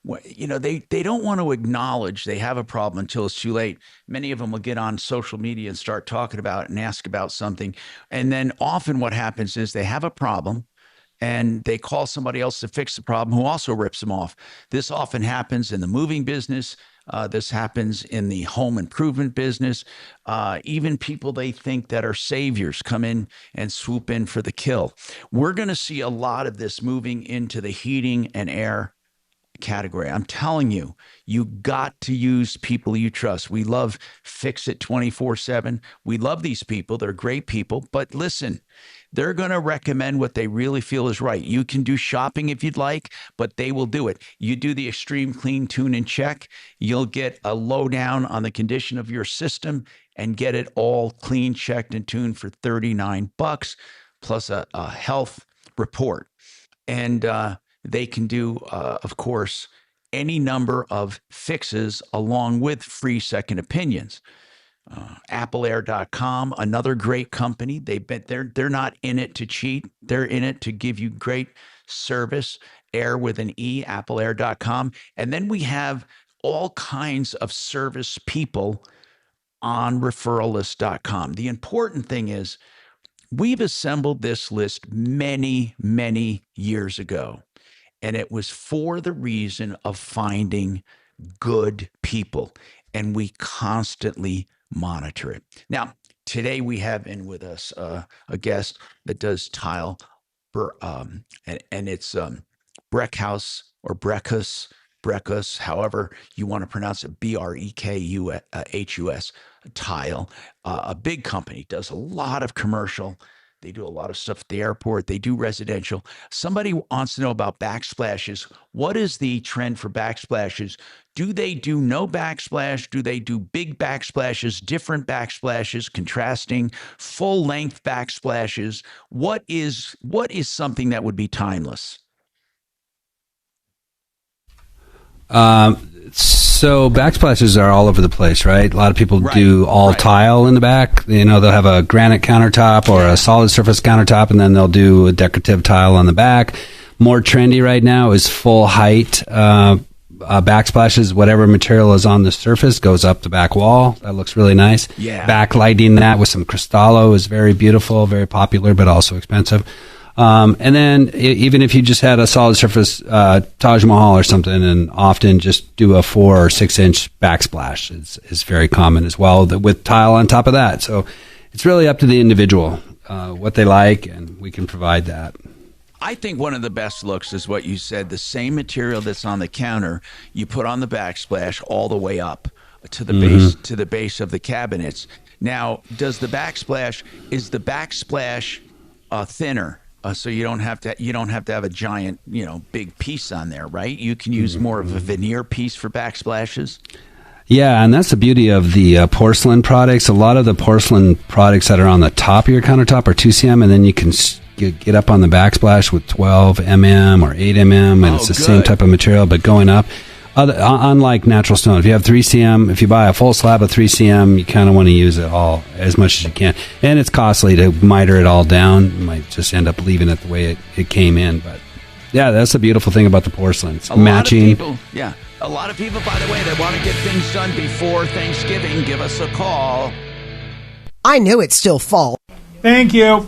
they don't want to acknowledge they have a problem until it's too late. Many of them will get on social media and start talking about it and ask about something. And then often what happens is they have a problem and they call somebody else to fix the problem who also rips them off. This often happens in the moving business. This happens in the home improvement business. Even people they think that are saviors come in and swoop in for the kill. We're going to see a lot of this moving into the heating and air category. I'm telling you, you got to use people you trust. We love Fix It 24/7. We love these people. They're great people. But listen, they're going to recommend what they really feel is right. You can do shopping if you'd like, but they will do it. You do the extreme clean, tune, and check. You'll get a lowdown on the condition of your system and get it all clean, checked, and tuned for $39 plus a health report. And they can do, of course, any number of fixes along with free second opinions. AppleAir.com, another great company. They're not in it to cheat. They're in it to give you great service. Air with an E, AppleAir.com. And then we have all kinds of service people on referrallist.com. The important thing is we've assembled this list many, many years ago. And it was for the reason of finding good people. And we constantly monitor it. Now, today we have in with us a guest that does tile, and it's Breckhouse or Breckus, however you want to pronounce it, Brekhus tile. A big company, does a lot of commercial. They do a lot of stuff at the airport. They do residential. Somebody wants to know about backsplashes. What is the trend for backsplashes? Do they do no backsplash? Do they do big backsplashes, different backsplashes, contrasting, full-length backsplashes? What is something that would be timeless? So backsplashes are all over the place, right? A lot of people do all tile in the back. You know, they'll have a granite countertop or a solid surface countertop, and then they'll do a decorative tile on the back. More trendy right now is full height backsplashes. Whatever material is on the surface goes up the back wall. That looks really nice. Yeah. Backlighting that with some Cristallo is very beautiful, very popular, but also expensive. And then even if you just had a solid surface Taj Mahal or something, and often just do a 4 or 6 inch backsplash is very common as well, with tile on top of that. So it's really up to the individual what they like, and we can provide that. I think one of the best looks is what you said, the same material that's on the counter, you put on the backsplash all the way up to the base of the cabinets. Now, is the backsplash thinner? So you don't have to have a giant, big piece on there, right? You can use more of a veneer piece for backsplashes. Yeah, and that's the beauty of the porcelain products. A lot of the porcelain products that are on the top of your countertop are 2cm, and then you can get up on the backsplash with 12 mm or 8 mm, and it's the same type of material, but going up. Unlike natural stone, if you have 3cm, if you buy a full slab of 3cm, you kind of want to use it all as much as you can. And it's costly to miter it all down. You might just end up leaving it the way it came in. But yeah, that's the beautiful thing about the porcelain. It's matching. A lot of people, by the way, that want to get things done before Thanksgiving, give us a call. I knew it's still fall. Thank you.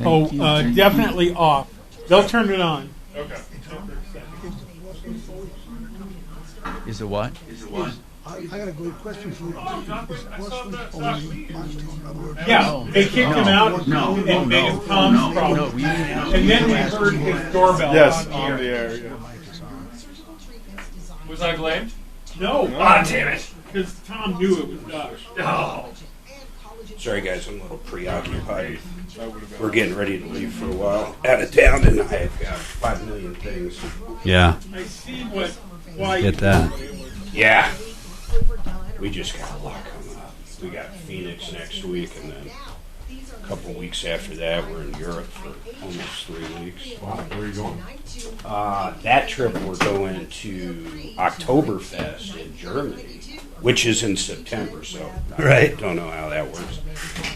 Definitely off. They'll turn it on. Okay. Is it what? I got a good question for you. Yeah, they kicked him out and made him Tom's problem. And then we heard his doorbell. Yes, on the air. Yeah. Was I blamed? No. Ah, damn it. Because Tom knew it was Dutch. Oh. Sorry, guys, I'm a little preoccupied. We're getting ready to leave for a while out of town, and I've got 5 million things. Yeah. I see why get that. Yeah. We just got a lot coming up. We got Phoenix next week, and then a couple of weeks after that, we're in Europe for almost 3 weeks. Wow, where are you going? That trip, we're going to Oktoberfest in Germany. which is in September, so Right. don't know how that works.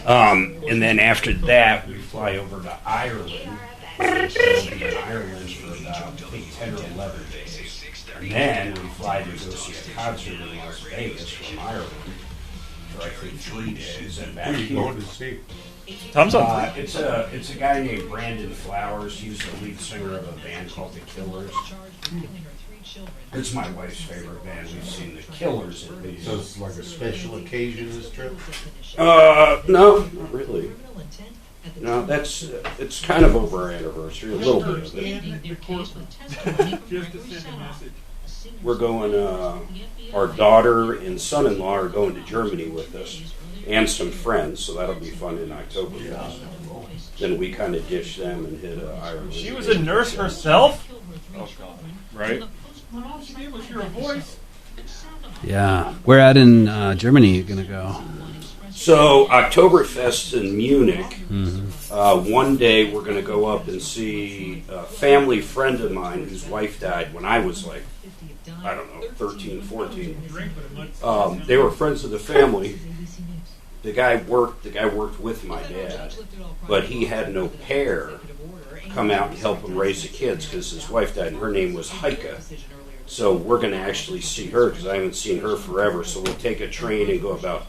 And then after that, we fly over to Ireland. We'll be in Ireland for about, I think, 10 or 11 days. And then we fly to go see a concert in Las Vegas from Ireland for, I think, 3 days. And back Who are you here. going to see? Tom's on. It's a guy named Brandon Flowers. He's the lead singer of a band called The Killers. It's my wife's favorite band. We've seen The Killers at least. So it's like a special occasion, this trip? No, not really. No, it's kind of over our anniversary, a little bit of it. We're going, our daughter and son-in-law are going to Germany with us, and some friends, so that'll be fun in October. Then we kind of ditch them and hit Ireland. She was a nurse herself? Oh, God. Right? All she did was hear a voice. Yeah. Where at in Germany are you going to go? So, Oktoberfest in Munich. One day we're going to go up and see a family friend of mine whose wife died when I was like, I don't know, 13, 14. They were friends of the family. The guy worked with my dad, but he had no pair come out and help him raise the kids because his wife died, and her name was Heike. So we're going to actually see her because I haven't seen her forever. So we'll take a train and go about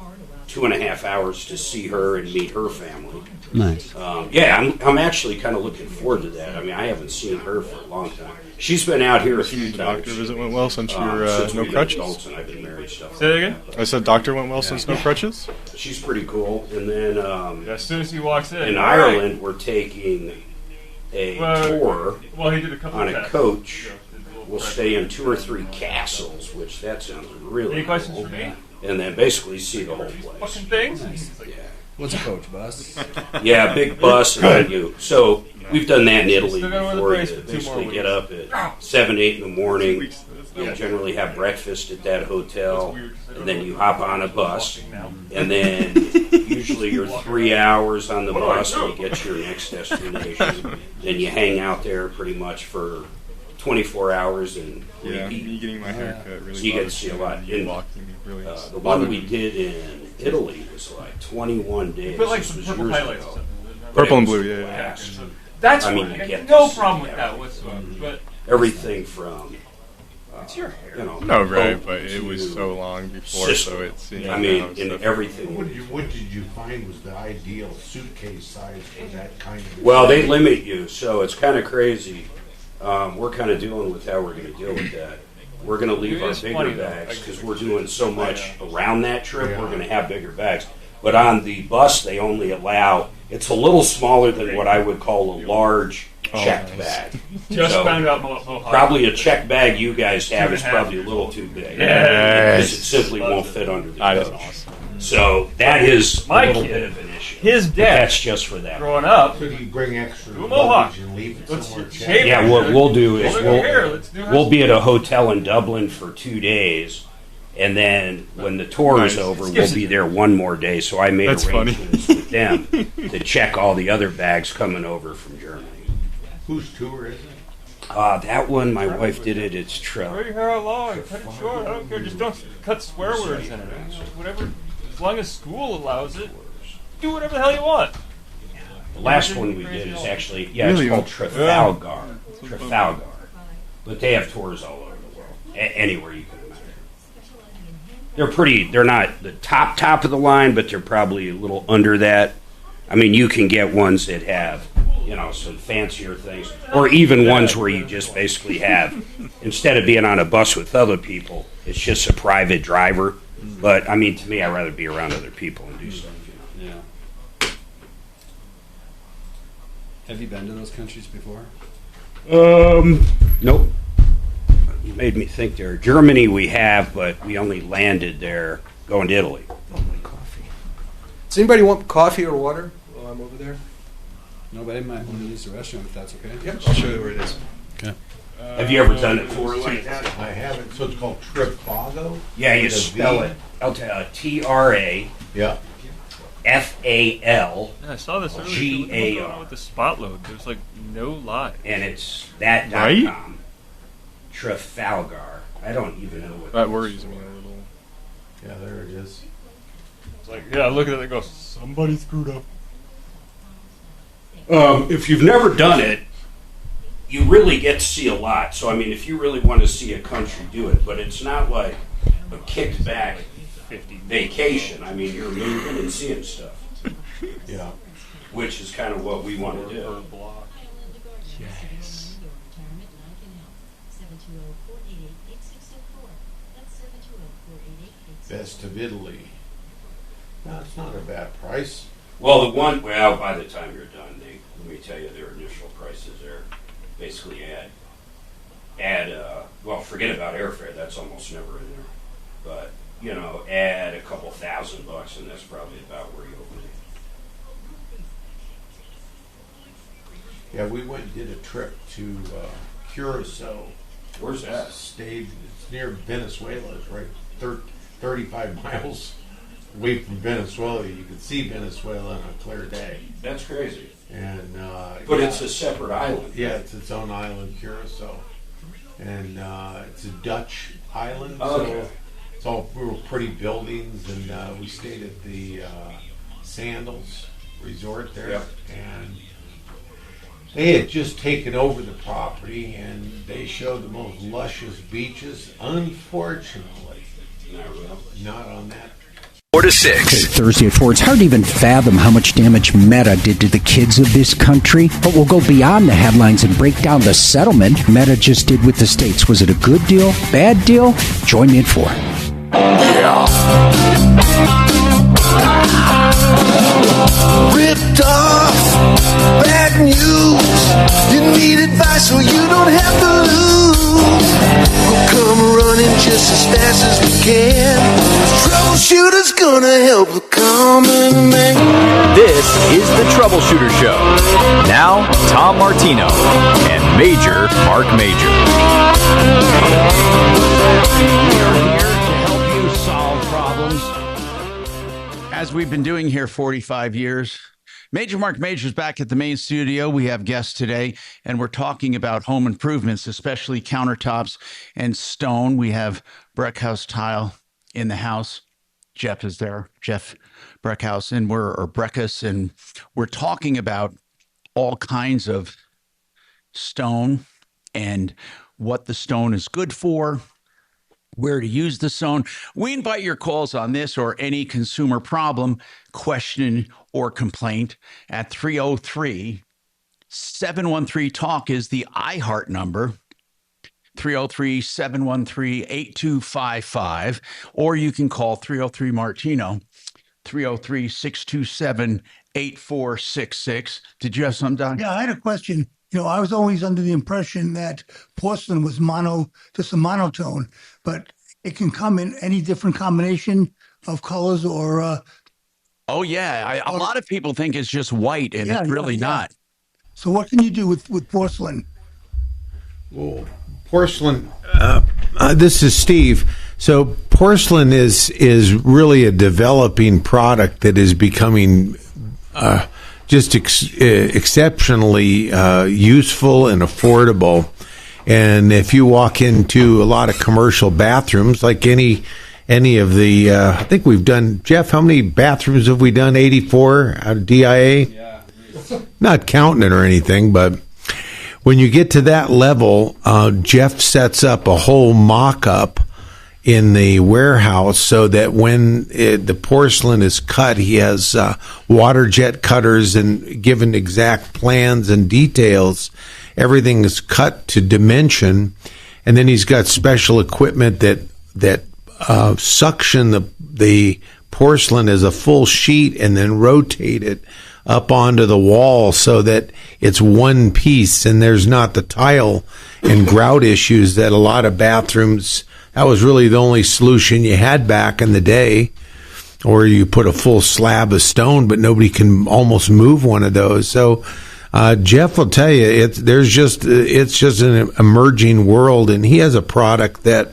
2.5 hours to see her and meet her family. Nice. Yeah, I'm actually kind of looking forward to that. I mean, I haven't seen her for a long time. She's been out here a few times. Doctor visit went well since you're since no we've been crutches. adults and I've been married stuff. Say that again? I said doctor went well since no crutches. She's pretty cool. And then as soon as he walks in Ireland, we're taking a tour he did a couple on of a tests. coach. We'll stay in 2 or 3 castles, which that sounds really Any questions cool. for me? And then basically see the whole place. Fucking things? Yeah. What's a coach bus? Yeah, big bus. And then so we've done that in Italy Still gotta wear the before. brace You for 2 basically more get weeks. up at 7, 8 in the morning. You generally have breakfast at that hotel, and then you hop on a bus, and then usually you're 3 hours on the bus and you get to your next destination. Then you hang out there pretty much for 24 hours and repeat. Me getting my hair cut really So you get to bothers see a me. lot. You And, walking really the one we did in Italy was like 21 days. Put like This some was purple years highlights or ago. something. But Purple it and was blue, a yeah. blast. That's I mean, fine. you I get got no to see problem with that everything. whatsoever. But Everything from it's your hair. No, right, boat but it was to so long before, system. so it's I mean, in stuff. everything. What did you find was the ideal suitcase size for that kind of? Well, they limit you, so it's kind of crazy. We're kind of dealing with how we're going to deal with that. We're going to leave It our is bigger funny, though. bags because we're doing so much around that trip. We're going to have bigger bags. But on the bus, they only allow. It's a little smaller than what I would call a large checked bag. Just So, found out Mohawk. probably a checked bag you guys have is 2.5. probably a little too big. Yes. Because it simply won't fit under the That is coach. awesome. So that is My a little kid, bit of an issue. his But dad, that's just for that. growing up, Could you bring extra Do a mohawk. luggage and leave it Let's somewhere? shave Yeah, it. what we'll do is Pull your hair. Let's do we'll be at a hotel in Dublin for 2 days, and then when the tour is Nice. over, we'll be there one more day. So I made That's funny. arrangements with them to check all the other bags coming over from Germany. Whose tour is it? That one, my wife did it. It's Grow Trump. your hair out long, cut it short. I don't care. Just don't cut swear words in it. Whatever. As long as school allows it, do whatever the hell you want. The last one we did is actually, Really? it's called Trafalgar. Trafalgar. But they have tours all over the world. Anywhere you can imagine. They're not the top of the line, but they're probably a little under that. I mean, you can get ones that have, some fancier things, or even ones where you just basically have, instead of being on a bus with other people, it's just a private driver. But, I mean, to me, I'd rather be around other people and do stuff. Yeah. Have you been to those countries before? Nope. You made me think there. Germany we have, but we only landed there going to Italy. Coffee. Does anybody want coffee or water while I'm over there? Nobody might want to use the restroom if that's okay. Yep, I'll show you where it is. Okay. Have you ever done a tour like that? I haven't. So it's called Trifago? Yeah, you With a spell V? it. I'll tell you, T-R-A-F-A-L. Yeah, I saw this earlier. G-A-R. What's going on with the spot load? There's like no lie. And it's that.com. Right? Trafalgar. I don't even know what That worries me a little. Yeah, there it is. It's like, yeah, look at it and go, somebody screwed up. If you've never done it, you really get to see a lot. So, I mean, if you really want to see a country do it, but it's not like a kicked back vacation. I mean, you're moving and seeing stuff. Yeah. Which is kind of what we want to do. Yes. Best of Italy. No, it's not a bad price. Well, by the time you're done, let me tell you, their initial prices there basically well, forget about airfare, that's almost never in there. But, add a couple $1,000 and that's probably about where you'll be. Yeah, we went and did a trip to Curacao. Where's that? It's near Venezuela. It's right 35 miles away from Venezuela. You can see Venezuela on a clear day. That's crazy. And but it's a separate island. Yeah, it's its own island, Curacao, and it's a Dutch island. Oh, okay. So it's all real pretty buildings, and we stayed at the Sandals Resort there, yep. and they had just taken over the property, and they showed the most luscious beaches. Unfortunately, not on that. 4 to 6. Thursday at 4. It's hard to even fathom how much damage Meta did to the kids of this country. But we'll go beyond the headlines and break down the settlement Meta just did with the states. Was it a good deal? Bad deal? Join me at 4. Ripped off, bad news. You need advice so you don't have to lose. We'll come running just as fast as we can. Troubleshooter's gonna help the common man. This is the Troubleshooter Show. Now, Tom Martino and Major Marc Mager. We're here to help you solve problems, as we've been doing here 45 years. Major Marc Mager is back at the main studio. We have guests today, and we're talking about home improvements, especially countertops and stone. We have Breckhouse Tile in the house. Jeff is there, Jeff Breckhouse, and Breckus, and we're talking about all kinds of stone and what the stone is good for, where to use the stone. We invite your calls on this or any consumer problem, question, or complaint at 303-713-TALK is the iHeart number, 303-713-8255, or you can call 303-MARTINO, 303-627-8466. Did you have something, Don? Yeah, I had a question. I was always under the impression that porcelain was just a monotone, but it can come in any different combination of colors or... Oh, yeah. A lot of people think it's just white, and it's really not. So what can you do with porcelain? Well, porcelain... this is Steve. So porcelain is really a developing product that is becoming... just exceptionally useful and affordable. And if you walk into a lot of commercial bathrooms, like any of the, I think we've done, Jeff, how many bathrooms have we done? 84 out of DIA? Yeah. Not counting it or anything, but when you get to that level, Jeff sets up a whole mock-up in the warehouse so that when the porcelain is cut, he has water jet cutters and given exact plans and details. Everything is cut to dimension, and then he's got special equipment that suction the porcelain as a full sheet and then rotate it up onto the wall so that it's one piece and there's not the tile and grout issues that a lot of bathrooms. That was really the only solution you had back in the day, or you put a full slab of stone, but nobody can almost move one of those. So Jeff will tell you, it's just an emerging world, and he has a product that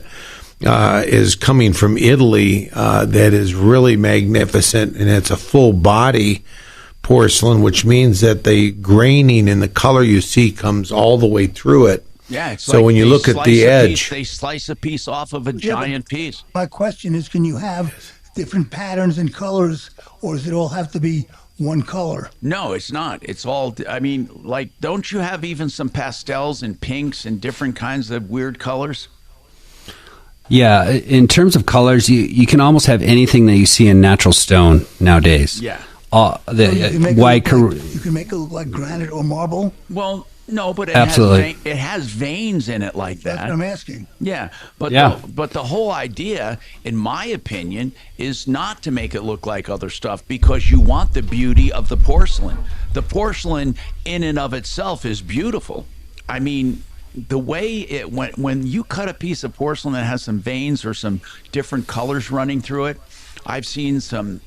is coming from Italy that is really magnificent, and it's a full body porcelain, which means that the graining and the color you see comes all the way through it. Yeah, it's So like when you they look at slice the a edge, piece, they slice a piece off of a giant piece. My question is, can you have different patterns and colors, or does it all have to be one color? No, it's not. It's all, I mean, like, don't you have even some pastels and pinks and different kinds of weird colors? Yeah, in terms of colors, you can almost have anything that you see in natural stone nowadays. Yeah. So you can make White. you can make it look like granite or marble. Well, no, but it Absolutely. it has veins in it like that. That's what I'm asking. Yeah, but Yeah. but the whole idea, in my opinion, is not to make it look like other stuff, because you want the beauty of the porcelain. The porcelain in and of itself is beautiful. I mean, the way it when you cut a piece of porcelain that has some veins or some different colors running through it, I've seen some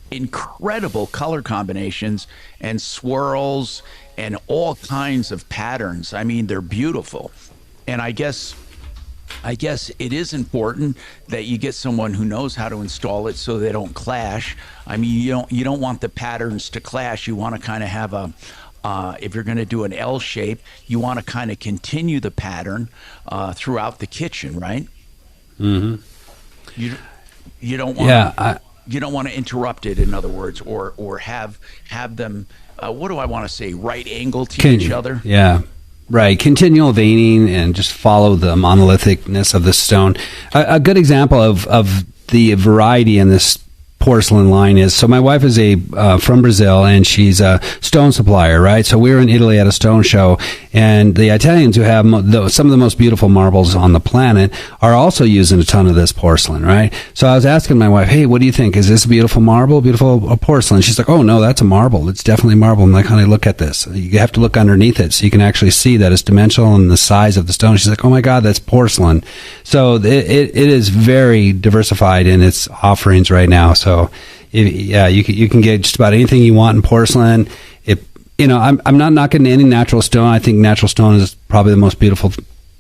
incredible color combinations and swirls and all kinds of patterns. I mean, they're beautiful. And I guess it is important that you get someone who knows how to install it so they don't clash. I mean, you don't want the patterns to clash. You want to kind of have a if you're going to do an L shape, you want to kind of continue the pattern throughout the kitchen, right? Mm-hmm. You don't want you don't want to interrupt it, in other words, or have them what do I want to say, right angle to each other. Yeah, right. Continual veining and just follow the monolithicness of the stone. A good example of the variety in this porcelain line is, so my wife is from Brazil, and she's a stone supplier, right? So we were in Italy at a stone show, and the Italians, who have some of the most beautiful marbles on the planet, are also using a ton of this porcelain, right? So I was asking my wife, hey, what do you think? Is this a beautiful marble, beautiful porcelain? She's like, oh no, that's a marble. It's definitely marble. I'm like, honey, look at this. You have to look underneath it so you can actually see that it's dimensional and the size of the stone. She's like, oh my God, that's porcelain. So it is very diversified in its offerings right now. So you can get just about anything you want in porcelain. I'm not knocking any natural stone. I think natural stone is probably the most beautiful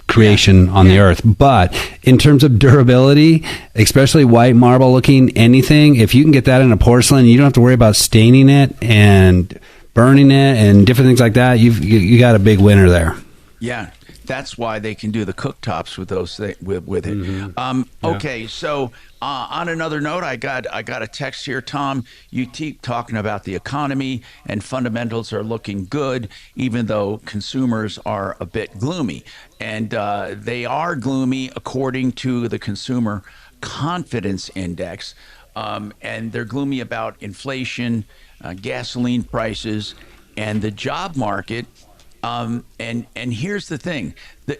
creation on the earth. But in terms of durability, especially white marble looking anything, if you can get that in a porcelain, you don't have to worry about staining it and burning it and different things like that. You got a big winner there. Yeah, that's why they can do the cooktops with those with it. Mm-hmm. Okay, so on another note, I got a text here, Tom. You keep talking about the economy and fundamentals are looking good, even though consumers are a bit gloomy, and they are gloomy according to the Consumer Confidence Index, and they're gloomy about inflation, gasoline prices, and the job market. And here's the thing,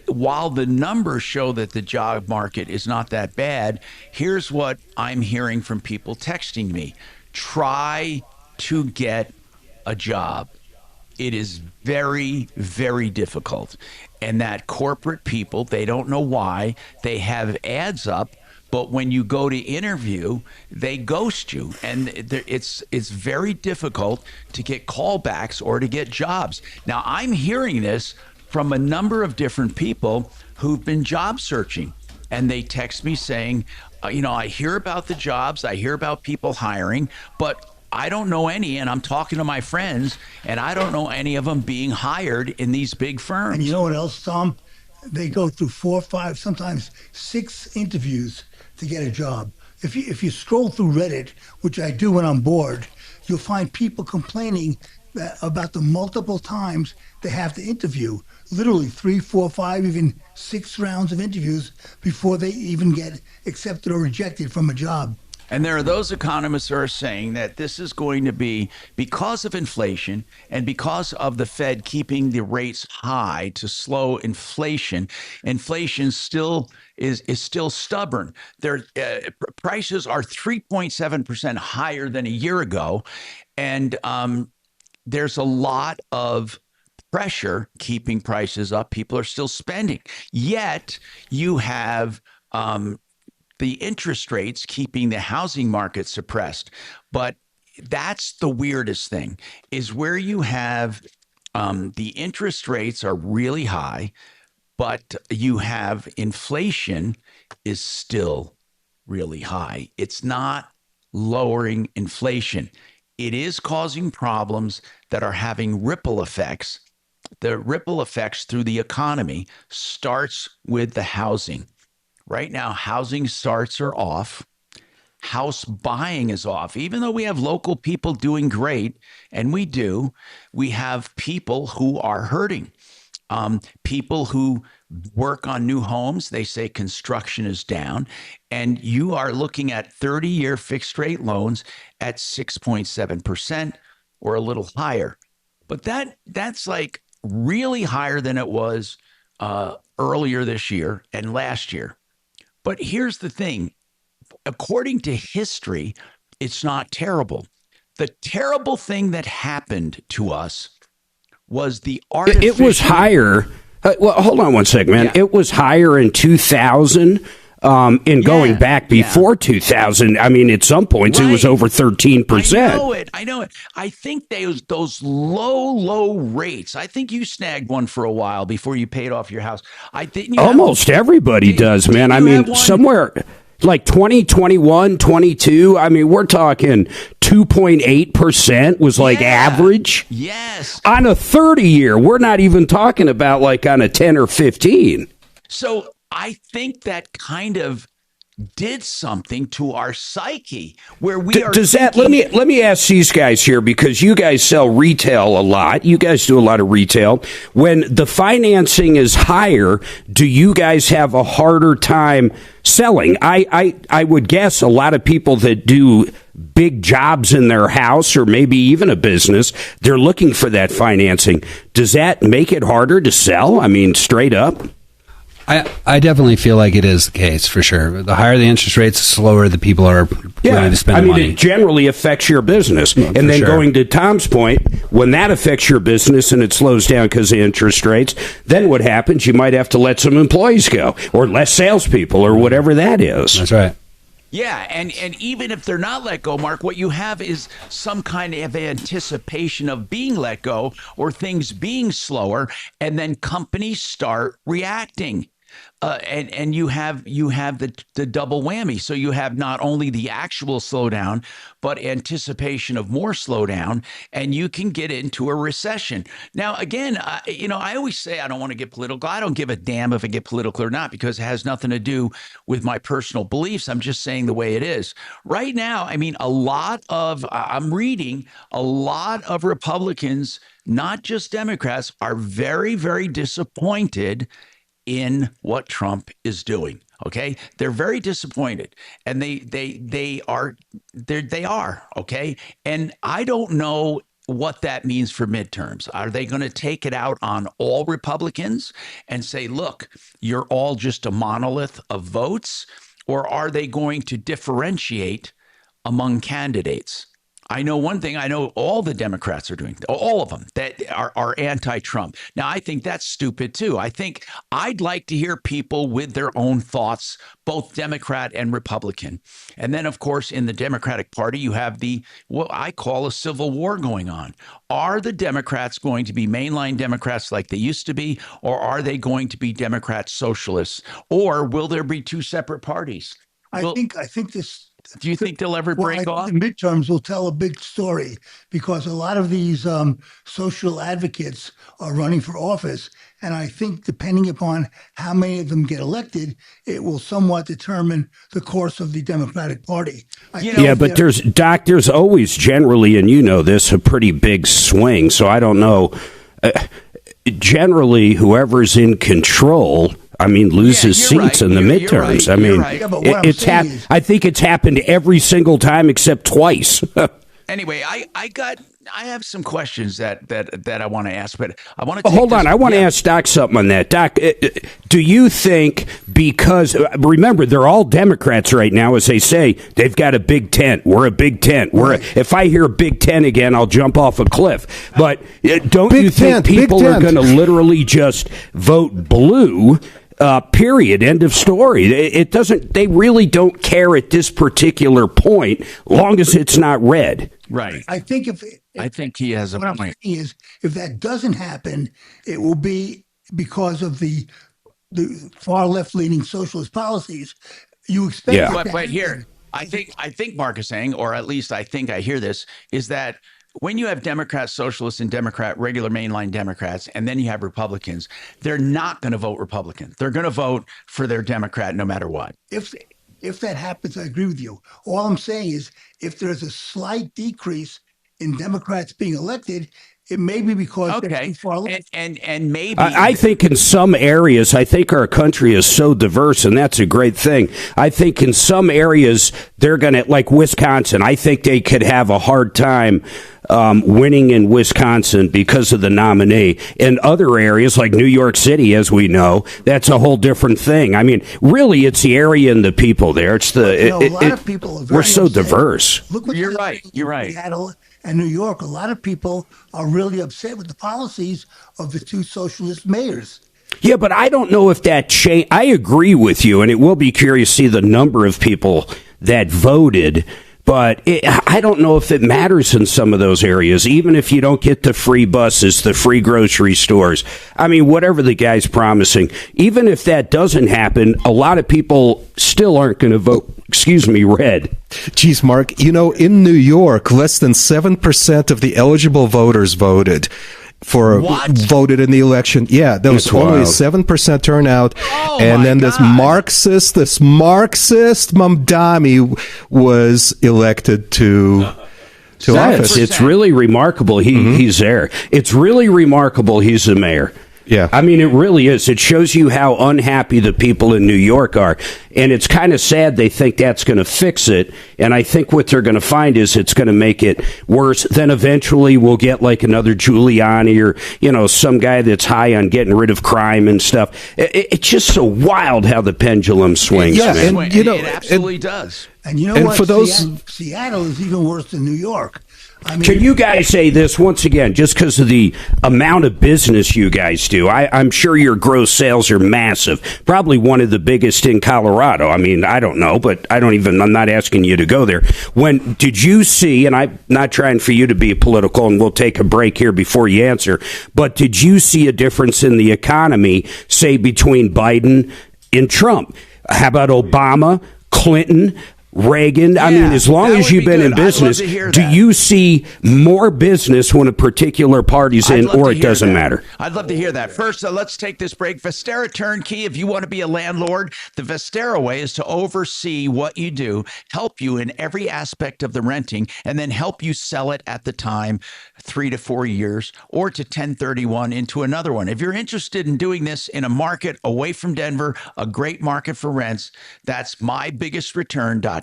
while the numbers show that the job market is not that bad, here's what I'm hearing from people texting me. Try to get a job. It is very, very difficult. And that corporate people, they don't know why, they have ads up, but when you go to interview, they ghost you. And it's very difficult to get callbacks or to get jobs. Now, I'm hearing this from a number of different people who've been job searching. And they text me saying, I hear about the jobs, I hear about people hiring, but I don't know any, and I'm talking to my friends, and I don't know any of them being hired in these big firms. And you know what else, Tom? They go through 4, 5, sometimes 6 interviews to get a job. If you scroll through Reddit, which I do when I'm bored, you'll find people complaining about the multiple times they have to interview. Literally 3, 4, 5, even 6 rounds of interviews before they even get accepted or rejected from a job. And there are those economists who are saying that this is going to be because of inflation and because of the Fed keeping the rates high to slow inflation. Inflation still is still stubborn. Their prices are 3.7% higher than a year ago, and there's a lot of pressure keeping prices up. People are still spending. Yet you have the interest rates keeping the housing market suppressed. But that's the weirdest thing, is where you have the interest rates are really high, but you have inflation is still really high. It's not lowering inflation. It is causing problems that are having ripple effects the ripple effects through the economy starts with the housing. Right now, housing starts are off. House buying is off. Even though we have local people doing great, and we do, we have people who are hurting. People who work on new homes, they say construction is down, and you are looking at 30-year fixed rate loans at 6.7% or a little higher. But that's like really higher than it was earlier this year and last year. But here's the thing. According to history, it's not terrible. The terrible thing that happened to us was the artificial... It was higher. Well, hold on one second, man. Yeah. It was higher in 2000. Going back before 2000, I mean, at some points it was over 13%. I know it. I think those low rates. I think you snagged one for a while before you paid off your house. I think almost everybody does, man. I mean, somewhere like 20, 21, 22. I mean, we're talking 2.8% was like average. Yes. On a 30-year, we're not even talking about like on a 10 or 15. So I think that kind of did something to our psyche where we are. Does that let me ask these guys here, because you guys sell retail a lot. You guys do a lot of retail. When the financing is higher, do you guys have a harder time selling? I would guess a lot of people that do big jobs in their house or maybe even a business, they're looking for that financing. Going that make it harder to sell? I mean, straight up. I definitely feel like it is the case, for sure. The higher the interest rates, the slower the people are willing to spend money. It generally affects your business. Well, and then going to Tom's point, when that affects your business and it slows down because of interest rates, then what happens? You might have to let some employees go or less salespeople or whatever that is. That's right. Yeah, and even if they're not let go, Mark, what you have is some kind of anticipation of being let go or things being slower, and then companies start reacting. And you have the double whammy. So you have not only the actual slowdown, but anticipation of more slowdown, and you can get into a recession. Now, again, I always say I don't want to get political. I don't give a damn if I get political or not, because it has nothing to do with my personal beliefs. I'm just saying the way it is. Right now, I mean, I'm reading a lot of Republicans, not just Democrats, are very, very disappointed in what Trump is doing. Okay, they're very disappointed, and they are. Okay, and I don't know what that means for midterms. Are they going to take it out on all Republicans and say, "Look, you're all just a monolith of votes," or are they going to differentiate among candidates? I know one thing. I know all the Democrats are doing, all of them that are anti-Trump. Now, I think that's stupid, too. I think I'd like to hear people with their own thoughts, both Democrat and Republican. And then, of course, in the Democratic Party, you have what I call a civil war going on. Are the Democrats going to be mainline Democrats like they used to be, or are they going to be Democrat socialists? Or will there be two separate parties? I think this. Do you think they'll ever break off? The midterms will tell a big story, because a lot of these social advocates are running for office. And I think depending upon how many of them get elected, it will somewhat determine the course of the Democratic Party. But there's always generally, and you know this, a pretty big swing. So I don't know. Generally, whoever's in control, loses seats in the midterms. Right. I think it's happened every single time except twice. Anyway, I have some questions that I want to ask, but I want to hold on. I want to ask Doc something on that. Doc, do you think, because remember they're all Democrats right now, as they say, they've got a big tent. We're a big tent. If I hear Big Tent again, I'll jump off a cliff. But don't you think people are going to literally just vote blue? Period. End of story. It doesn't. They really don't care at this particular point, long as it's not red. Right. I think I think he has a point. What I'm saying is, if that doesn't happen, it will be because of the far left leaning socialist policies. You expect. Yeah. But here, I think Mark is saying, or at least I think I hear this, is that when you have Democrats, socialists, and regular mainline Democrats, and then you have Republicans, they're not going to vote Republican. They're going to vote for their Democrat no matter what. If that happens, I agree with you. All I'm saying is if there's a slight decrease in Democrats being elected, it may be because they're too far left. And maybe I think in some areas, I think our country is so diverse, and that's a great thing. I think in some areas they're going to, like Wisconsin, I think they could have a hard time winning in Wisconsin because of the nominee. In other areas like New York City, as we know, that's a whole different thing. I mean, really, it's the area and the people there. It's a lot of people are very we're so upset. diverse. Look what You're right. Seattle and New York. A lot of people are really upset with the policies of the two socialist mayors. Yeah, but I don't know if that change. I agree with you, and it will be curious to see the number of people that voted. But I don't know if it matters in some of those areas, even if you don't get the free buses, the free grocery stores. I mean, whatever the guy's promising, even if that doesn't happen, a lot of people still aren't going to vote, red. Geez, Mark, in New York, less than 7% of the eligible voters voted voted in the election. Yeah, there was only a 7% turnout. And then this Marxist Mamdani was elected to office. It's really remarkable he's there. It's really remarkable he's the mayor. Yeah. I mean, it really is. It shows you how unhappy the people in New York are. And it's kind of sad they think that's going to fix it. And I think what they're going to find is it's going to make it worse. Then eventually we'll get like another Giuliani or, some guy that's high on getting rid of crime and stuff. It's just so wild how the pendulum swings. Yeah, man. it absolutely does. And you know what? For those... Seattle is even worse than New York. I mean, can you guys say this once again, just because of the amount of business you guys do? I'm sure your gross sales are massive, probably one of the biggest in Colorado. I mean, I don't know, but I'm not asking you to go there. When did you see, and I'm not trying for you to be political, and we'll take a break here before you answer, but did you see a difference in the economy, say, between Biden and Trump? How about Obama, Clinton, Reagan? Yeah, I mean, as long as you've been in business, do you see more business when a particular party's in, or it doesn't matter? I'd love to hear that. First, let's take this break. Vestera Turnkey, if you want to be a landlord, the Vestera way is to oversee what you do, help you in every aspect of the renting, and then help you sell it at the time, 3 to 4 years, or to 1031 into another one. If you're interested in doing this in a market away from Denver, a great market for rents, that's mybiggestreturn.com.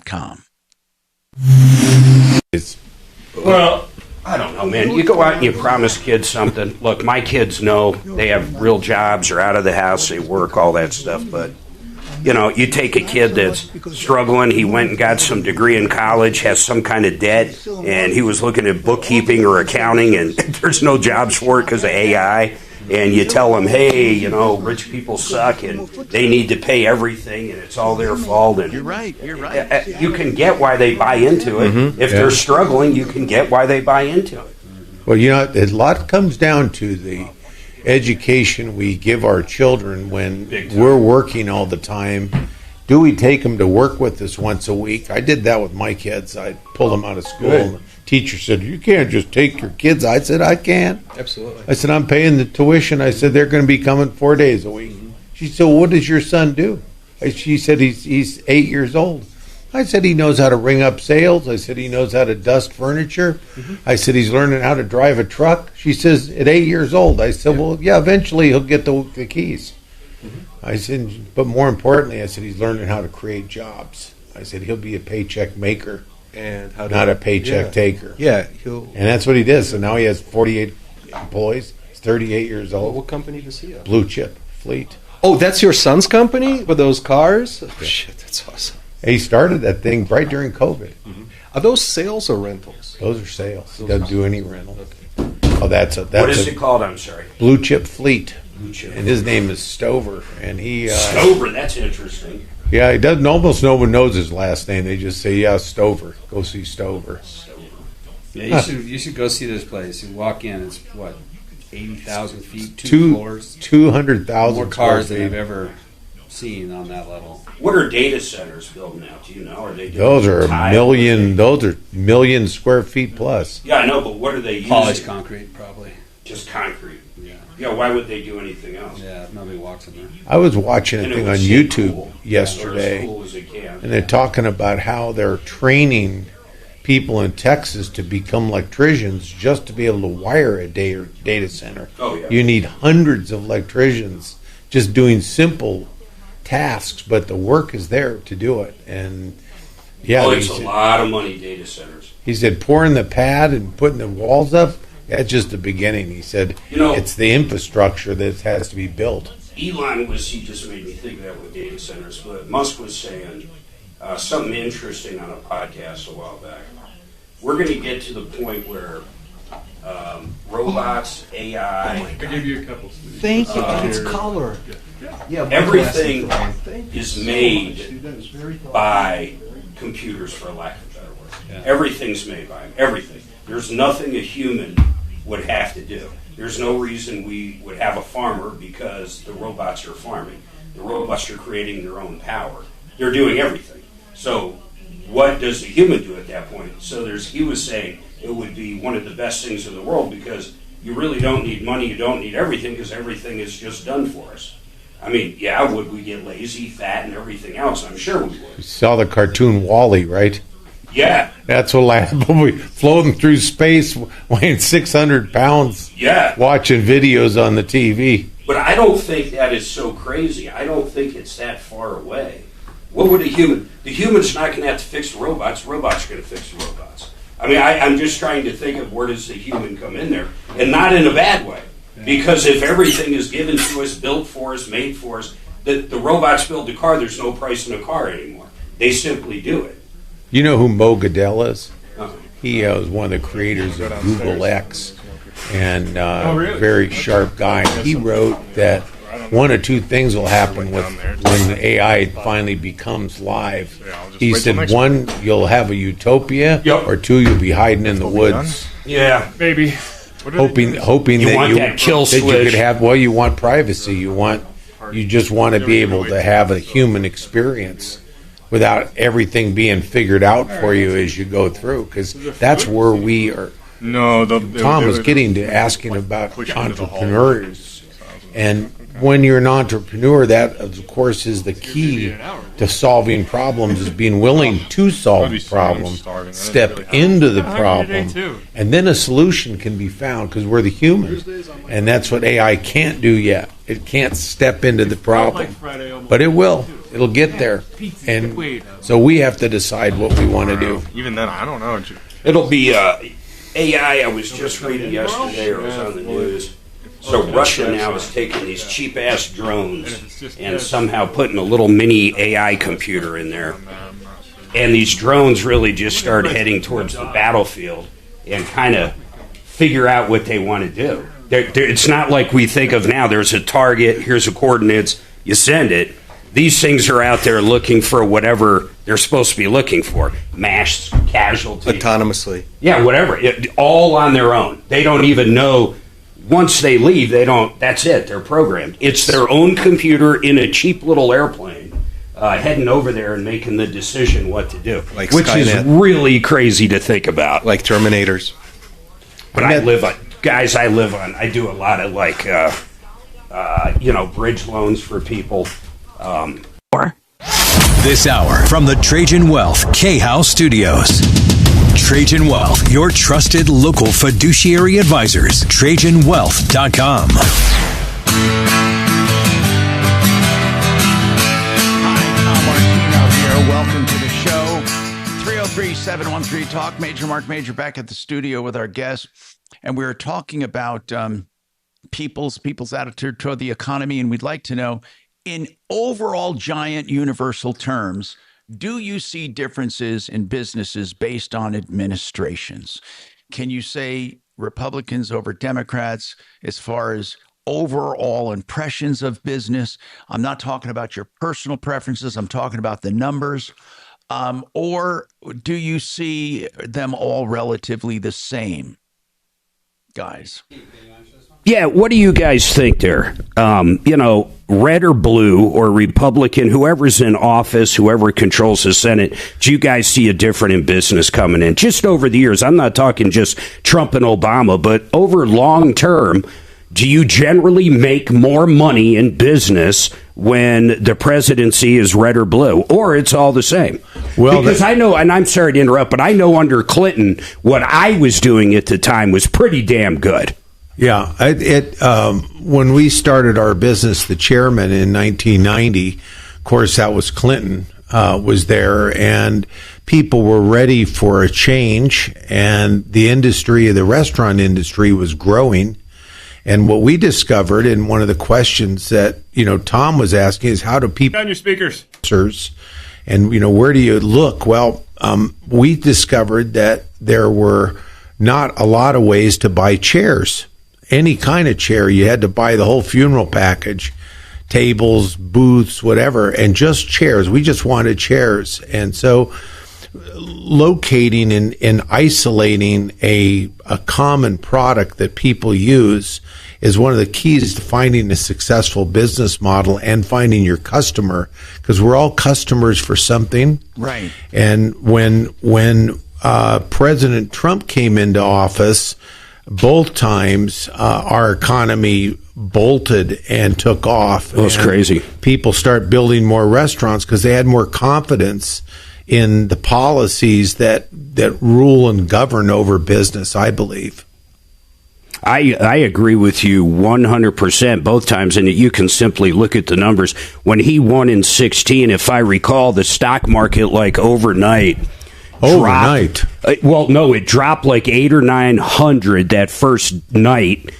Well, I don't know, man. You go out and you promise kids something. Look, my kids know they have real jobs, are out of the house, they work, all that stuff. But, you take a kid that's struggling, he went and got some degree in college, has some kind of debt, and he was looking at bookkeeping or accounting, and there's no jobs for it because of AI. And you tell them, hey, rich people suck and they need to pay everything and it's all their fault. And You're right. you can get why they buy into it. If they're struggling, you can get why they buy into it. Well, a lot comes down to the education we give our children when we're working all the time. Do we take them to work with us once a week? I did that with my kids. I pulled them out of school. And teacher said, you can't just take your kids. I said, I can. Absolutely. I said, I'm paying the tuition. I said, they're going to be coming 4 days a week. She said, what does your son do? She said, he's 8 years old. I said, he knows how to ring up sales. I said, he knows how to dust furniture. I said, he's learning how to drive a truck. She says, at 8 years old. I said, well, yeah, eventually he'll get the keys. I said, but more importantly, I said, he's learning how to create jobs. I said, he'll be a paycheck maker. And not a paycheck taker. Yeah. And that's what he did. So now he has 48 employees. He's 38 years old. What company does he have? Blue Chip Fleet. Oh, that's your son's company with those cars? Oh, shit, that's awesome. He started that thing right during COVID. Are those sales or rentals? Those are sales. He doesn't do any rental. Okay. Oh, that's what is it called? I'm sorry. Blue Chip Fleet. Blue Chip. And his name is Stover. And he Stover, that's interesting. Yeah, he doesn't. Almost no one knows his last name. They just say, "Yeah, Stover. Go see Stover." Yeah, you should go see this place. You walk in, it's what, 80,000 feet, two floors, 200,000 more cars than I've ever seen on that level. What are data centers building out? Do you know? Are they doing Those are tile? million square feet plus. Yeah, I know, but what are they using? Polished concrete, probably. Just concrete. Yeah. Yeah, why would they do anything else? Yeah, nobody walks in there. I was watching a And it thing would on seem YouTube cool. yesterday, Or as cool as it can. and they're talking about how they're training people in Texas to become electricians just to be able to wire a data center. Oh, yeah. You need hundreds of electricians just doing simple tasks, but the work is there to do it. And yeah, It's a lot of money, data centers. he said pouring the pad and putting the walls up, that's just the beginning. He said it's the infrastructure that has to be built. Elon he just made me think of that with data centers, but Musk was saying something interesting on a podcast a while back. We're going to get to the point where robots, AI. I gave you a couple. Thank you. It's color. Yeah, everything is made by computers, for lack of a better word. Yeah. Everything's made by them. Everything. There's nothing a human would have to do. There's no reason we would have a farmer because the robots are farming. The robots are creating their own power. They're doing everything. So what does the human do at that point? So he was saying it would be one of the best things in the world because you really don't need money, you don't need everything because everything is just done for us. I mean, yeah, would we get lazy, fat, and everything else? I'm sure we would. You saw the cartoon Wall-E, right? Yeah. That's what happened. We floating through space, weighing 600 pounds. Yeah. Watching videos on the TV. But I don't think that is so crazy. I don't think it's that far away. What would a human? The human's not going to have to fix the robots. The robots are going to fix the robots. I mean, I'm just trying to think of where does the human come in there, and not in a bad way. Because if everything is given to us, built for us, made for us, the robots build the car. There's no price in a car anymore. They simply do it. You know who Mo Goodell is? Uh-huh. He was one of the creators of Google X, and really? very sharp guy. He wrote that one or two things will happen when AI finally becomes live. He said, one, you'll have a utopia, or two, you'll be hiding in the woods. Yeah, maybe. Hoping You that want that kill that you switch. could have. Well, you want privacy. You just want to be able to have a human experience without everything being figured out for you as you go through, because that's where we are. No, Tom was getting to asking about entrepreneurs, and when you're an entrepreneur, that of course is the key to solving problems, is being willing to solve problems, step into the problem, and then a solution can be found, because we're the humans, and that's what AI can't do yet. It can't step into the problem, but it will. It'll get there, and so we have to decide what we want to do. Even then, I don't know. It'll be AI. I was just reading yesterday, or it was on the news. So Russia now is taking these cheap-ass drones and somehow putting a little mini AI computer in there. And these drones really just start heading towards the battlefield and kind of figure out what they want to do. It's not like we think of now. There's a target, here's the coordinates, you send it. These things are out there looking for whatever they're supposed to be looking for. Mass casualty. Autonomously. Yeah, whatever. All on their own. They don't even know. Once they leave, that's it. They're programmed. It's their own computer in a cheap little airplane heading over there and making the decision what to do. Like which is Skynet. really crazy to think about. Like Terminators. But I do a lot of bridge loans for people. This hour from the Trajan Wealth K-House Studios. Trajan Wealth, your trusted local fiduciary advisors. TrajanWealth.com. Hi, Tom Martino here. Welcome to the show. 303-713-TALK. Major Marc Mager back at the studio with our guest. And we were talking about people's attitude toward the economy. And we'd like to know, in overall giant universal terms, do you see differences in businesses based on administrations? Can you say Republicans over Democrats as far as overall impressions of business? I'm not talking about your personal preferences. I'm talking about the numbers. Or do you see them all relatively the same, guys? Yeah, what do you guys think there? Red or blue or Republican, whoever's in office, whoever controls the Senate, do you guys see a different in business coming in? Just over the years, I'm not talking just Trump and Obama, but over long term, do you generally make more money in business when the presidency is red or blue, or it's all the same? Well, because I know, and I'm sorry to interrupt, but I know under Clinton, what I was doing at the time was pretty damn good. Yeah, when we started our business, the chairman in 1990, of course, that was Clinton, was there, and people were ready for a change, and the industry, the restaurant industry, was growing. And what we discovered, and one of the questions that Tom was asking, is how do people on your speakers, and where do you look? Well, we discovered that there were not a lot of ways to buy chairs. Any kind of chair, you had to buy the whole funeral package, tables, booths, whatever, and just chairs. We just wanted chairs. And so locating and isolating a common product that people use is one of the keys to finding a successful business model and finding your customer, because we're all customers for something. Right. And when President Trump came into office, both times our economy bolted and took off. It was crazy. People start building more restaurants because they had more confidence in the policies that rule and govern over business, I believe. I agree with you 100% both times, and you can simply look at the numbers. When he won in 2016, if I recall, the stock market overnight. Overnight? It dropped like 800 or 900 that first night,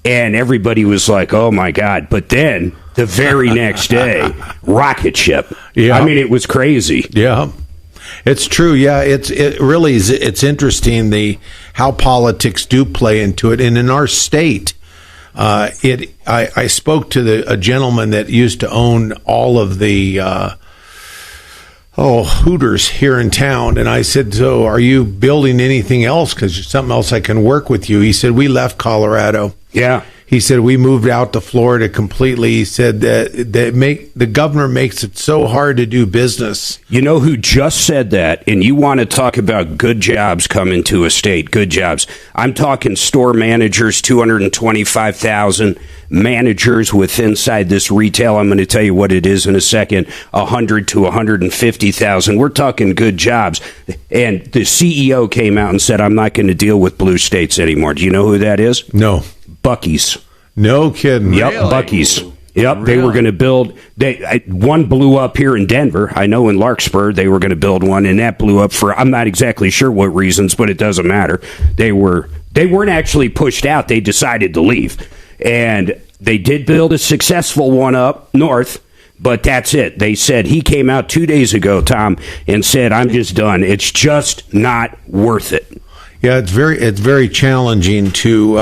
and everybody was like, oh my God. But then the very next day, rocket ship. Yeah. I mean, it was crazy. Yeah. It's true. Yeah, it really is. It's interesting how politics do play into it, and in our state, I spoke to a gentleman that used to own all of the Hooters here in town, and I said, "So, are you building anything else? Because there's something else I can work with you." He said, "We left Colorado." Yeah. He said, "We moved out to Florida completely." He said that the governor makes it so hard to do business. You know who just said that? And you want to talk about good jobs coming to a state, good jobs. I'm talking store managers, 225,000 managers with inside this retail. I'm going to tell you what it is in a second, 100 to 150,000. We're talking good jobs. And the CEO came out and said, I'm not going to deal with blue states anymore. Do you know who that is? No. Buc-ee's. No kidding. Yep, really? Buc-ee's. Yep, they were going to build. One blew up here in Denver. I know in Larkspur they were going to build one, and that blew up for I'm not exactly sure what reasons, but it doesn't matter. They weren't actually pushed out. They decided to leave, and they did build a successful one up north. But that's it. They said he came out 2 days ago, Tom, and said, "I'm just done. It's just not worth it." Yeah, it's very challenging to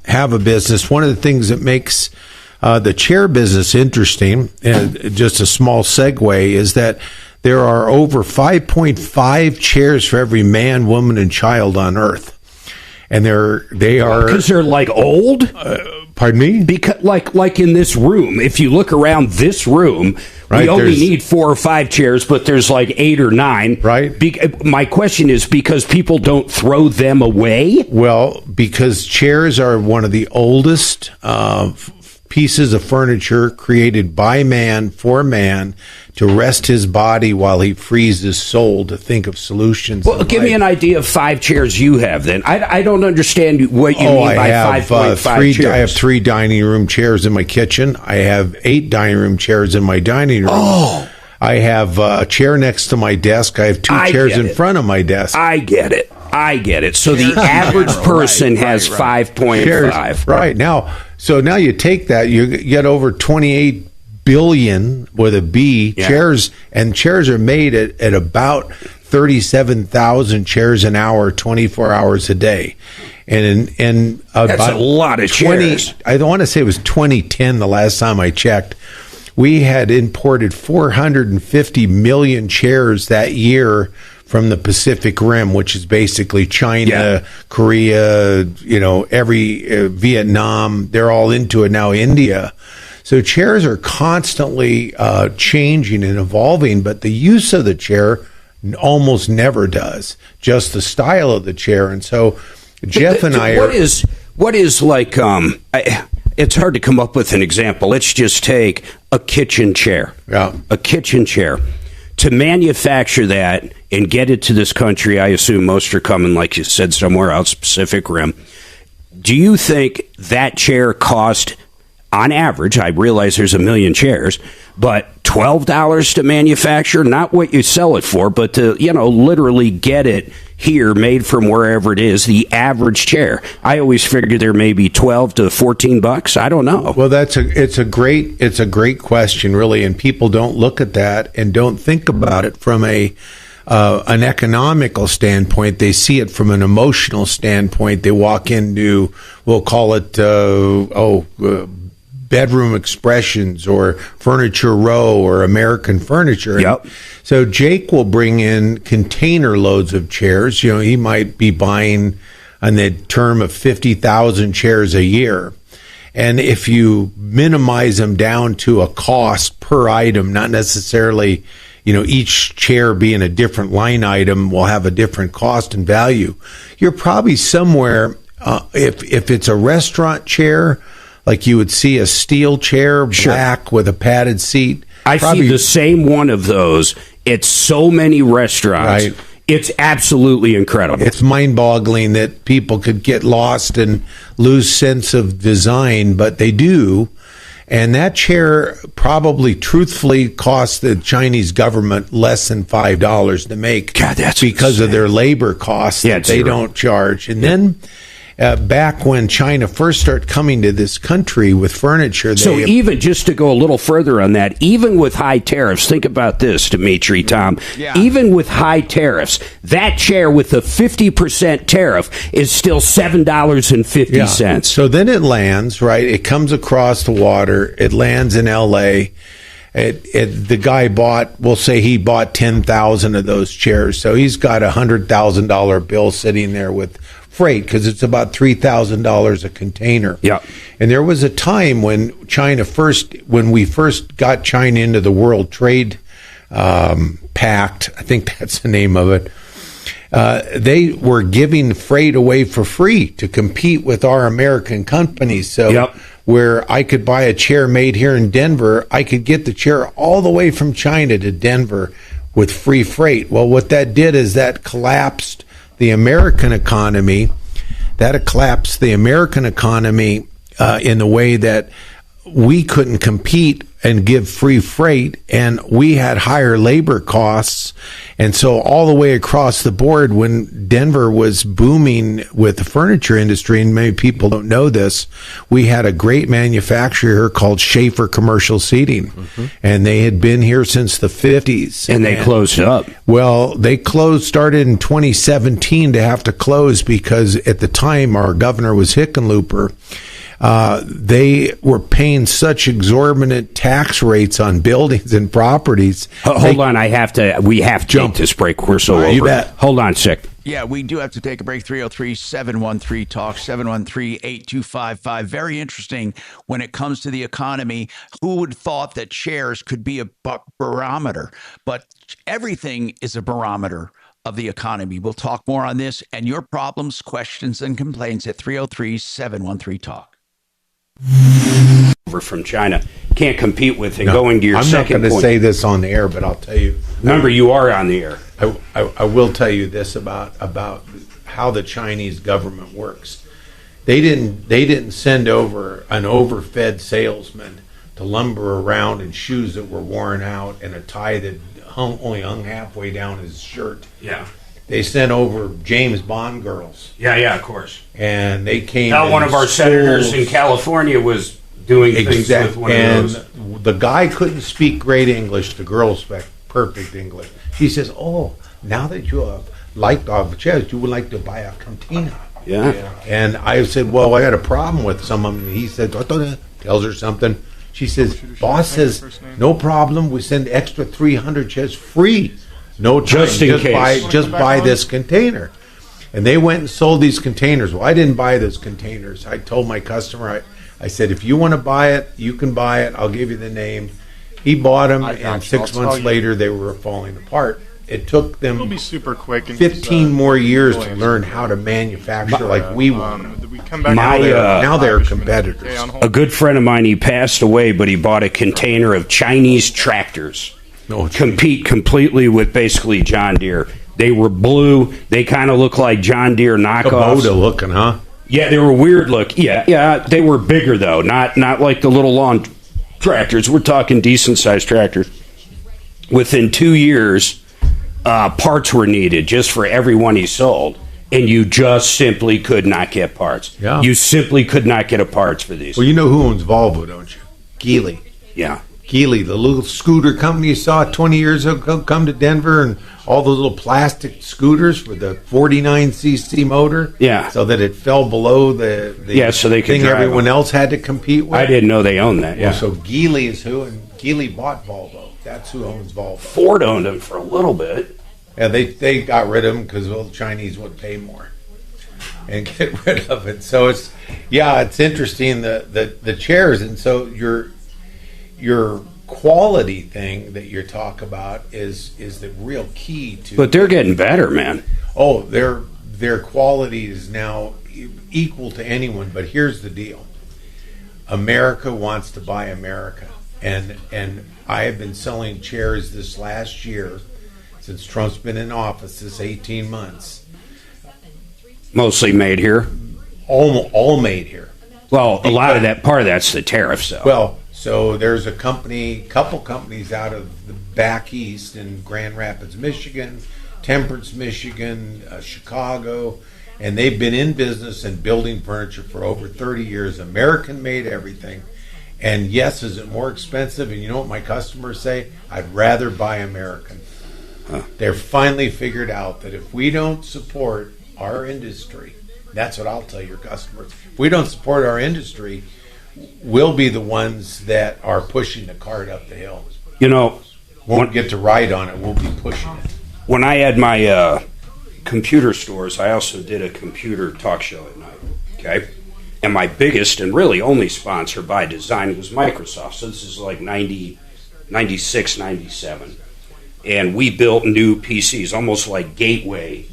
have a business. One of the things that makes the chair business interesting, and just a small segue, is that there are over 5.5 chairs for every man, woman, and child on Earth, and they are because they're old. Pardon me? Because like in this room, if you look around this room, right, we only need 4 or 5 chairs, but there's 8 or 9. Right. My question is because people don't throw them away? Well, because chairs are one of the oldest pieces of furniture created by man for man to rest his body while he frees his soul to think of solutions. Well, give me an idea of 5 chairs you have then. I don't understand what you mean by 5.5 chairs. I have 3 dining room chairs in my kitchen. I have 8 dining room chairs in my dining room. Oh. I have a chair next to my desk. I have 2 chairs in front of my desk. I get it. So the average person has 5.5. Right. Now you take that, you get over 28 billion with a B chairs, and chairs are made at about 37,000 chairs an hour, 24 hours a day. And that's about a lot of chairs. I want to say it was 2010 the last time I checked. We had imported 450 million chairs that year from the Pacific Rim, which is basically China, Korea, Vietnam. They're all into it now, India. So chairs are constantly changing and evolving, but the use of the chair almost never does, just the style of the chair. And so Jeff and I are... What is like, it's hard to come up with an example. Let's just take a kitchen chair. Yeah. A kitchen chair. To manufacture that and get it to this country, I assume most are coming, like you said, somewhere else, Pacific Rim. Do you think that chair cost, on average, I realize there's a million chairs, but $12 to manufacture? Not what you sell it for, but to, literally get it here, made from wherever it is, the average chair. I always figured there may be $12 to $14. I don't know. Well, it's a great question, really, and people don't look at that and don't think about it from an economical standpoint. They see it from an emotional standpoint. They walk into, we'll call it, Bedroom Expressions or Furniture Row or American Furniture. Yep. So Jake will bring in container loads of chairs. He might be buying on the term of 50,000 chairs a year. And if you minimize them down to a cost per item, not necessarily, each chair being a different line item will have a different cost and value. You're probably somewhere, if it's a restaurant chair, like you would see a steel chair, black with a padded seat. I see the same one of those at so many restaurants. Right. It's absolutely incredible. It's mind-boggling that people could get lost and lose sense of design, but they do. And that chair probably, truthfully, costs the Chinese government less than $5 to make. God, that's because insane. Of their labor costs that they don't charge. And then... back when China first started coming to this country with furniture. Even just to go a little further on that, even with high tariffs, think about this, Dimitri, Tom. Yeah. Even with high tariffs, that chair with a 50% tariff is still $7.50. Yeah. So then it lands, right? It comes across the water. It lands in L.A. The guy we'll say he bought 10,000 of those chairs. So he's got a $100,000 bill sitting there with freight, because it's about $3,000 a container. Yeah. And there was a time when when we first got China into the World Trade Pact, I think that's the name of it, they were giving freight away for free to compete with our American companies. So where I could buy a chair made here in Denver, I could get the chair all the way from China to Denver with free freight. Well, what that did is that collapsed the American economy. That collapsed the American economy in the way that we couldn't compete and give free freight, and we had higher labor costs. And so all the way across the board, when Denver was booming with the furniture industry, and many people don't know this, we had a great manufacturer here called Schaefer Commercial Seating. And they had been here since the 50s. And they closed up. Well, they started in 2017 to have to close because at the time our governor was Hickenlooper. They were paying such exorbitant tax rates on buildings and properties. Hold on, we have to take this break. We're so over. You bet. Hold on a sec. Yeah, we do have to take a break. 303-713-TALK, 713-8255. Very interesting when it comes to the economy. Who would have thought that chairs could be a barometer? But everything is a barometer of the economy. We'll talk more on this and your problems, questions, and complaints at 303-713-TALK. Over from China, can't compete with, and going to your second point. I'm not going to say this on the air, but I'll tell you. Remember, you are on the air. I will tell you this about how the Chinese government works. They didn't send over an overfed salesman to lumber around in shoes that were worn out and a tie that only hung halfway down his shirt. Yeah. They sent over James Bond girls. Yeah, of course. And they came. Now, one of our senators in California was doing things with one of those. And the guy couldn't speak great English. The girl spoke perfect English. She says, "Oh, now that you have liked our chairs, you would like to buy a container." Yeah. And I said, "Well, I had a problem with some of them." He said, tells her something. She says, "Boss says, no problem. We send extra 300 chairs free." No time. Just in case. Just buy this container. And they went and sold these containers. Well, I didn't buy those containers. I told my customer, I said, if you want to buy it, you can buy it. I'll give you the name. He bought them, and 6 months later, they were falling apart. It took them It'll be super quick. And 15 more years to learn how to manufacture like we want. We come back Now they're competitors. A good friend of mine, he passed away, but he bought a container of Chinese tractors. Compete completely with basically John Deere. They were blue. They kind of look like John Deere knockoffs. Kubota looking, huh? Yeah, they were weird look. Yeah, they were bigger though, not like the little lawn tractors. We're talking decent sized tractors. Within 2 years, parts were needed just for every one he sold, and you just simply could not get parts. Yeah. You simply could not get a parts for these. Well, you know who owns Volvo, don't you? Geely. Yeah. Geely, the little scooter company you saw 20 years ago come to Denver, and all those little plastic scooters with the 49cc motor. Yeah. So that it fell below the so they could thing drive everyone them. else had to compete with. I didn't know they owned that. Yeah. Well, so Geely is who, and Geely bought Volvo. That's who owns Volvo. Ford owned them for a little bit. Yeah, they got rid of them because the Chinese would pay more and get rid of it. So it's interesting the chairs, and so your quality thing that you're talking about is the real key to. But they're getting better, man. Oh, their quality is now equal to anyone. But here's the deal: America wants to buy America, and I have been selling chairs this last year since Trump's been in office. This 18 months, Mostly made here. all made here. Well, a lot of that part of that's the tariffs, though. Well, so there's couple companies out of the back east in Grand Rapids, Michigan, Temperance, Michigan, Chicago, and they've been in business and building furniture for over 30 years. American made everything. And yes, is it more expensive? And you know what my customers say? I'd rather buy American. They're finally figured out that if we don't support our industry, that's what I'll tell your customers. If we don't support our industry, we'll be the ones that are pushing the cart up the hill. You know, won't get to ride on it. We'll be pushing it. When I had my computer stores, I also did a computer talk show at night. Okay, and my biggest and really only sponsor by design was Microsoft. So this is like 90, 96, 97. And we built new PCs, almost like Gateway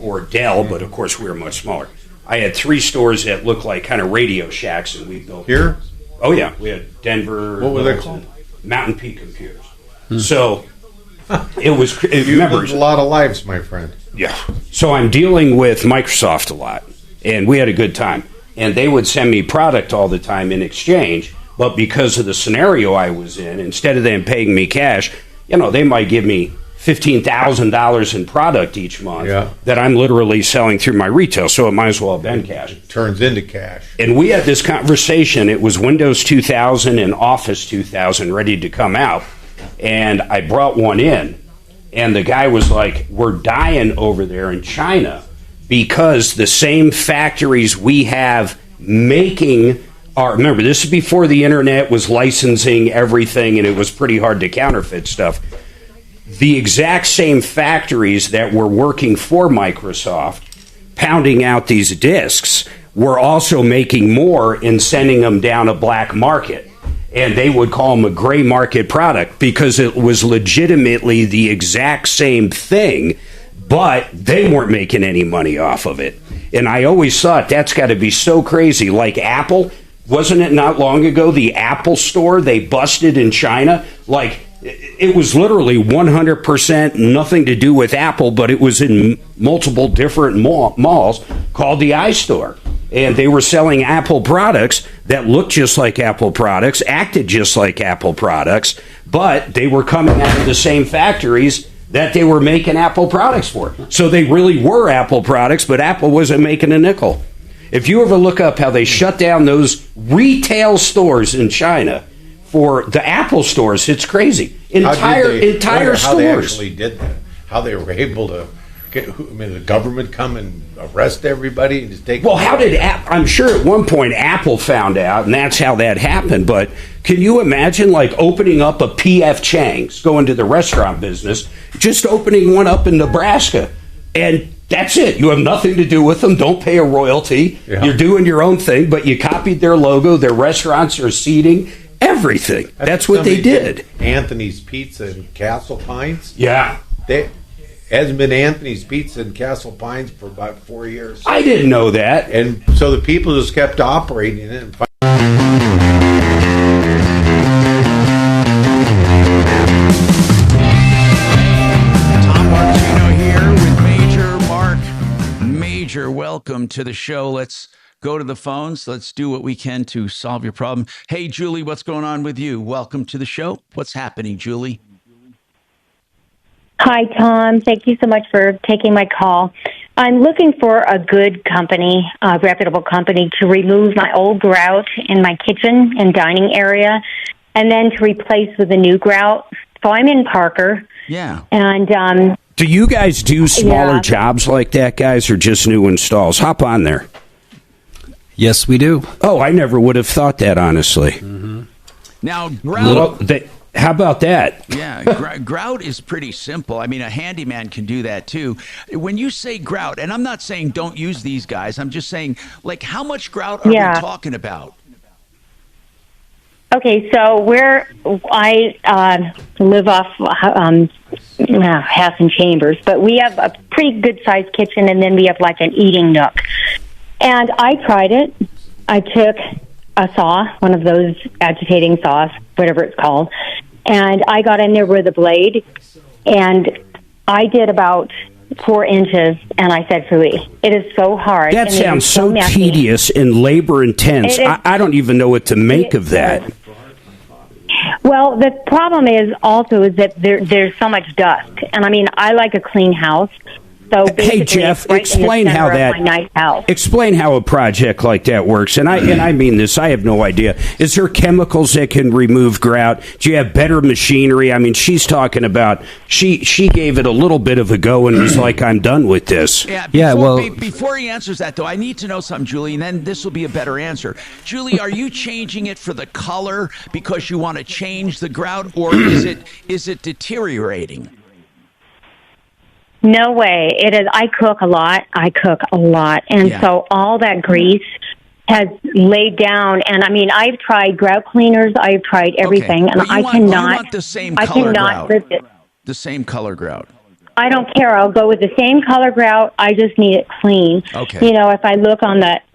or Dell, but of course we were much smaller. I had 3 stores that looked like kind of Radio Shacks, and we built here. Oh yeah, we had Denver. What were they called? Mountain Peak Computers. So it was. Remember, lived a lot of lives, my friend. Yeah. So I'm dealing with Microsoft a lot, and we had a good time. And they would send me product all the time in exchange, but because of the scenario I was in, instead of them paying me cash, they might give me $15,000 in product each month that I'm literally selling through my retail, so it might as well have been cash. It turns into cash. And we had this conversation. It was Windows 2000 and Office 2000 ready to come out, and I brought one in, and the guy was like, we're dying over there in China because the same factories we have making remember, this is before the internet was licensing everything, and it was pretty hard to counterfeit stuff. The exact same factories that were working for Microsoft, pounding out these disks, were also making more and sending them down a black market. And they would call them a gray market product because it was legitimately the exact same thing, but they weren't making any money off of it. And I always thought that's got to be so crazy. Like Apple, wasn't it not long ago the Apple store they busted in China? Like, it was literally 100% nothing to do with Apple, but it was in multiple different malls called the iStore. And they were selling Apple products that looked just like Apple products, acted just like Apple products, but they were coming out of the same factories that they were making Apple products for. So they really were Apple products, but Apple wasn't making a nickel. If you ever look up how they shut down those retail stores in China for the Apple stores, it's crazy. Entire How they stores. actually did that. How they were able to the government come and arrest everybody and just take? Well, how did I'm sure at one point Apple found out, and that's how that happened. But can you imagine, like, opening up a P.F. Chang's, going to the restaurant business, just opening one up in Nebraska, and that's it. You have nothing to do with them. Don't pay a royalty. Yeah. You're doing your own thing, but you copied their logo, their restaurants, their seating, everything. That's what they did. Anthony's Pizza in Castle Pines. Yeah. Hasn't been Anthony's Pizza in Castle Pines for about 4 years. I didn't know that. And so the people just kept operating it. And Tom Martino here with Marc Mager. Welcome to the show. Let's go to the phones. Let's do what we can to solve your problem. Hey, Julie, what's going on with you? Welcome to the show. What's happening, Julie? Hi, Tom. Thank you so much for taking my call. I'm looking for a good company, a reputable company, to remove my old grout in my kitchen and dining area, and then to replace with a new grout. So I'm in Parker. Yeah. And do you guys do smaller jobs like that, guys, or just new installs? Hop on there. Yes, we do. Oh, I never would have thought that, honestly. Mm-hmm. Now, grout. How about that? Yeah, grout is pretty simple. I mean, a handyman can do that too. When you say grout, and I'm not saying don't use these guys, I'm just saying, like, how much grout are we talking about? okay, so where I live off House and Chambers, but we have a pretty good-sized kitchen, and then we have like an eating nook. And I tried it. I took a saw, one of those agitating saws, whatever it's called, and I got in there with a blade, and I did about 4 inches, and I said, "Phooey, it is so hard." That sounds so tedious and labor intense. I don't even know what to make of that. Well, the problem is that there's so much dust, and I mean, I like a clean house. So hey Jeff, it's right explain in the how center that. of my nice house. Explain how a project like that works, and I mean this. I have no idea. Is there chemicals that can remove grout? Do you have better machinery? I mean, she's talking about she gave it a little bit of a go and was like, "I'm done with this." Before he answers that, though, I need to know something, Julie, and then this will be a better answer. Julie, are you changing it for the color because you want to change the grout, or is it deteriorating? No way. It is. I cook a lot. And so all that grease has laid down. And I mean, I've tried grout cleaners. I've tried everything. And I cannot. You want the same color grout. Lift it. The same color grout. I don't care. I'll go with the same color grout. I just need it clean. Okay. You know, if I look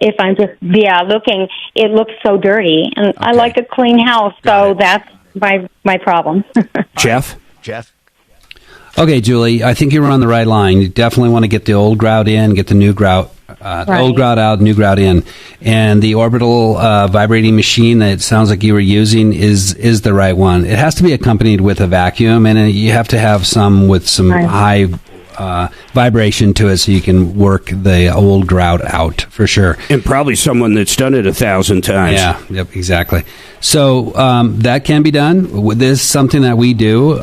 if I'm just looking, it looks so dirty. And I like a clean house. So that's my problem. Jeff? Okay, Julie, I think you were on the right line. You definitely want to get the old grout in, get the new grout, old grout out, new grout in. And the orbital vibrating machine that it sounds like you were using is the right one. It has to be accompanied with a vacuum, and you have to have some with some high vibration to it so you can work the old grout out for sure. And probably someone that's done it 1,000 times. Yeah, yep, exactly. So that can be done. This is something that we do.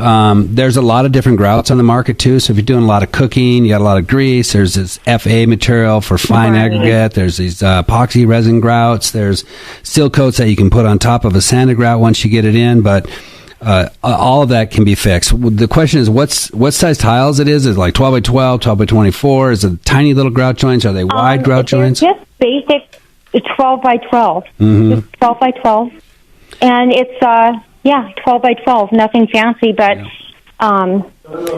There's a lot of different grouts on the market too. So if you're doing a lot of cooking, you got a lot of grease. There's this FA material for fine aggregate. There's these epoxy resin grouts. There's seal coats that you can put on top of a sanded grout once you get it in. But all of that can be fixed. The question is, what size tiles it is? Is it like 12 by 12, 12 by 24? Is it tiny little grout joints? Are they wide grout joints? Just basic 12 by 12. Mm-hmm. Just 12 by 12. And it's, 12 by 12. Nothing fancy, but...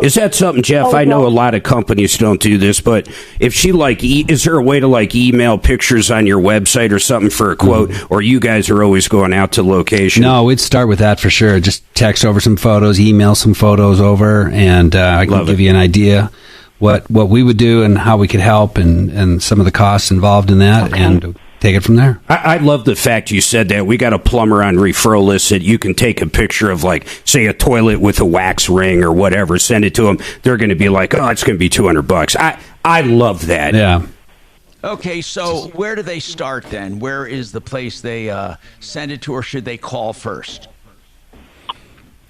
Is that something, Jeff? I know a lot of companies don't do this, but if she is there a way to email pictures on your website or something for a quote, or you guys are always going out to location? No, we'd start with that for sure. Just text over some photos, email some photos over, and I can give you an idea what we would do and how we could help and some of the costs involved in that, and take it from there. I love the fact you said that. We got a plumber on referral list that you can take a picture of, say, a toilet with a wax ring or whatever, send it to them. They're going to be like, "Oh, it's going to be $200." I love that. Yeah. Okay, so where do they start then? Where is the place they send it to, or should they call first?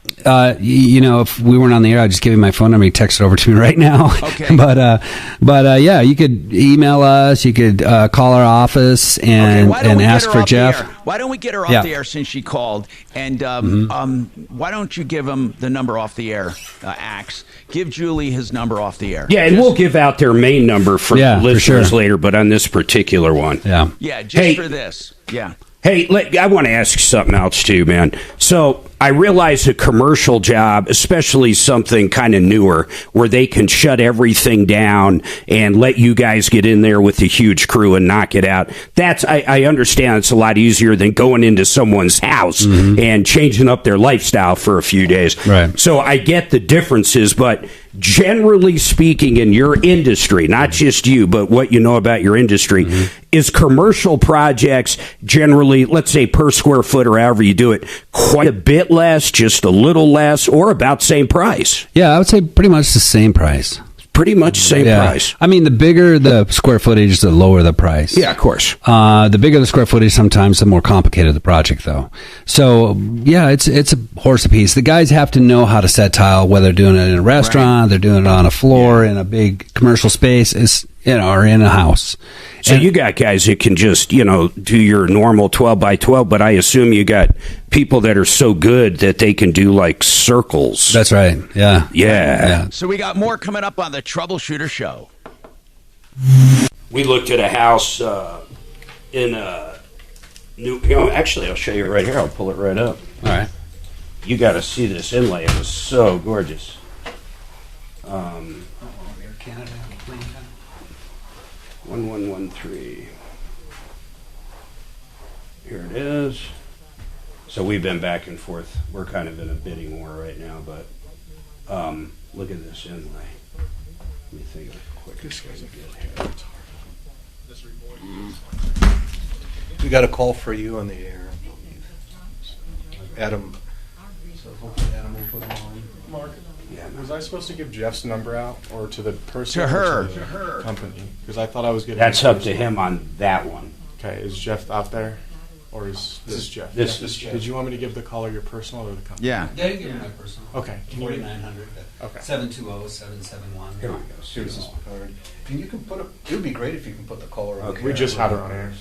If we weren't on the air, I'd just give you my phone number. You text it over to me right now. Okay. but yeah, you could email us. You could call our office and ask for Jeff. Why don't we get her off the air since she called? And why don't you give him the number off the air, Axe? Give Julie his number off the air. Yeah, and we'll give out their main number for listeners later, but on this particular one. Yeah, just for this. Yeah. Hey, I want to ask you something else too, man. So I realize a commercial job, especially something kind of newer, where they can shut everything down and let you guys get in there with a huge crew and knock it out. I understand it's a lot easier than going into someone's house and changing up their lifestyle for a few days. Right. So I get the differences, but generally speaking, in your industry, not just you, but what you know about your industry, is commercial projects generally, let's say per square foot or however you do it, quite a bit less, just a little less, or about same price? Yeah, I would say pretty much the same price. Pretty much same price. I mean, the bigger the square footage, the lower the price. Yeah, of course. The bigger the square footage, sometimes the more complicated the project, though. So, yeah, it's a horse apiece. The guys have to know how to set tile, whether they're doing it in a restaurant, they're doing it on a floor in a big commercial space, or in a house. So you got guys that can just, do your normal 12 by 12, but I assume you got people that are so good that they can do like circles. That's right. Yeah. Yeah. So we got more coming up on the Troubleshooter Show. We looked at a house in a new. Actually, I'll show you right here. I'll pull it right up. All right. You got to see this inlay. It was so gorgeous. Canada. 1113. Here it is. So we've been back and forth. We're kind of in a bidding war right now, but look at this inlay. Let me think of it quick. This guy's a good We got a call for you on the air. Adam. So hopefully Adam will put it on. Mark, was I supposed to give Jeff's number out or to the person? To her. Or to the company? Because I thought I was getting. That's up to him on that one. Okay, is Jeff out there? Or is this Jeff? This is Jeff. Did you want me to give the caller your personal or the company? Yeah. Yeah, you give me my personal. Okay. 4900. Okay. 720-771. Here we go. Here's his card. And you can put it would be great if you can put the caller on. Okay. We just had her on air.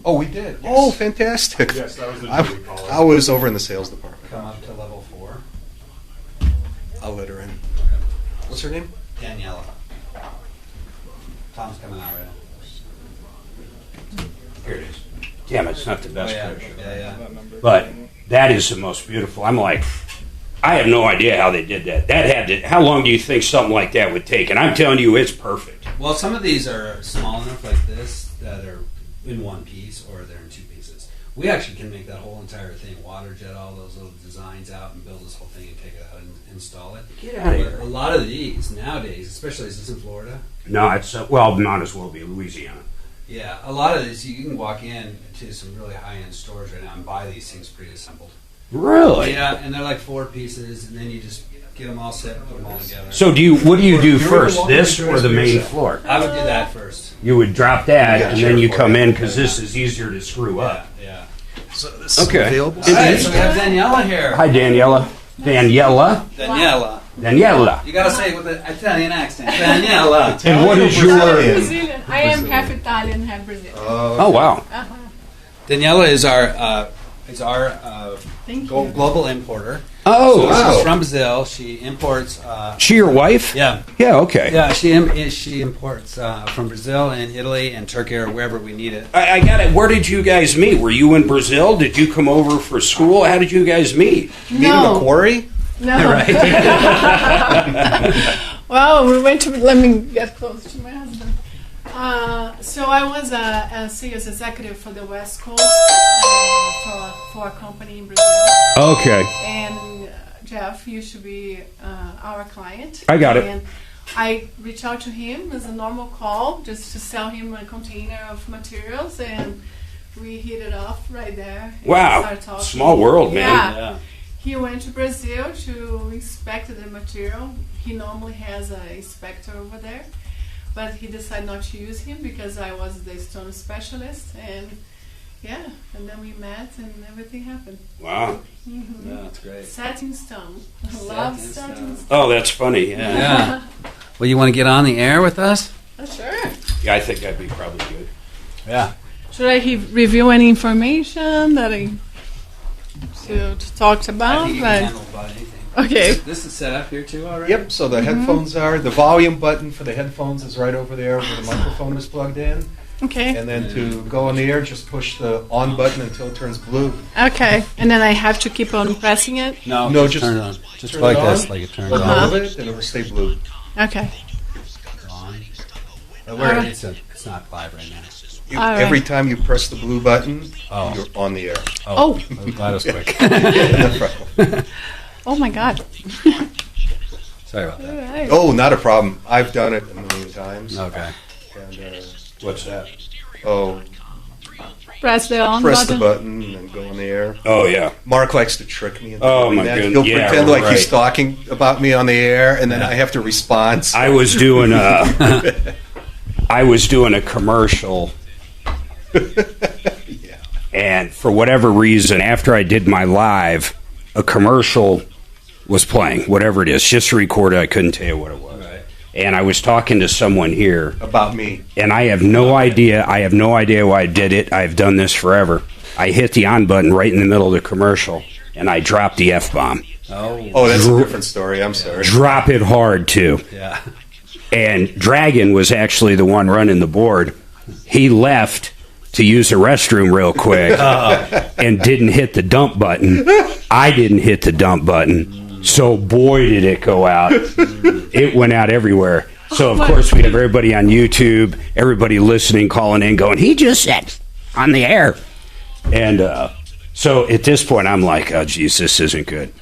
Oh, we did? Yes. Oh, fantastic. Yes, that was the Julie caller. I was over in the sales department. Come up to level 4. I'll let her in. What's her name? Daniela. Tom's coming out right now. Here it is. Damn, it's not the best picture. Yeah. But that is the most beautiful. I'm like, I have no idea how they did that. That had to. How long do you think something like that would take? And I'm telling you, it's perfect. Well, some of these are small enough like this that are in one piece or they're in two pieces. We actually can make that whole entire thing, water jet all those little designs out and build this whole thing and take it out and install it. Get out of here. A lot of these nowadays, especially since in Florida. No, it's might as well be Louisiana. Yeah, a lot of these you can walk in to some really high-end stores right now and buy these things pre-assembled. Really? Yeah, and they're like 4 pieces, and then you just get them all set and put them all together. So what do you do first, this or the main floor? I would do that first. You would drop that, and then you come in because this is easier to screw up. Yeah. So this is Okay. available. All right, so we have Daniela here. Hi, Daniela. Daniela. You gotta say it with an Italian accent. Daniela. And what is your? Brazilian. I am half Italian, half Brazilian. Oh wow. Daniela is our Thank you. global importer. Oh, so wow. She's from Brazil. She imports. She your wife? Yeah. Yeah. Okay. Yeah, she imports from Brazil and Italy and Turkey or wherever we need it. I got it. Where did you guys meet? Were you in Brazil? Did you come over for school? How did you guys meet? No. Meet in the quarry? No. Right. Well, we went to. Let me get close to my husband. So I was a sales executive for the West Coast for a company in Brazil. Okay. And Jeff used to be our client. I got it. And I reached out to him as a normal call just to sell him a container of materials, and we hit it off right there. And Wow. started talking. Small world, man. Yeah. He went to Brazil to inspect the material. He normally has an inspector over there, but he decided not to use him because I was the stone specialist, and Yeah, and then we met and everything happened. Wow. Mm-hmm. Yeah, that's great. Set in stone. I love set in stone. Oh, that's funny. Yeah. Yeah. Well, you want to get on the air with us? Oh, sure. Yeah, I think that'd be probably good. Yeah. Should I review any information that I should talk about? Okay. This is set up here too already? Yep, so the headphones are, the volume button for the headphones is right over there where the microphone is plugged in. Okay. And then to go on the air, just push the on button until it turns blue. Okay. And then I have to keep on pressing it? No, just turn it on. Just turn like it on, this, like it turns let on. go of it, and it'll stay blue. Okay. It's not live right now. Every time you press the blue button, you're on the air. Oh. I'm glad it was quick. No problem. Oh my God. Sorry about that. Right. Oh, not a problem. I've done it a million times. Okay. And, what's that? Oh, Press the on press button. the button and then go on the air. Oh, yeah. Mark likes to trick me into Oh, doing my that. goodness. He'll Yeah, pretend like right. he's talking about me on the air, and then I have to respond. So. I was doing a commercial. And for whatever reason, after I did my live, a commercial was playing, whatever it is, just to record it. I couldn't tell you what it was. Right. And I was talking to someone here. About me. And I have no idea. I have no idea why I did it. I've done this forever. I hit the on button right in the middle of the commercial, and I dropped the F-bomb. Oh, that's a different story. I'm sorry. Drop it hard, too. Yeah. And Dragon was actually the one running the board. He left to use the restroom real quick and didn't hit the dump button. I didn't hit the dump button. So boy, did it go out. It went out everywhere. So, of course, we have everybody on YouTube, everybody listening, calling in, going, he just said on the air. And so at this point, I'm like, oh, geez, this isn't good.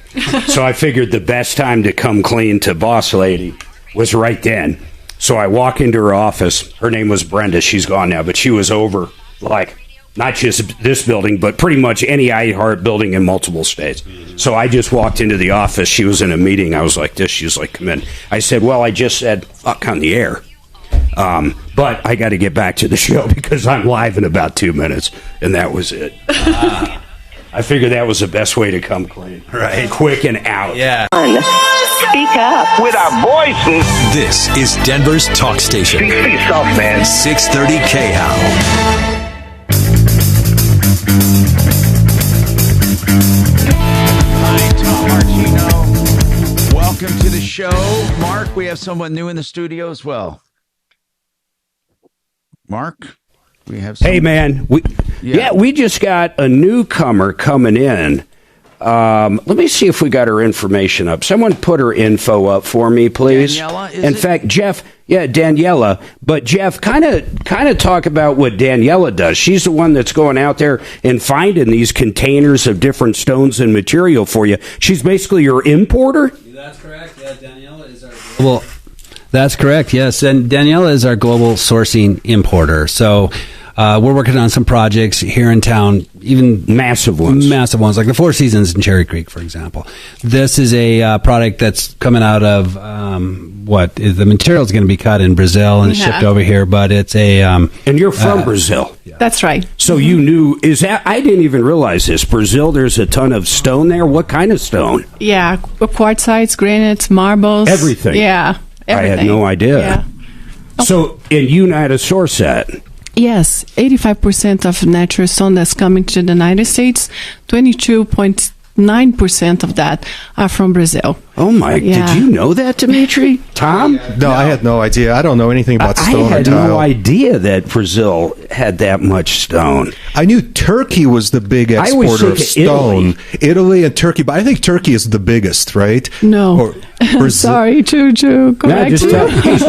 So I figured the best time to come clean to Boss Lady was right then. So I walk into her office. Her name was Brenda. She's gone now, but she was over, like, not just this building, but pretty much any iHeart building in multiple states. So I just walked into the office. She was in a meeting. I was like this. She was like, come in. I said, well, I just said, fuck on the air. But I got to get back to the show because I'm live in about 2 minutes. And that was it. I figured that was the best way to come clean. Right. Quick and out. Yeah. Speak up with our voices. This is Denver's talk station. Speak for yourself, man. 630 KHOW. Hi, Tom Martino. Welcome to the show. Mark, we have someone new in the studio as well. Mark, we have someone. Hey, man. We just got a newcomer coming in. Let me see if we got her information up. Someone put her info up for me, please. Daniela, is In it? fact, Jeff, Daniela. But Jeff, kind of talk about what Daniela does. She's the one that's going out there and finding these containers of different stones and material for you. She's basically your importer. That's correct. Yeah, Daniela is our global. That's correct. Yes, and Daniela is our global sourcing importer. So. We're working on some projects here in town, even massive ones, like the Four Seasons in Cherry Creek, for example. This is a product that's coming out of the material is going to be cut in Brazil and shipped over here, but it's a and you're from Brazil. That's right. So you knew, I didn't even realize this. Brazil, there's a ton of stone there. What kind of stone? Yeah, quartzites, granites, marbles. Everything. Yeah, everything. I had no idea. Yeah. So, and you know how to source that? Yes, 85% of natural stone that's coming to the United States, 22.9% of that are from Brazil. Oh my! Yeah. Did you know that, Dimitri? Tom? No, I had no idea. I don't know anything about stone I had or tile. no idea that Brazil had that much stone. I knew Turkey was the big I always exporter of think stone. Italy and Turkey, but I think Turkey is the biggest, right? No. Or Brazil. Sorry to correct just you.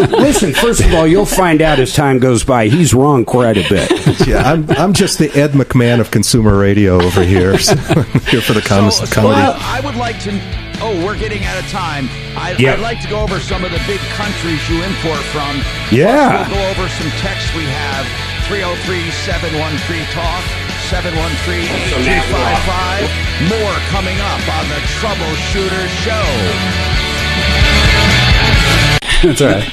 listen, first of all, you'll find out as time goes by. He's wrong quite a bit. Yeah, I'm just the Ed McMahon of consumer radio over here. So I'm here for the comedy. Well, I would like to. Oh, we're getting out of time. I'd like to go over some of the big countries you import from. Yeah. Plus we'll go over some texts we have. 303-713-TALK, 713-8255. More coming up on the Troubleshooter Show. That's all right.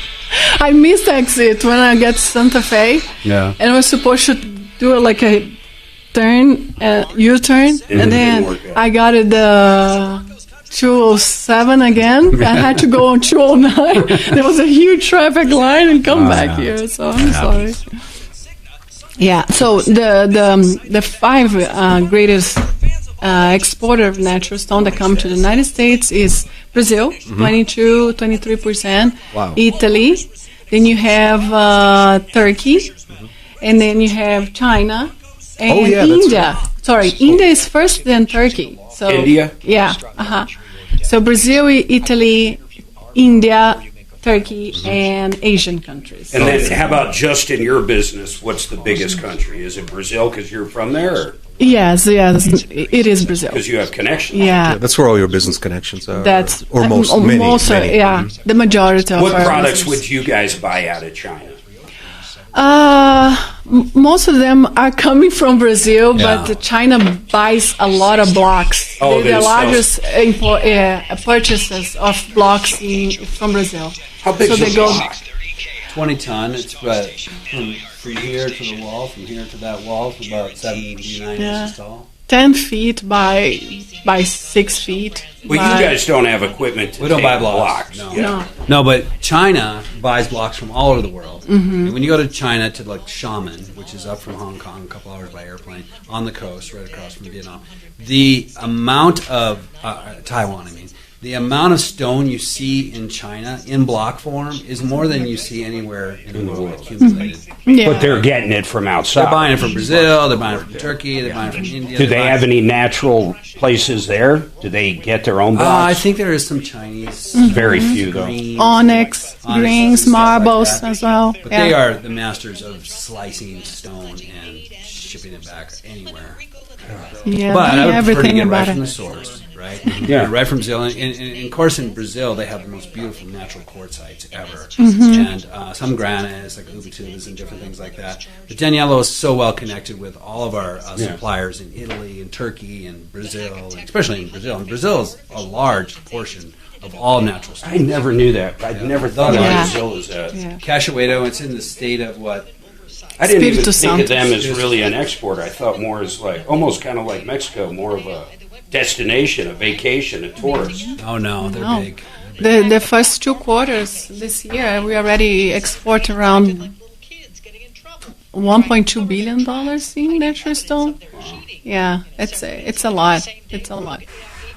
I missed exit when I get to Santa Fe. Yeah. And I was supposed to do like a U-turn, and then I got it 207 again. I had to go on 209. There was a huge traffic line and come back here, so I'm sorry. Yeah, so the 5 greatest exporter of natural stone that come to the United States is Brazil, 23%. Wow. Italy, then you have Turkey, and then you have China and India. Sorry, India is first, then Turkey. So India? Yeah. So Brazil, Italy, India, Turkey, and Asian countries. And then how about just in your business, what's the biggest country? Is it Brazil because you're from there? Or? Yes, it is Brazil. Because you have connections. Yeah. That's where all your business connections are. That's or many. Yeah, the majority of what our products business. would you guys buy out of China? Most of them are coming from Brazil, but China buys a lot of blocks. Oh, They're the largest purchasers of blocks from Brazil. How big is they a go block? 20 ton. It's about from here to the wall, from here to that wall, it's about 79 inches tall. 10 feet by 6 feet. Well, you guys don't have equipment to We don't take buy blocks. No, but China buys blocks from all over the world. Mm-hmm. And when you go to China, to like Xiamen, which is up from Hong Kong, a couple hours by airplane, on the coast, right across from Vietnam, the amount of Taiwan, I mean, the amount of stone you see in China in block form is more than you see anywhere in the world accumulated. Yeah. But they're getting it from outside. They're buying it from Brazil, they're buying it from Turkey, they're buying it from India. Do they have any natural places there? Do they get their own blocks? I think there is some Chinese. Very few, though. Onyx, greens, marbles as well. But they are the masters of slicing stone and shipping it back anywhere. Yeah, but I would prefer to everything get right about from it. the source, right? Yeah. Right from Brazil. And of course, in Brazil, they have the most beautiful natural quartzites ever. Mhm. And some granites, like ubitubas and different things like that. But Daniello is so well connected with all of our suppliers in Italy and Turkey and Brazil, and especially in Brazil. And Brazil is a large portion of all natural stone. I never knew that. I never thought of Brazil as that. Cachoeiro, it's in the state of what? I didn't even Espírito think of them Santo. as really an exporter. I thought more as like, almost kind of like Mexico, more of a destination, a vacation, a tourist. Oh, no, they're No. big. The first 2 quarters this year, we already export around $1.2 billion in natural stone. Yeah, it's a lot. It's a lot.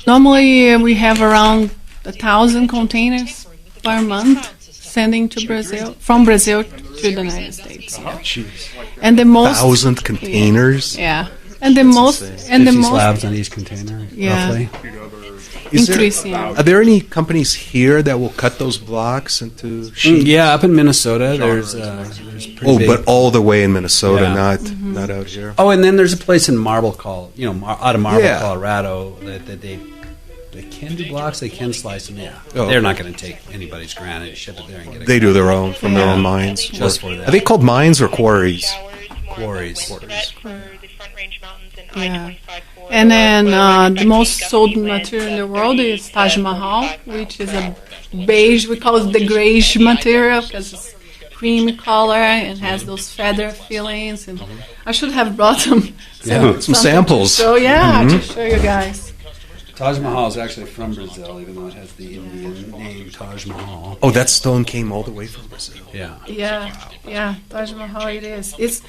Normally, we have around 1,000 containers per month sending to Brazil, from Brazil to the United States. And the most 1,000 containers. Yeah, and the most and the 50 most slabs on each container, roughly. increasing. Are there any companies here that will cut those blocks into sheets? Yeah, up in Minnesota, there's pretty big. but all the way in Minnesota, Yeah. not out here. Oh, and then there's a place in Marble, out of Marble, Yeah. Colorado, that they can do blocks, they can slice them. Yeah, Oh, they're okay. not going to take anybody's granite, ship it there, and get it. They do their own from their Yeah. own mines. Just for that. Are they called mines or quarries? Quarries. Yeah. And then the most sold material in the world is Taj Mahal, which is a beige, we call it the grayish material because it's creamy color and has those feather fillings. And I should have brought some samples. So yeah, Mhm. to show you guys. Taj Mahal is actually from Brazil, even though it has the Indian name Taj Mahal. Oh, that stone came all the way from Brazil. Yeah. Yeah, Taj Mahal it is. It's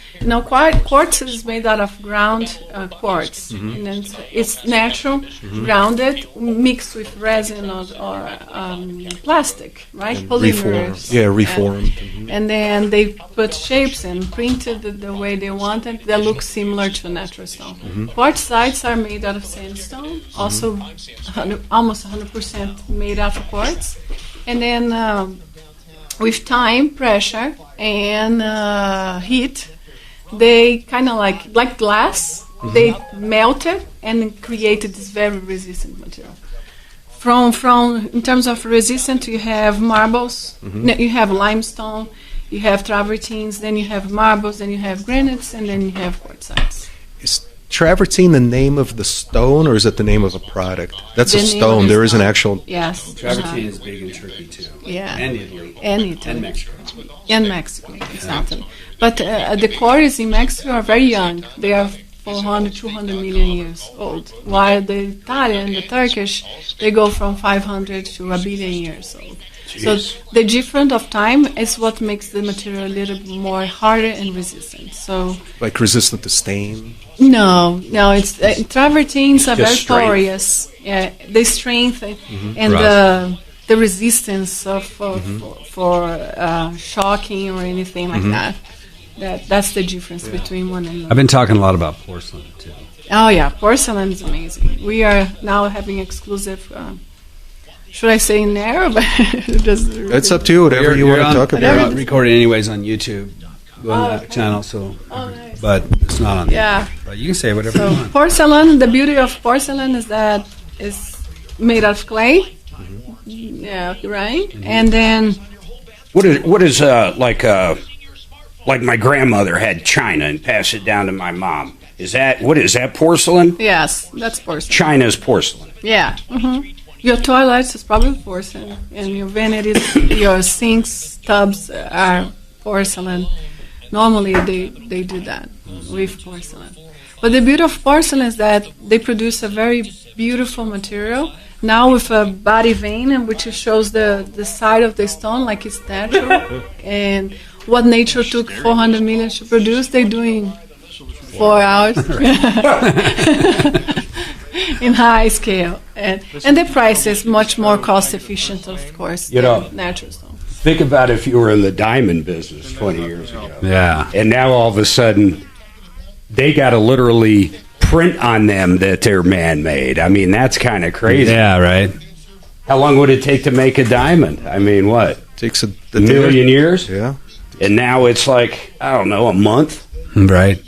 quartz is made out of ground quartz, and it's natural, grounded, mixed with resin or plastic, right? Polymers. Reformed. And then they put shapes and printed the way they wanted that look similar to natural stone. Quartzites are made out of sandstone, also almost 100% made out of quartz. And then with time, pressure, and heat, they kind of like glass, they melted and created this very resistant material. From in terms of resistant, you have marbles, you have limestone, you have travertines, then you have marbles, then you have granites, and then you have quartzites. Is travertine the name of the stone, or is it the name of a product? That's The a name of stone. the There is an stone. actual. Yes. Travertine is big in Turkey too. Yeah. And Italy. And Italy. And Mexico. And Mexico, exactly. But the quarries in Mexico are very young. They are 400, 200 million years old. While the Italian, the Turkish, they go from 500 to a billion years old. Jeez. So the difference of time is what makes the material a little bit more harder and resistant. So Like resistant to stain? no, it's travertines are Just very strength. porous. Yeah, the strength and Rust. the resistance of Mhm. for shocking or anything like Mhm. that. That's the difference between one and I've another. been talking a lot about porcelain too. Oh yeah, porcelain is amazing. We are now having exclusive. Should I say in there? It's up to you, whatever you want to talk about. You're recording anyways on YouTube, on that channel. So, but it's not on. there. Yeah. But you can say whatever you So want. porcelain, the beauty of porcelain is that it's made out of clay. Yeah, right. And then What is like my grandmother had china and passed it down to my mom. Is that porcelain? yes, that's porcelain. China's porcelain. Yeah. Your toilets is probably porcelain, and your vanities, your sinks, tubs are porcelain. Normally, they do that with porcelain. But the beauty of porcelain is that they produce a very beautiful material. Now with a body vein, and which shows the side of the stone like it's natural, and what nature took 400 million to produce, they're doing 4 hours. In high scale, and the price is much more cost efficient, of course, You know, than natural stone. Think about if you were in the diamond business 20 years ago. Yeah. And now all of a sudden, they got to literally print on them that they're man-made. I mean, that's kind of crazy. Yeah, right. How long would it take to make a diamond? I mean, what? Takes a million years? Yeah. And now it's like, I don't know, a month? Right.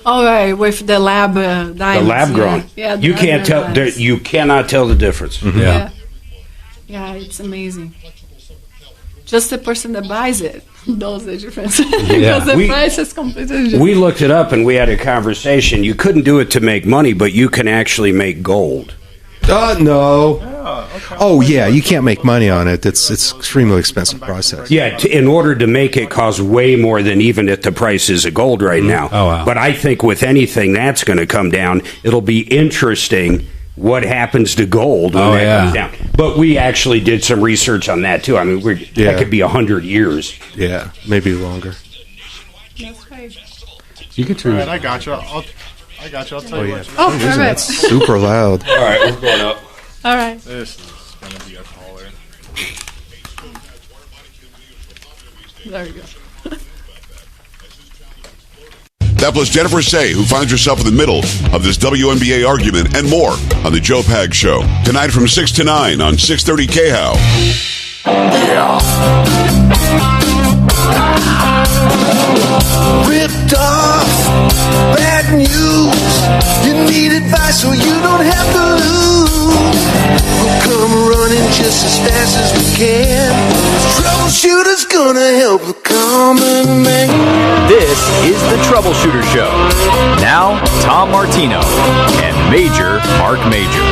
Oh, right, with the lab diamonds. The lab grown. Yeah, you the can't lab tell. diamonds. You cannot tell the difference. Yeah. Yeah, it's amazing. Just the person that buys it knows the difference. Because the We- price is completely different. We looked it up and we had a conversation. You couldn't do it to make money, but you can actually make gold. No. Oh, yeah, you can't make money on it. It's extremely expensive process. Yeah, in order to make it costs way more than even at the prices of gold right now. Oh, wow. But I think with anything that's going to come down, it'll be interesting what happens to gold when that comes down. But we actually did some research on that too. I mean, that could be 100 years. Yeah, maybe longer. That's right. You can turn All it. right, I got you. I got you. I'll tell you what. Oh, Isn't perfect. that super loud? All right, we're going up. All right. This is going to be a caller. There you go. That plus Jennifer Say, who finds herself in the middle of this WNBA argument, and more on the Joe Pag Show. Tonight from 6 to 9 on 630 KHOW. Yeah. Ripped off, bad news. You need advice so you don't have to lose. We'll come running just as fast as we can. Troubleshooter's gonna help the common man. This is the Troubleshooter Show. Now, Tom Martino and Major Marc Mager.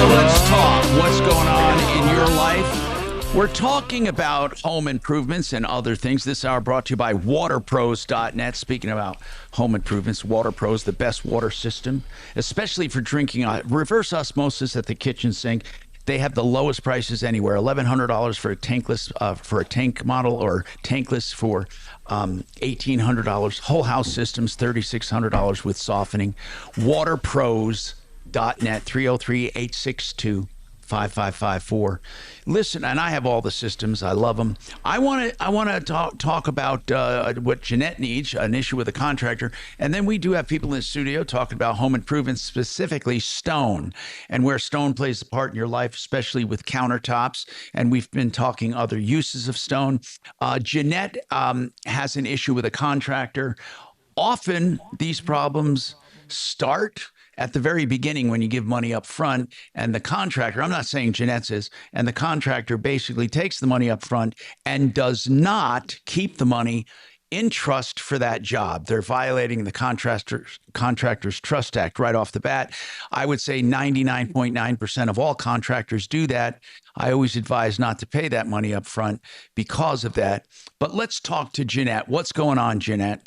Let's talk. What's going on in your life? We're talking about home improvements and other things. This hour brought to you by waterpros.net. Speaking about home improvements, WaterPros, the best water system, especially for drinking. Reverse osmosis at the kitchen sink. They have the lowest prices anywhere. $1,100 for a tankless, for a tank model, or tankless for $1,800. Whole house systems, $3,600 with softening. Waterpros.net, 303-862-5554. Listen, and I have all the systems. I love them. I want to talk about what Jeanette needs, an issue with a contractor, and then we do have people in the studio talking about home improvements, specifically stone, and where stone plays a part in your life, especially with countertops. And we've been talking other uses of stone. Jeanette has an issue with a contractor. Often these problems start at the very beginning when you give money up front, and the contractor, I'm not saying Jeanette's is, and the contractor basically takes the money up front and does not keep the money in trust for that job. They're violating the Contractors Trust Act right off the bat. I would say 99.9% of all contractors do that. I always advise not to pay that money up front because of that. But let's talk to Jeanette. What's going on, Jeanette?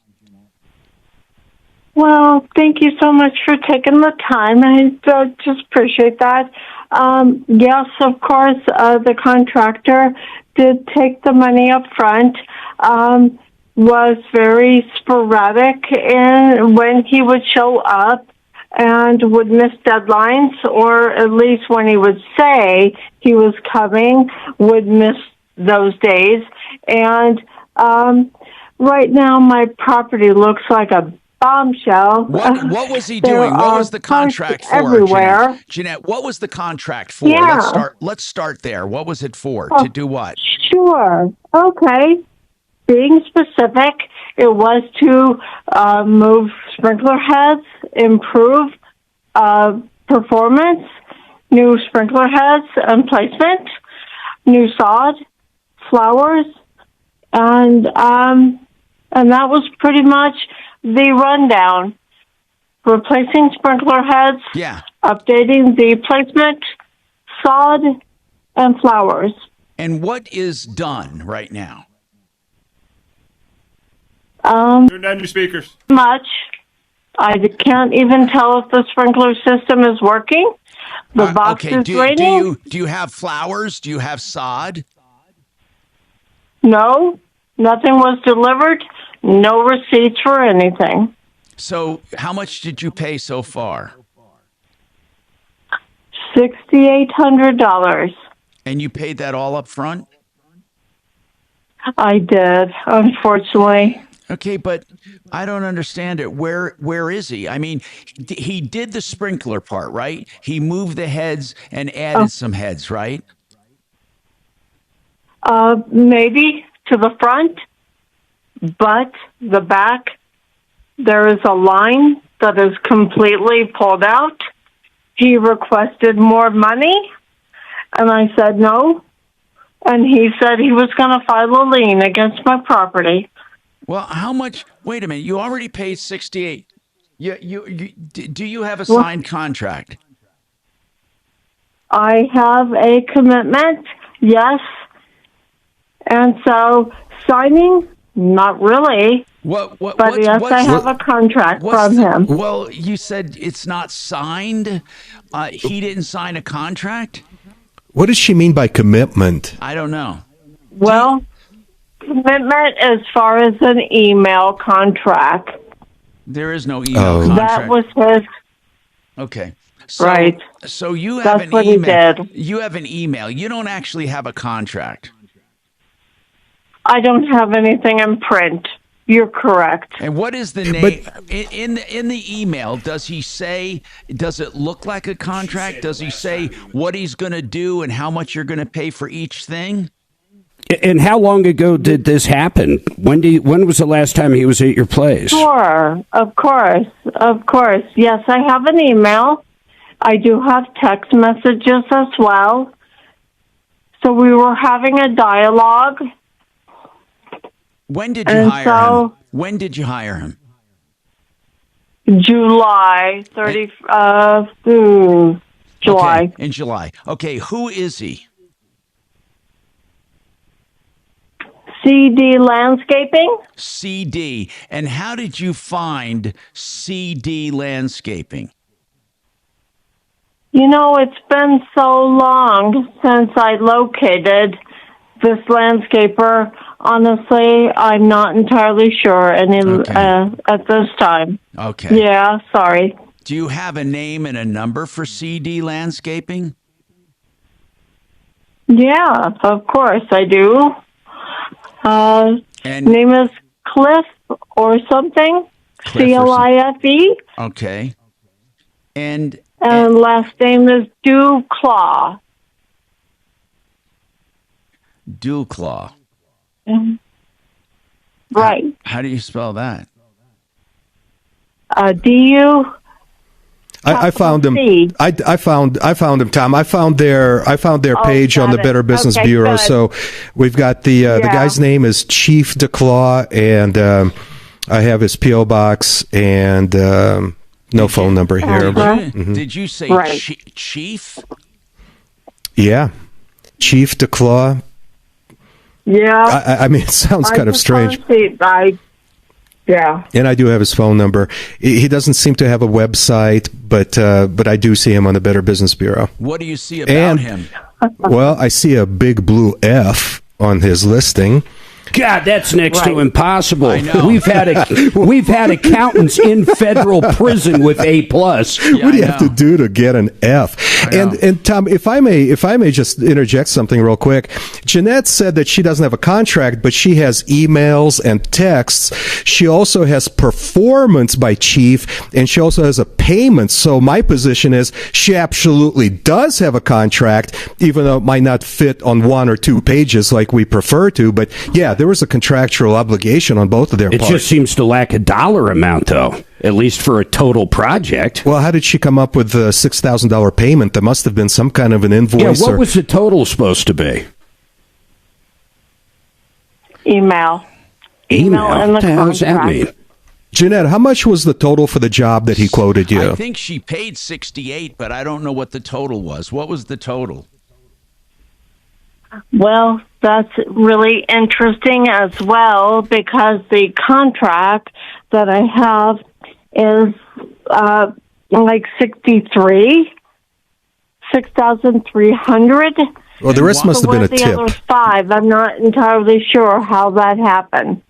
Well, thank you so much for taking the time. I just appreciate that. Yes, of course, the contractor did take the money up front, was very sporadic in when he would show up and would miss deadlines, or at least when he would say he was coming, would miss those days. And right now my property looks like a bombshell. What was he There doing? What are was the contract for, everywhere. Jeanette, what was the contract for? Yeah. Let's start there. What was it for? Oh, To do what? Sure. Okay. Being specific, it was to move sprinkler heads, improve performance, new sprinkler heads and placement, new sod, flowers, and that was pretty much the rundown. Replacing sprinkler heads, updating the placement, sod, and flowers. And what is done right now? Turn down your speakers. Much. I can't even tell if the sprinkler system is working. The box Okay, is do raining. you have flowers? Do you have sod? No, nothing was delivered. No receipts for anything. So how much did you pay so far? $6,800. And you paid that all up front? I did, unfortunately. Okay, but I don't understand it. Where is he? I mean, he did the sprinkler part, right? He moved the heads and added some heads, right? Maybe to the front, but the back, there is a line that is completely pulled out. He requested more money, and I said no. And he said he was going to file a lien against my property. Well, how much? Wait a minute. You already paid 68. Do you have a signed contract? I have a commitment, yes. And so signing, not really. But yes, I have a contract from him. Well, you said it's not signed. He didn't sign a contract? What does she mean by commitment? I don't know. Well, commitment as far as an email contract. There is no email contract. That was his. Okay. So, Right. So you have That's an what he email. did. You have an email. You don't actually have a contract. I don't have anything in print. You're correct. And what is the name in the email? Does he say? Does it look like a contract? Does he say what he's going to do and how much you're going to pay for each thing? And how long ago did this happen? When was the last time he was at your place? Sure, of course. Yes, I have an email. I do have text messages as well. So we were having a dialogue. When did you hire him? When did you hire him? July 30th. July. Okay, in July. Okay, who is he? CD Landscaping. CD. And how did you find CD Landscaping? You know, it's been so long since I located this landscaper. Honestly, I'm not entirely sure at this time. Okay. Yeah, sorry. Do you have a name and a number for CD Landscaping? Yeah, of course I do. And name is Cliff or something. CLIFE. Okay. And last name is Duclaw. Duclaw. Right. How do you spell that? DU. I found him. I found him, Tom. I found their page on the Better Business Bureau. good. So we've got the guy's name is Chief DeClaw, and I have his PO box and no phone number here. But, Did you say Chief? Yeah, Chief DeClaw. Yeah. I mean, it sounds kind of strange. Yeah, Yeah. And I do have his phone number. He doesn't seem to have a website, but I do see him on the Better Business Bureau. What do you see about him? Well, I see a big blue F on his listing. God, that's next to Right. impossible. I know. We've had accountants in federal prison with A+. What do you have to do to get an F? And Tom, if I may just interject something real quick. Jeanette said that she doesn't have a contract, but she has emails and texts. She also has performance by chief, and she also has a payment. So my position is she absolutely does have a contract, even though it might not fit on 1 or 2 pages like we prefer to. But yeah, there was a contractual obligation on both of their It parts. just seems to lack a dollar amount, though, at least for a total project. Well, how did she come up with the $6,000 payment? There must have been some kind of an invoice. Yeah, what was the total supposed to be? Email. Email? and the What the hell does that contract. mean? Jeanette, how much was the total for the job that he quoted you? I think she paid 68, but I don't know what the total was. What was the total? Well, that's really interesting as well because the contract that I have is like 6,300. Well, the rest must have been a the tip. other 5? I'm not entirely sure how that happened.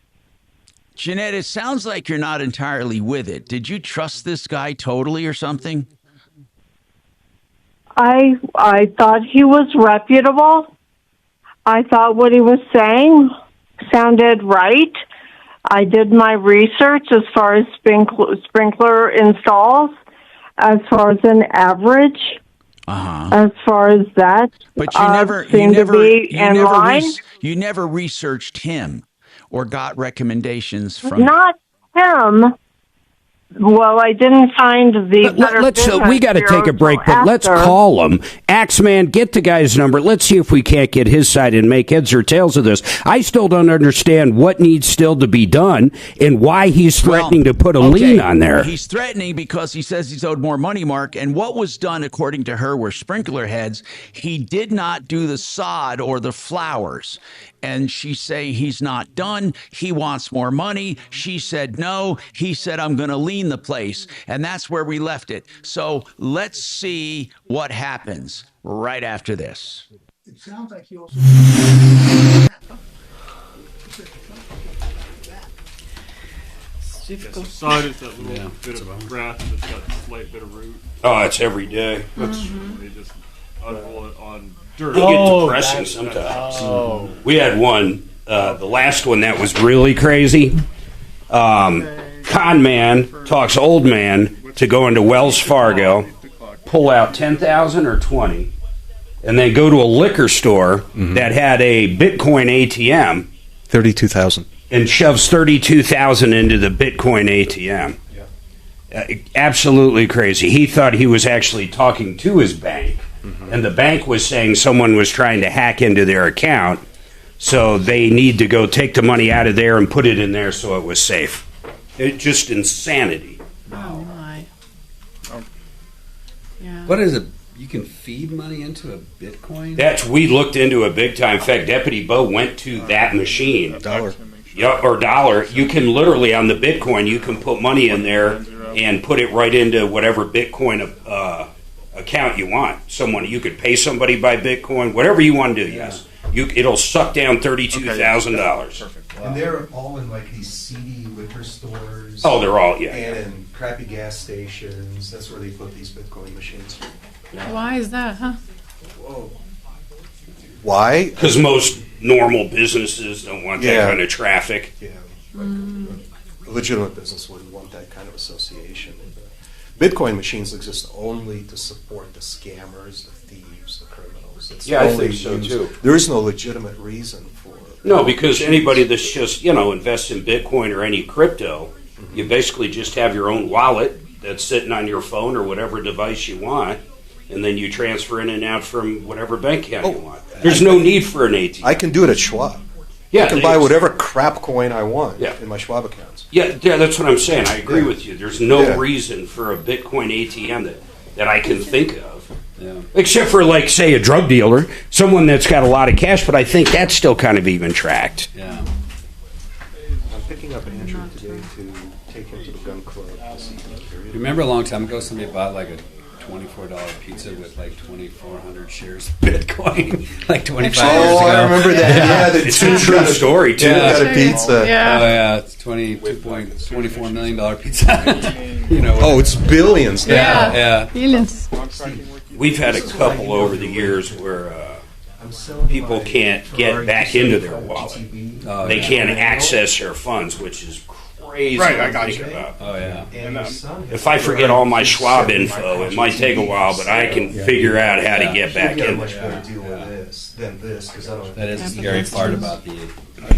Jeanette, it sounds like you're not entirely with it. Did you trust this guy totally or something? I thought he was reputable. I thought what he was saying sounded right. I did my research as far as sprinkler installs, as far as an average, as far as that. But you never researched him or got recommendations from Not him. Well, I didn't find the. We got to take a break, but let's call him. Axeman, get the guy's number. Let's see if we can't get his side and make heads or tails of this. I still don't understand what needs still to be done and why he's threatening to put a lien on there. He's threatening because he says he's owed more money, Mark. And what was done, according to her, were sprinkler heads. He did not do the sod or the flowers. And she say he's not done. He wants more money. She said no. He said, I'm going to lien the place. And that's where we left it. So let's see what happens right after this. It sounds like he also. Yes, the sod is that little bit of grass that's got a slight bit of root. Oh, it's every day. They just unroll it on dirt. It get depressing sometimes. We had one, the last one that was really crazy. Con man talks old man to go into Wells Fargo, pull out 10,000 or 20, and then go to a liquor store that had a Bitcoin ATM. 32,000. And shoves 32,000 into the Bitcoin ATM. Absolutely crazy. He thought he was actually talking to his bank, and the bank was saying someone was trying to hack into their account, so they need to go take the money out of there and put it in there so it was safe. It's just insanity. Oh my. Yeah. What is it? You can feed money into a Bitcoin? We looked into it big time. In fact, Deputy Bo went to that machine. $1. Yep, or $1. You can literally, on the Bitcoin, you can put money in there and put it right into whatever Bitcoin account you want. You could pay somebody by Bitcoin, whatever you want to do, yes. It'll suck down $32,000. And they're all in like these seedy liquor stores. Oh, they're all, yeah. And in crappy gas stations. That's where they put these Bitcoin machines. Why is that, huh? Whoa. Why? Because most normal businesses don't want that kind of traffic. Yeah. A legitimate business wouldn't want that kind of association. Bitcoin machines exist only to support the scammers, the thieves, the criminals. It's I only think so used- too. There is no legitimate reason for it. No, because anybody that's just, invests in Bitcoin or any crypto, you basically just have your own wallet that's sitting on your phone or whatever device you want, and then you transfer in and out from whatever bank account you want. There's no need for an ATM. I can do it at Schwab. Yeah, I can buy whatever crap coin I want in my Schwab accounts. Yeah, that's what I'm saying. I agree with you. There's no reason for a Bitcoin ATM that I can think of. Yeah. Except for, like, say, a drug dealer, someone that's got a lot of cash, but I think that's still kind of even tracked. Yeah. picking up Andrew today to take him to the gun club this evening. Remember a long time ago, somebody bought like a $24 pizza with like 2,400 shares of Bitcoin, like 25 years ago. I remember that. Yeah, it's a true story too. Got a pizza. Yeah. Oh yeah, it's $24 million pizza. It's billions now. Yeah. Billions. We've had a couple over the years where people can't get back into their wallet. They can't access their funds, which is crazy to think about. Oh yeah. If I forget all my Schwab info, it might take a while, but I can figure out how to get back in there. That is the scary part about the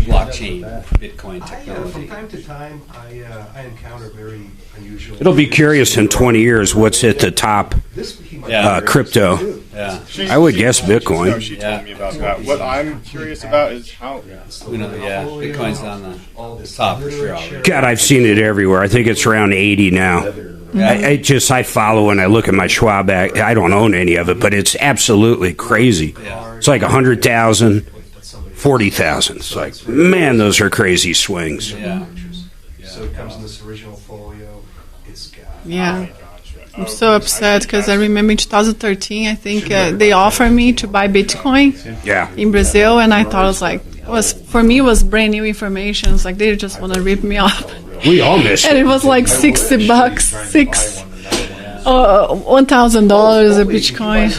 blockchain, Bitcoin technology. From time to time, I encounter very unusual. It'll be curious in 20 years what's at the top crypto. Yeah. I would guess Bitcoin. She told me about that. What I'm curious about is how. Bitcoin's on the top for sure. Already. God, I've seen it everywhere. I think it's around 80 now. I follow and I look at my Schwab act. I don't own any of it, but it's absolutely crazy. It's like 100,000, 40,000. It's like, man, those are crazy swings. Yeah. So it comes in this original folio. It's got. Yeah. I'm so upset because I remember in 2013, I think they offered me to buy Bitcoin in Brazil, and I thought it was brand new information. It's like they just want to rip me off. We all missed And it was like $60, $1,000 a Bitcoin. I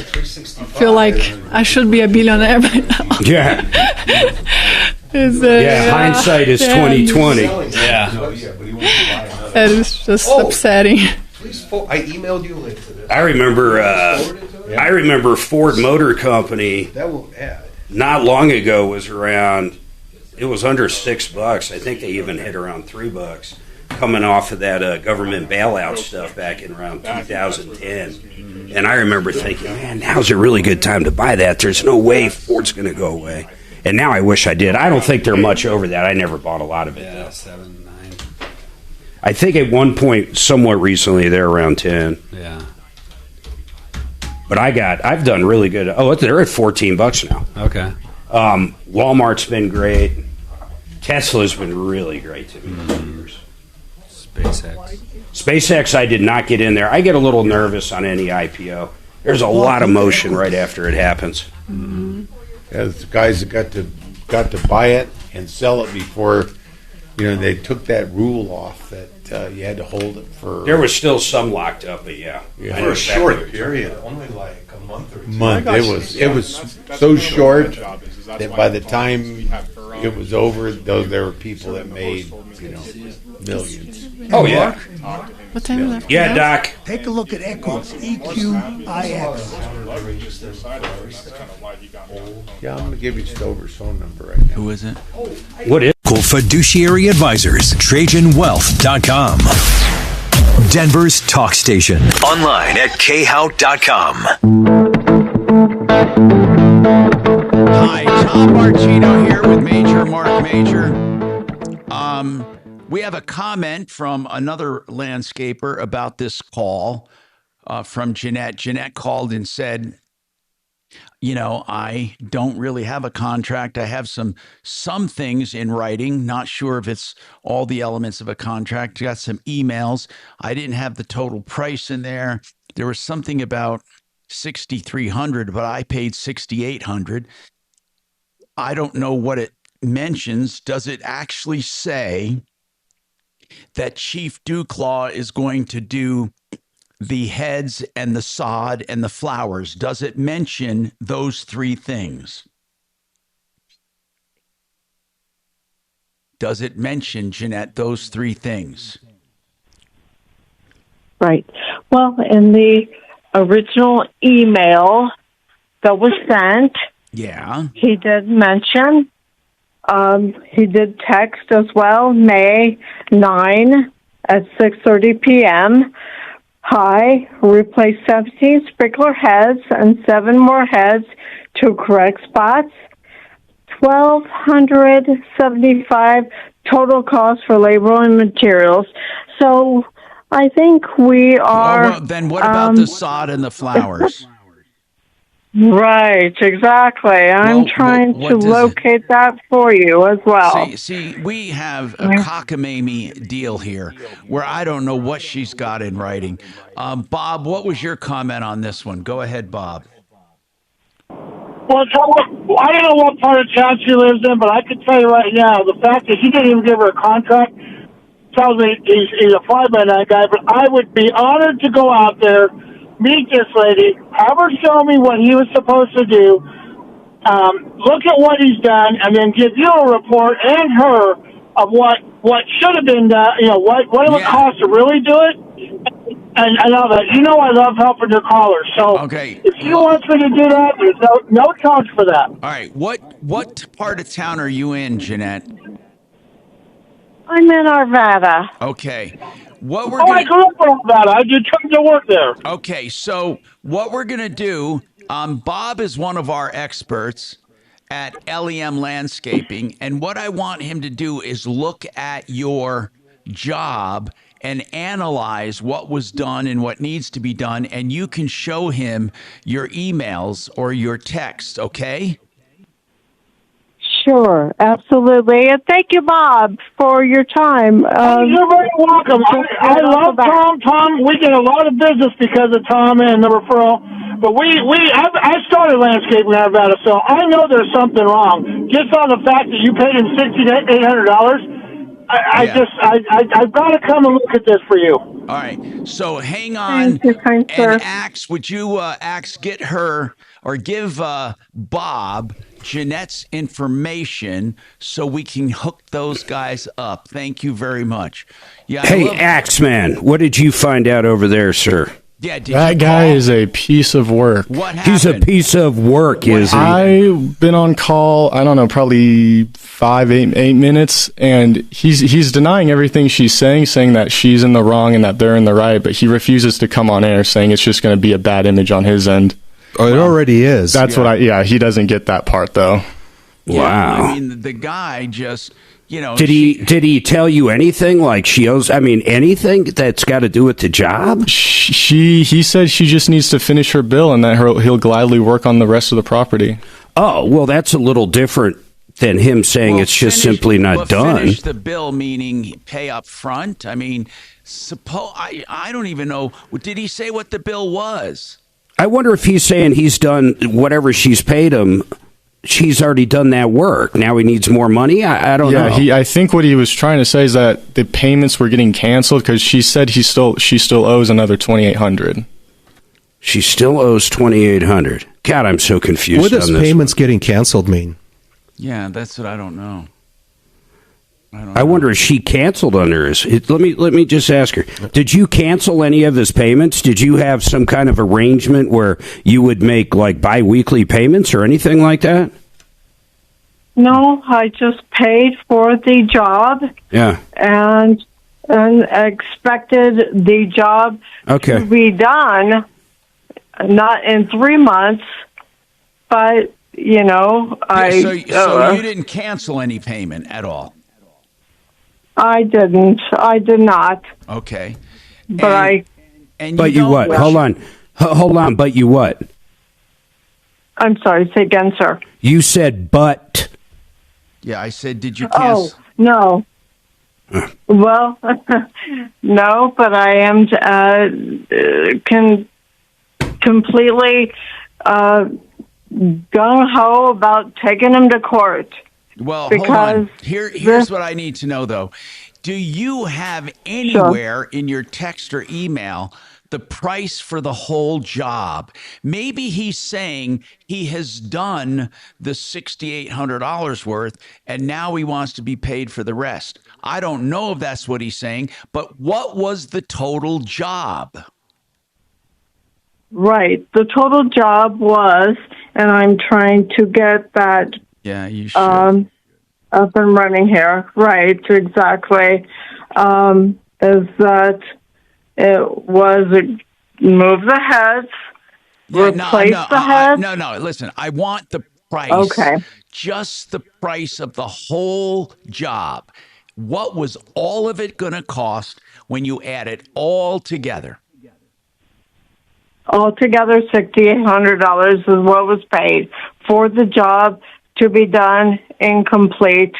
feel like I should be a billionaire by now. Yeah. Hindsight is 2020. Yeah. That is just upsetting. I emailed you a link to this. I remember Ford Motor Company. That will add. Not long ago was around. It was under $6. I think they even hit around $3 coming off of that government bailout stuff back in around 2010. And I remember thinking, man, now's a really good time to buy that. There's no way Ford's going to go away. And now I wish I did. I don't think they're much over that. I never bought a lot of it. Yeah, 7, 9. I think at one point, somewhat recently, they're around 10. Yeah. But I've done really good. Oh, they're at $14 now. Okay. Walmart's been great. Tesla's been really great to me for years. SpaceX, I did not get in there. I get a little nervous on any IPO. There's a lot of motion right after it happens. Yeah, the guys that got to buy it and sell it before, they took that rule off that you had to hold it for. There was still some locked up, but yeah. For a short period, only like a month or 2. It was so short that by the time it was over, there were people that made millions. Oh yeah. What time is that? Yeah, Doc. Take a look at Equix, EQIX. Yeah, I'm going to give you Stover's phone number right now. Who is it? What is Fiduciary Advisors, TrajanWealth.com. Denver's talk station. Online at khout.com. Hi, Tom Martino here with Marc Mager. We have a comment from another landscaper about this call from Jeanette. Jeanette called and said, I don't really have a contract. I have some things in writing. Not sure if it's all the elements of a contract. Got some emails. I didn't have the total price in there. There was something about $6,300, but I paid $6,800. I don't know what it mentions. Does it actually say that Chief Duclaw is going to do the heads and the sod and the flowers? Does it mention those 3 things? Does it mention, Jeanette, those 3 things? Right. Well, in the original email that was sent, he did mention, he did text as well, May 9 at 6:30 p.m. Hi, replace 17 sprinkler heads and 7 more heads to correct spots. $1,275 total cost for labor and materials. So I think we are. Then what about the sod and the flowers? Right, exactly. I'm trying what to does- locate that for you as well. See, we have a cockamamie deal here where I don't know what she's got in writing. Bob, what was your comment on this one? Go ahead, Bob. Well, I don't know what part of town she lives in, but I can tell you right now, the fact that he didn't even give her a contract tells me he's a fly-by-night guy. But I would be honored to go out there, meet this lady, have her show me what he was supposed to do, look at what he's done, and then give you a report and her of what should have been done. You know, what it would cost to really do it. And all that. You know, I love helping your callers. So if she wants me to do that, there's no charge for that. All right. What part of town are you in, Jeanette? I'm in Arvada. Okay. I grew up in Arvada. I did try to work there. Okay, so what we're going to do, Bob is one of our experts at LEM Landscaping, and what I want him to do is look at your job and analyze what was done and what needs to be done, and you can show him your emails or your text, okay? Sure, absolutely. And thank you, Bob, for your time. You're very welcome. I love Tom. Tom, we get a lot of business because of Tom and the referral. But I started landscaping in Arvada, so I know there's something wrong. Just on the fact that you paid him $600 to $800. I've got to come and look at this for you. All right. So hang on. Thank you, kind sir. And Axe, would you get her or give Bob Jeanette's information so we can hook those guys up? Thank you very much. Yeah. Hey, Axeman, what did you find out over there, sir? Yeah, that guy is a piece of work. What happened? He's a piece of work, is he? I've been on call, I don't know, probably 8 minutes, and he's denying everything she's saying that she's in the wrong and that they're in the right, but he refuses to come on air, saying it's just going to be a bad image on his end. Oh, it already is. That's he doesn't get that part, though. Wow. I mean, the guy just... Did he tell you anything like she owes? I mean, anything that's got to do with the job? He said she just needs to finish her bill and that he'll gladly work on the rest of the property. Oh, well, that's a little different than him saying it's just simply not done. Finish the bill, meaning pay up front. I mean, I don't even know. Did he say what the bill was? I wonder if he's saying he's done whatever she's paid him. She's already done that work. Now he needs more money? I don't know. I think what he was trying to say is that the payments were getting canceled because she said she still owes another $2,800. She still owes $2,800. God, I'm so confused. What does payments getting canceled mean? Yeah, that's what I don't know. I wonder if she canceled under his. Let me just ask her. Did you cancel any of his payments? Did you have some kind of arrangement where you would make like biweekly payments or anything like that? No, I just paid for the job. Yeah. And expected the job to be done, not in 3 months, but So you didn't cancel any payment at all? I didn't. I did not. Okay. But But you what? Hold on. But you what? I'm sorry. Say again, sir. You said but. Yeah, I said, did you cancel? Oh, no. Well, no, but I am completely gung-ho about taking him to court. Well, hold on. Here's what I need to know, though. Do you have anywhere in your text or email the price for the whole job? Maybe he's saying he has done the $6,800 worth, and now he wants to be paid for the rest. I don't know if that's what he's saying, but what was the total job? Right. The total job was, and I'm trying to get that Yeah, you should. Up and running here. Right, exactly. Is that it was move the heads, replace the heads? No, listen, I want the price. Okay. Just the price of the whole job. What was all of it going to cost when you add it all together? Altogether, $6,800 is what was paid for the job to be done incomplete.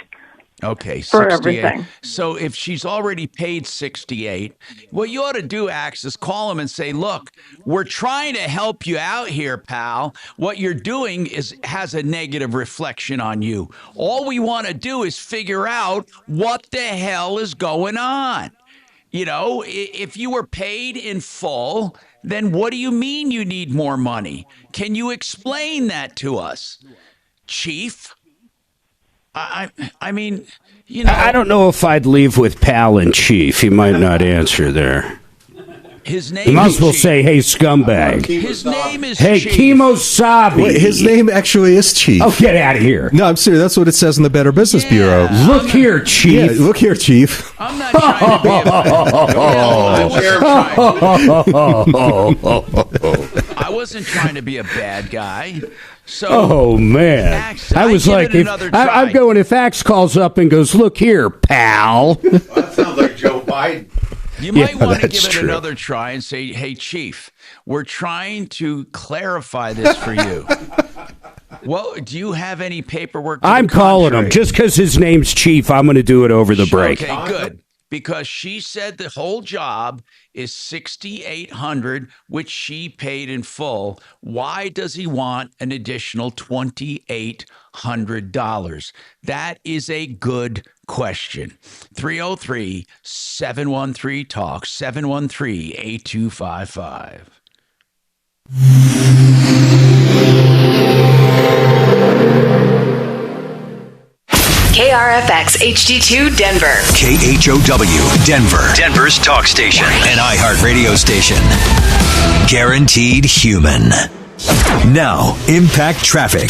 Okay, For 68. everything. So if she's already paid 68, what you ought to do, Axe, is call him and say, "Look, we're trying to help you out here, pal. What you're doing has a negative reflection on you. All we want to do is figure out what the hell is going on. You know, if you were paid in full, then what do you mean you need more money? Can you explain that to us, Chief?" I mean, you know. I don't know if I'd leave with Pal and Chief. He might not answer there. His name You might is as well Chief. say, "Hey, scumbag." His name is Hey, Chief. Kemosabe. Wait, his name actually is Chief. Oh, get out of here. No, I'm serious. That's what it says in the Better Business Bureau. Look here, Chief. Yeah, look here, Chief. I'm not trying to be I wasn't trying to be a bad guy. So, Oh, man. Axe, I was give like, it if, another try. I'm going, if Axe calls up and goes, "Look here, pal." That sounds like Joe Biden. You might Yeah, want to that's give it true. another try and say, "Hey, Chief, we're trying to clarify this for you." Well, do you have any paperwork? to the I'm calling him. contrary? Just because his name's Chief, I'm going to do it over the break. Okay, good. Because she said the whole job is $6,800, which she paid in full. Why does he want an additional $2,800? That is a good question. 303-713-TALK, 713-8255. KRFX HD2 Denver. KHOW, Denver. Denver's talk station. An iHeart radio station. Guaranteed human. Now, impact traffic.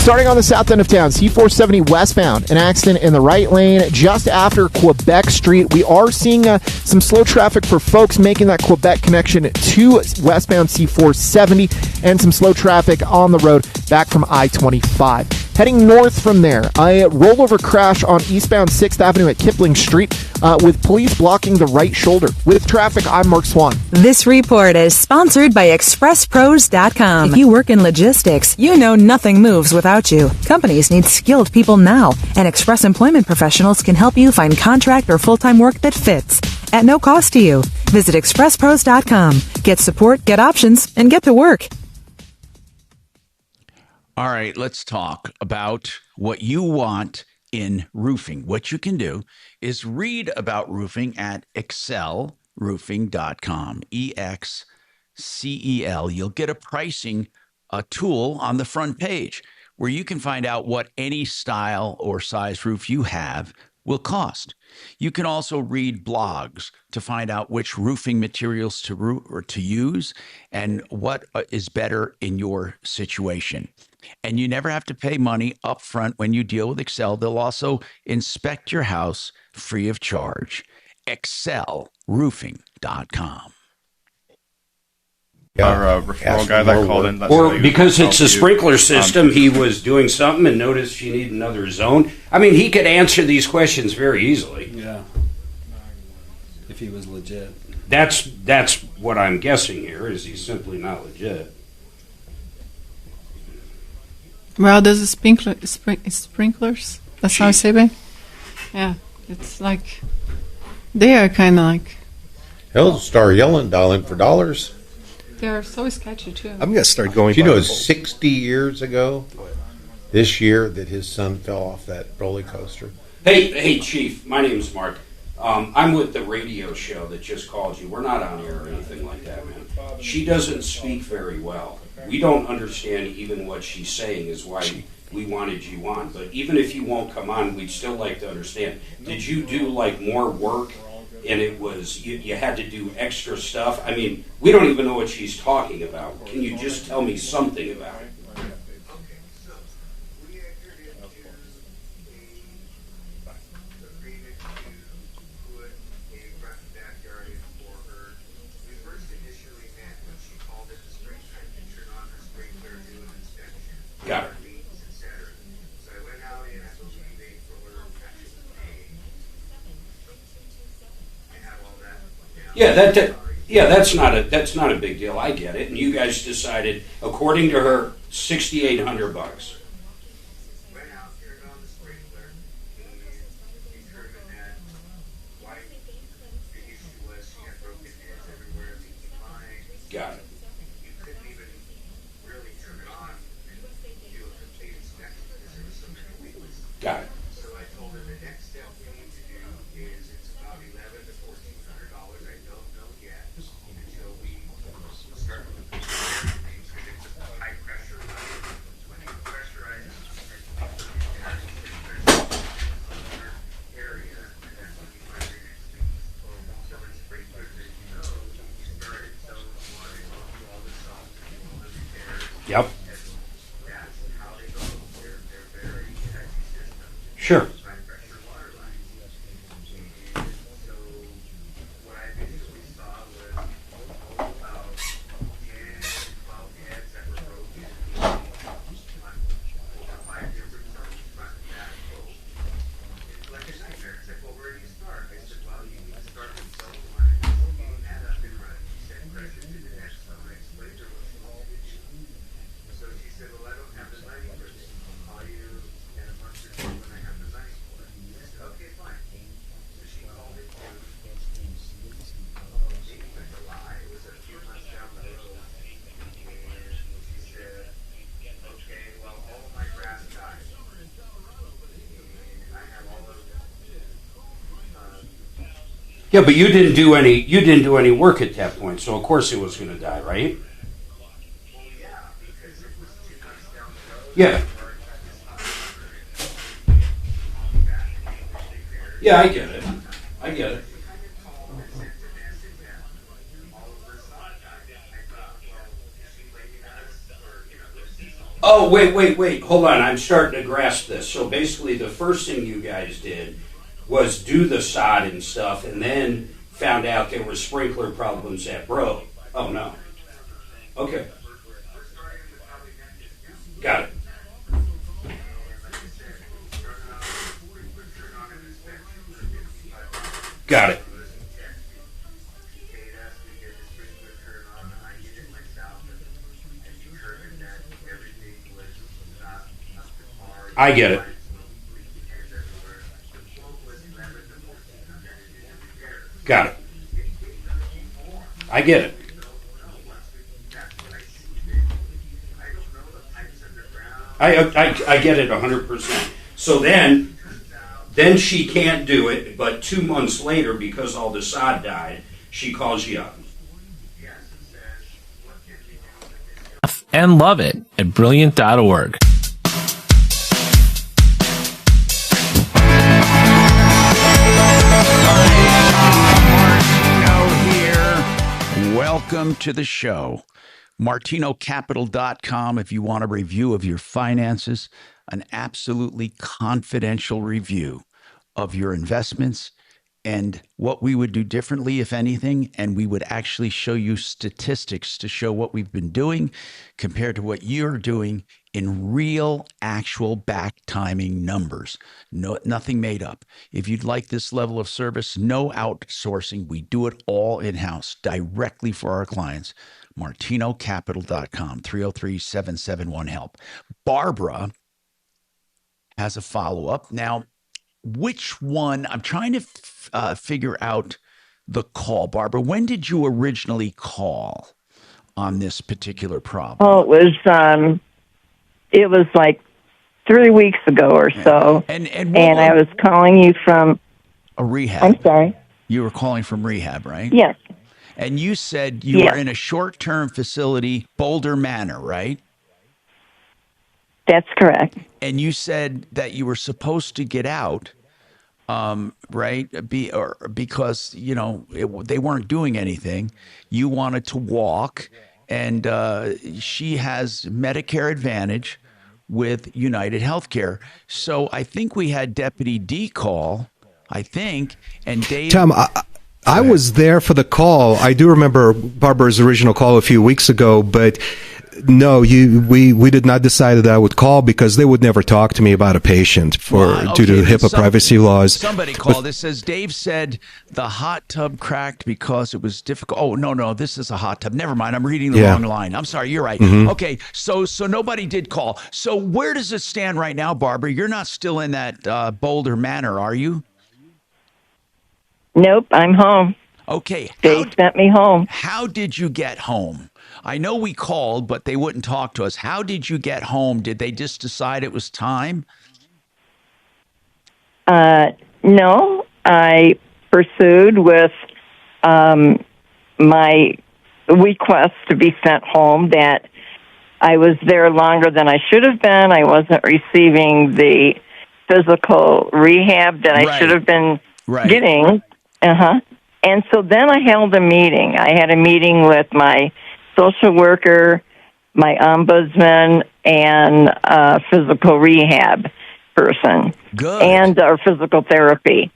Starting on the south end of town, C470 westbound, an accident in the right lane just after Quebec Street. We are seeing some slow traffic for folks making that Quebec connection to westbound C470 and some slow traffic on the road back from I-25. Heading north from there, a rollover crash on eastbound 6th Avenue at Kipling Street with police blocking the right shoulder. With traffic, I'm Mark Swan. This report is sponsored by ExpressPros.com. If you work in logistics, you know nothing moves without you. Companies need skilled people now, and Express Employment Professionals can help you find contract or full-time work that fits at no cost to you. Visit ExpressPros.com. Get support, get options, and get to work. All right, let's talk about what you want in roofing. What you can do is read about roofing at excelroofing.com. EXCEL. You'll get a pricing tool on the front page where you can find out what any style or size roof you have will cost. You can also read blogs to find out which roofing materials to use and what is better in your situation. And you never have to pay money up front when you deal with Excel. They'll also inspect your house free of charge. excelroofing.com. Our referral guy that called in. Or because it's a sprinkler system, he was doing something and noticed you need another zone. I mean, he could answer these questions very easily. Yeah. If he was legit. That's what I'm guessing here, is he's simply not legit. Well, there's a sprinklers. That's how I say it. Yeah, it's like they are kind of like He'll start yelling, "Dollar for dollars." they're so sketchy too. I'm going to start going. You by know, the- 60 years ago, this year, that his son fell off that roller coaster. Hey, Chief, my name's Mark. I'm with the radio show that just called you. We're not on air or anything like that, man. She doesn't speak very well. We don't understand even what she's saying is why we wanted you on. But even if you won't come on, we'd still like to understand. Did you do like more work and it was, you had to do extra stuff? I mean, we don't even know what she's talking about. Can you just tell me something about it? Got her. Yeah, that's not a big deal. I get it. And you guys decided, according to her, $6,800. Got it. Got it. So I told her the next step we need to do is it's about $1,100 to $1,400. I don't know yet until we start looking at things. It's a high pressure line. When you pressurize area, and then when you find your next thing, so it's pretty good that you know you started selling water, you do all the salt, you do all the repairs. Yep. That's how they go. They're very sexy systems. Sure. So she said, well, I don't have the money for this. I'll call you in a month or two when I have the money for it. I said, okay, fine. So she called it to maybe in July. It was a few months down the road. And she said, okay, well, all of my grass died. And I have all of Yeah, but you didn't do any work at that point, so of course it was going to die, right? Yeah. Yeah, I get it. I get it. Oh, wait. Hold on. I'm starting to grasp this. So basically, the first thing you guys did was do the sod and stuff, and then found out there were sprinkler problems that broke. Oh, no. Okay. Got it. Got it. I get it. Got it. I get it. I get it 100%. So then she can't do it, but 2 months later, because all the sod died, she calls you up. And love it at brilliant.org. Welcome to the show. MartinoCapital.com if you want a review of your finances, an absolutely confidential review of your investments and what we would do differently, if anything, and we would actually show you statistics to show what we've been doing compared to what you're doing in real, actual back timing numbers. No, nothing made up. If you'd like this level of service, no outsourcing. We do it all in-house, directly for our clients. MartinoCapital.com, 303-771-HELP. Barbara has a follow-up. Now, which one? I'm trying to figure out the call. Barbara, when did you originally call on this particular problem? Oh, it was like 3 weeks ago or so. And I was calling you from a rehab. I'm sorry. You were calling from rehab, right? Yes. And you said you were in a short-term facility, Boulder Manor, right? That's correct. And you said that you were supposed to get out, right? Because they weren't doing anything. You wanted to walk, and she has Medicare Advantage with United Healthcare. So I think we had Deputy D call. And Dave. Tom, I was there for the call. I do remember Barbara's original call a few weeks ago, but No, we did not decide that I would call because they would never talk to me about a patient due to HIPAA privacy laws. Somebody called. It says Dave said the hot tub cracked because it was difficult. Oh no, this is a hot tub. Never mind. I'm reading the wrong line. I'm sorry. You're right. Mhm. Okay, so nobody did call. So where does it stand right now, Barbara? You're not still in that Boulder Manor, are you? Nope, I'm home. Okay. They sent me home. How did you get home? I know we called, but they wouldn't talk to us. How did you get home? Did they just decide it was time? No, I pursued with my request to be sent home that I was there longer than I should have been. I wasn't receiving the physical rehab that I should have been getting. And so then I held a meeting. I had a meeting with my social worker, my ombudsman, and a physical rehab person. Good. And our physical therapy.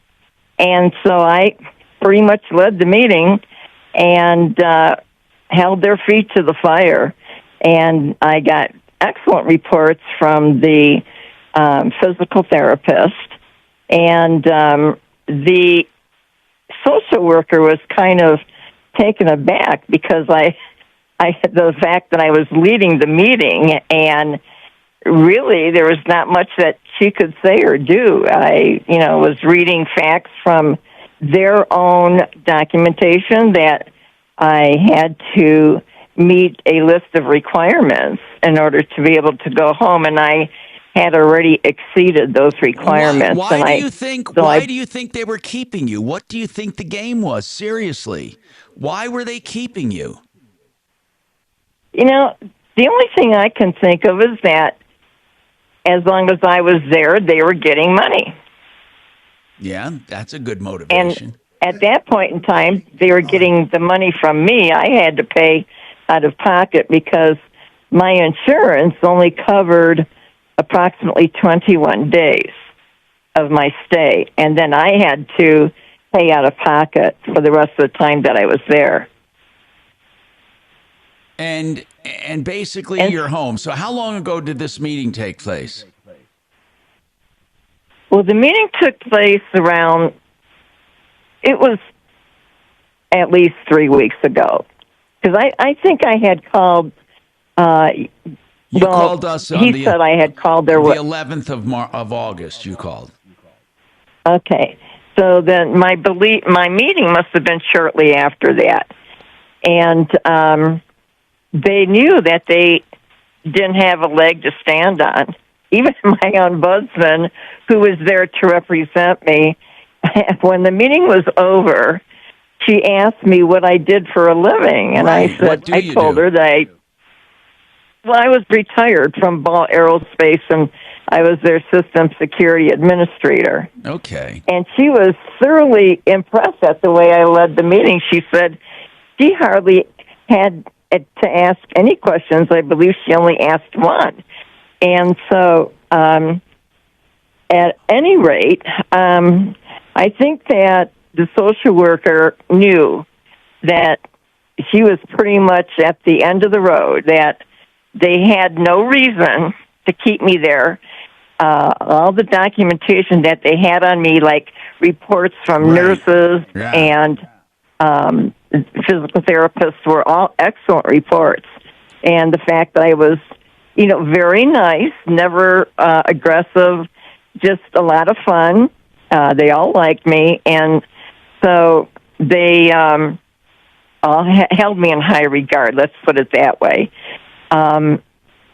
And so I pretty much led the meeting and held their feet to the fire. And I got excellent reports from the physical therapist. And the social worker was kind of taken aback because the fact that I was leading the meeting, and really there was not much that she could say or do. I, was reading facts from their own documentation that I had to meet a list of requirements in order to be able to go home, and I had already exceeded those requirements. Why do you think they were keeping you? What do you think the game was? Seriously, why were they keeping you? The only thing I can think of is that as long as I was there, they were getting money. Yeah, that's a good motivation. And at that point in time, they were getting the money from me. I had to pay out of pocket because my insurance only covered approximately 21 days of my stay, and then I had to pay out of pocket for the rest of the time that I was there. And basically you're home. So how long ago did this meeting take place? Well, the meeting took place it was at least 3 weeks ago. Because I think I had called... You called us on he said I had called there... The 11th of August, you called. Okay. So then my meeting must have been shortly after that. And they knew that they didn't have a leg to stand on. Even my ombudsman, who was there to represent me, when the meeting was over, she asked me what I did for a living. And I said, I told her that I was retired from Ball Aerospace, and I was their system security administrator. Okay. And she was thoroughly impressed at the way I led the meeting. She said she hardly had to ask any questions. I believe she only asked one. And so, at any rate, I think that the social worker knew that she was pretty much at the end of the road, that they had no reason to keep me there. All the documentation that they had on me, like reports from nurses and physical therapists, were all excellent reports. And the fact that I was, very nice, never aggressive, just a lot of fun. They all liked me. And so they all held me in high regard, let's put it that way.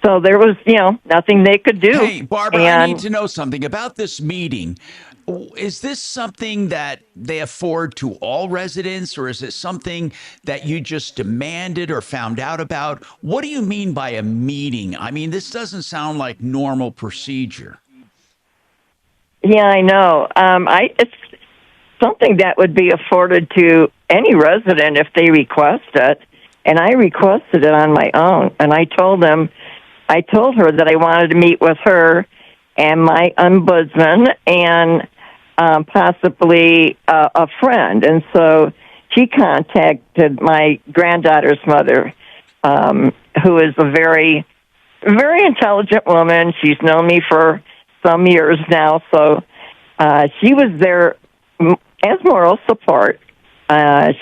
So there was, nothing they could do. Hey, Barbara, I need to know something about this meeting. Is this something that they afford to all residents, or is it something that you just demanded or found out about? What do you mean by a meeting? I mean, this doesn't sound like normal procedure. Yeah, I know. It's something that would be afforded to any resident if they request it. And I requested it on my own. And I told her that I wanted to meet with her and my ombudsman and possibly a friend. And so she contacted my granddaughter's mother, who is a very, very intelligent woman. She's known me for some years now, so she was there as moral support.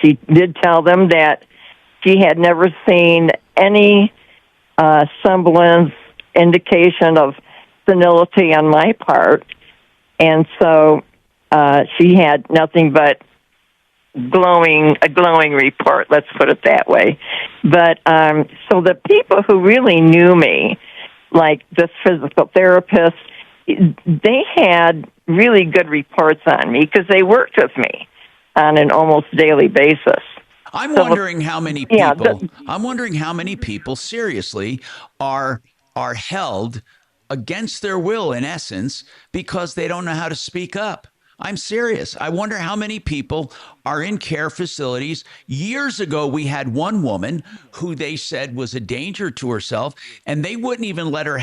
She did tell them that she had never seen any semblance, indication of senility on my part, and so she had nothing but a glowing report, let's put it that way. But so the people who really knew me, like this physical therapist, they had really good reports on me because they worked with me on an almost daily basis. I'm wondering how many people. I'm wondering how many people seriously are held against their will, in essence, because they don't know how to speak up. I'm serious. I wonder how many people are in care facilities. Years ago, we had one woman who they said was a danger to herself, and they wouldn't even let her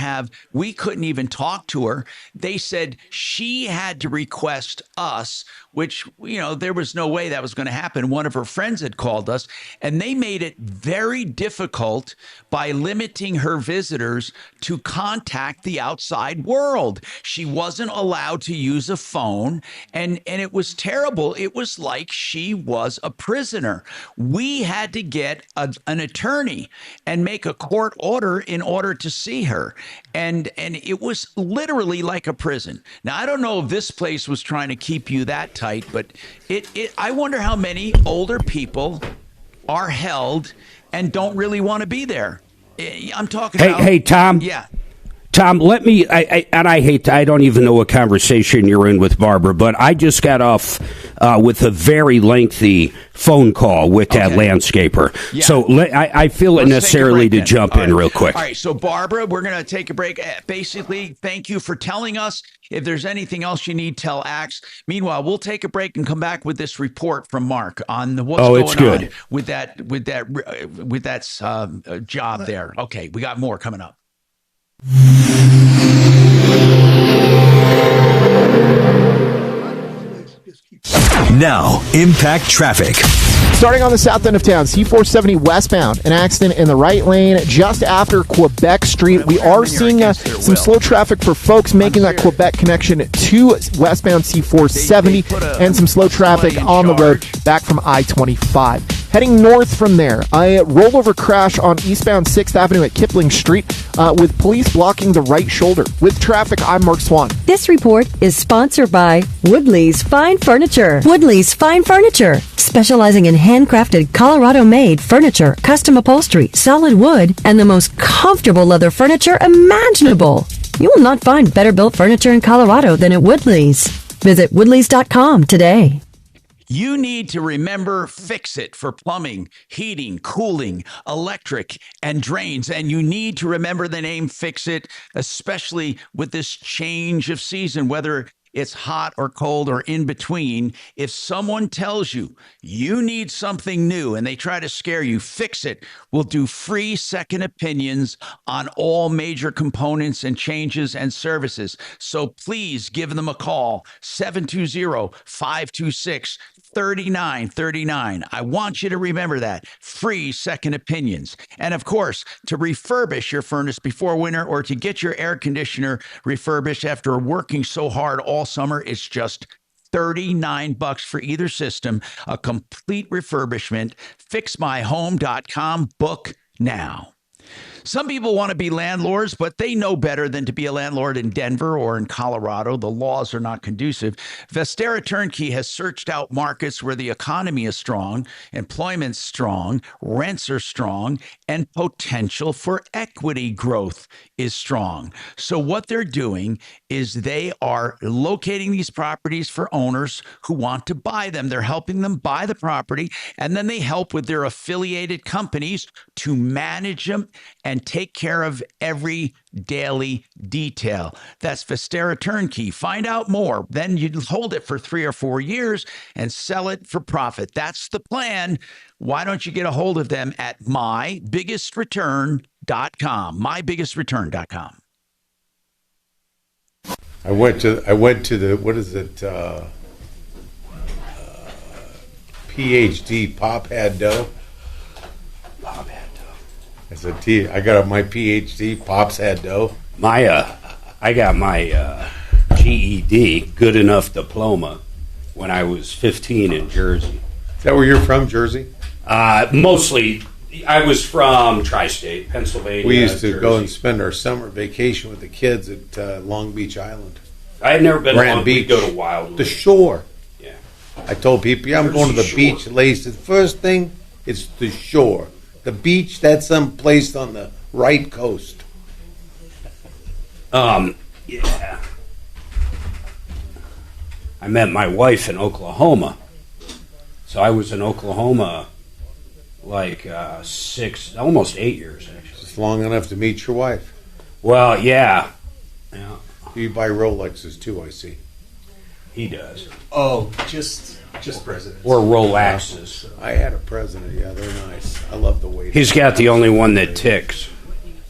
we couldn't even talk to her. They said she had to request us, which, there was no way that was going to happen. One of her friends had called us, and they made it very difficult by limiting her visitors to contact the outside world. She wasn't allowed to use a phone, and it was terrible. It was like she was a prisoner. We had to get an attorney and make a court order in order to see her. And it was literally like a prison. Now, I don't know if this place was trying to keep you that tight, but I wonder how many older people are held and don't really want to be there. I'm talking about... Hey, Tom. Yeah. Tom, let me, I don't even know what conversation you're in with Barbara, but I just got off with a very lengthy phone call with that landscaper. Yeah. So I feel it necessarily to jump in real quick. All right, so Barbara, we're going to take a break. Basically, thank you for telling us. If there's anything else you need, tell Axe. Meanwhile, we'll take a break and come back with this report from Mark on what's going on with that job there. Okay, we got more coming up. Now, impact traffic. Starting on the south end of town, C470 westbound, an accident in the right lane just after Quebec Street. We are seeing some slow traffic for folks making that Quebec connection to westbound C470 and some slow traffic on the road back from I-25. Heading north from there, a rollover crash on eastbound 6th Avenue at Kipling Street with police blocking the right shoulder. With traffic, I'm Mark Swan. This report is sponsored by Woodley's Fine Furniture. Woodley's Fine Furniture, specializing in handcrafted Colorado-made furniture, custom upholstery, solid wood, and the most comfortable leather furniture imaginable. You will not find better built furniture in Colorado than at Woodley's. Visit woodleys.com today. You need to remember Fix-It for plumbing, heating, cooling, electric, and drains. And you need to remember the name Fix-It, especially with this change of season, whether it's hot or cold or in between. If someone tells you you need something new and they try to scare you, Fix-It will do free second opinions on all major components and changes and services. So please give them a call, 720-526-3939. I want you to remember that. Free second opinions. And of course, to refurbish your furnace before winter or to get your air conditioner refurbished after working so hard all summer, it's just $39 for either system, a complete refurbishment. FixMyHome.com. Book now. Some people want to be landlords, but they know better than to be a landlord in Denver or in Colorado. The laws are not conducive. Vestera Turnkey has searched out markets where the economy is strong, employment's strong, rents are strong, and potential for equity growth is strong. So what they're doing is they are locating these properties for owners who want to buy them. They're helping them buy the property, and then they help with their affiliated companies to manage them and take care of every daily detail. That's Vestera Turnkey. Find out more. Then you hold it for 3 or 4 years and sell it for profit. That's the plan. Why don't you get a hold of them at mybiggestreturn.com. mybiggestreturn.com. I went to the, what is it, PhD Pop Had Dough. Bob had to. I said, T, I got my PhD. Pops had dough. I got my GED, good enough diploma, when I was 15 in Jersey. Is that where you're from, Jersey? Mostly, I was from Tri-State, Pennsylvania. We used to Jersey. go and spend our summer vacation with the kids at Long Beach Island. I had never been to Grand Long Beach. Beach. Go to Wildwood. The shore. Yeah. I told people, yeah, I'm going to the Jersey beach. Shore. They said, first thing, it's the shore. The beach, that's someplace on the right coast. Yeah. I met my wife in Oklahoma. So I was in Oklahoma like almost 8 years, actually. Just long enough to meet your wife. Well, yeah. You buy Rolexes too, I see. He does. Oh, just presidents. Or Rolexes. I had a president, yeah, they're nice. I love the way He's got the only one that ticks.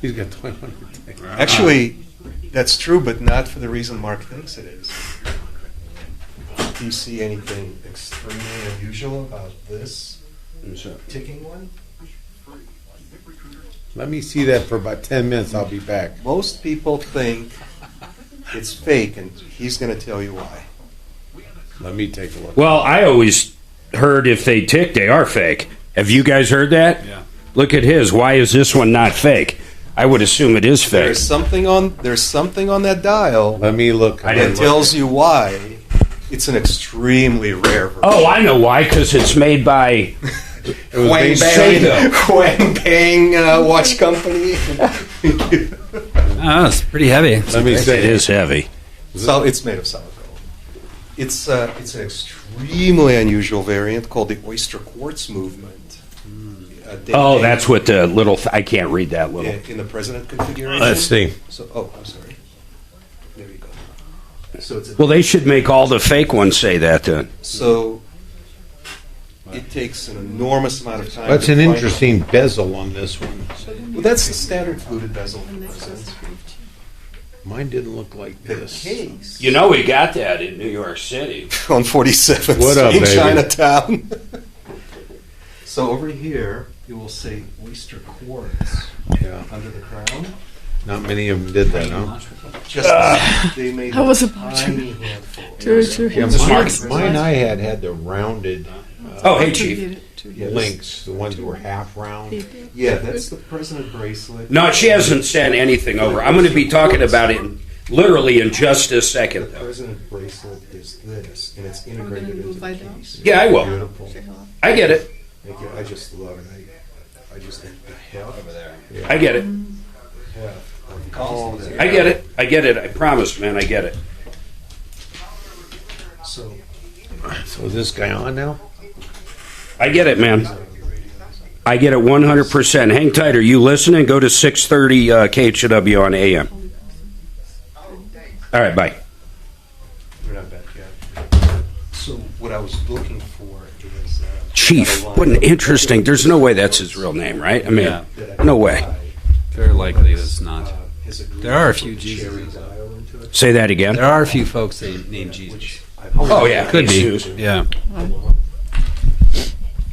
He's got the only one that ticks. Actually, that's true, but not for the reason Mark thinks it is. Do you see anything extremely unusual about this ticking one? Let me see that for about 10 minutes. I'll be back. Most people think it's fake, and he's going to tell you why. Let me take a look. Well, I always heard if they tick, they are fake. Have you guys heard that? Yeah. Look at his. Why is this one not fake? I would assume it is fake. There's something on that dial. Let me look. That tells you why it's an extremely rare version. Oh, I know why. Because it's made by Wang Bang Watch Company. Oh, it's pretty heavy. Let me say it is heavy. So it's made of solid gold. It's an extremely unusual variant called the oyster quartz movement. Oh, that's what the little. I can't read that little. In the president configuration. Let's see. So, I'm sorry. There you go. So it's Well, they should make all the fake ones say that then. So it takes an enormous amount of time. That's to an find- interesting bezel on this one. Well, that's the standard fluted bezel. Mine didn't look like this. Case You know, we got that in New York City. on 47th What up, Street, baby? Chinatown. So over here, you will say oyster quartz under the crown. Not many of them did that, huh? Just they made I was a about tiny handful. Yeah, mine I had the rounded Oh, hey, Chief. links, the ones that were half round. Yeah, that's the president bracelet. No, she hasn't sent anything over. I'm going to be talking about it literally in just a second, The though. president bracelet is this, and it's integrated into the case. Yeah, I will. Beautiful. I get it. Thank you. I just love it. I just think the heft over there. I get it. I get it. I get it. I promise, man. I get it. So is this guy on now? I get it, man. I get it 100%. Hang tight. Are you listening? Go to 630 KHW on AM. All right, bye. we're not back yet. So what I was looking for is Chief. What an interesting. There's no way that's his real name, right? I mean, no way. Very likely it's not. There are a few Jesus. Say that again. There are a few folks that name Jesus. Oh, yeah. Could be. Jesus. Yeah.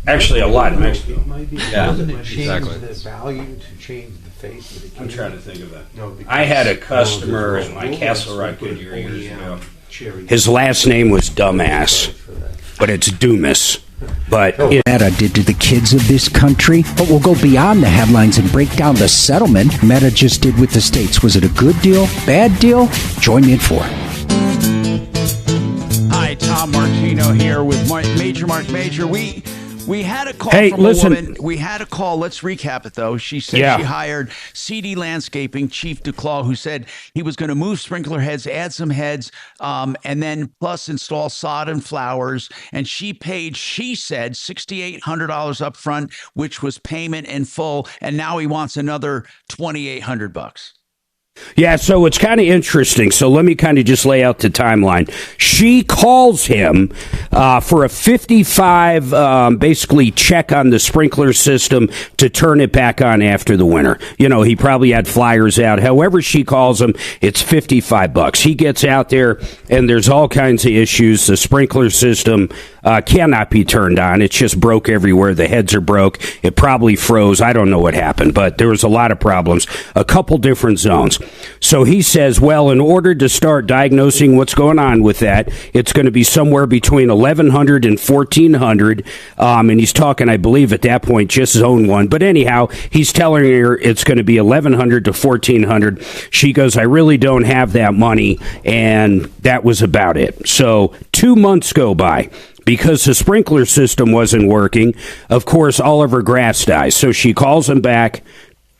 Actually, a lot in Mexico. Yeah, Doesn't it change exactly. the value to change the face of the I'm key? trying to think of that. No, because- I had a customer in my Castle Rock Goodyear years ago. cherry. His last name was Dumbass, but it's Dumas. But it, That I did to the kids of this country, but we'll go beyond the headlines and break down the settlement Meta just did with the states. Was it a good deal, bad deal? Join me at 4. Hi, Tom Martino here with Marc Mager. We had a call Hey, from listen. a woman. We had a call. Let's recap it, though. She said Yeah. she hired CD Landscaping, Chief Duclaw, who said he was going to move sprinkler heads, add some heads, and then plus install sod and flowers. And she paid, she said, $6,800 up front, which was payment in full. And now he wants another $2,800. Yeah, so it's kind of interesting. So let me kind of just lay out the timeline. She calls him for a 55, basically check on the sprinkler system to turn it back on after the winter. You know, he probably had flyers out. However she calls him, it's $55. He gets out there, and there's all kinds of issues. The sprinkler system cannot be turned on. It's just broke everywhere. The heads are broke. It probably froze. I don't know what happened, but there was a lot of problems. A couple different zones. So he says, well, in order to start diagnosing what's going on with that, it's going to be somewhere between 1,100 and 1,400. And he's talking, I believe, at that point, just zone one. But anyhow, he's telling her it's going to be 1,100 to 1,400. She goes, I really don't have that money. And that was about it. So 2 months go by. Because the sprinkler system wasn't working, of course, all of her grass dies. So she calls him back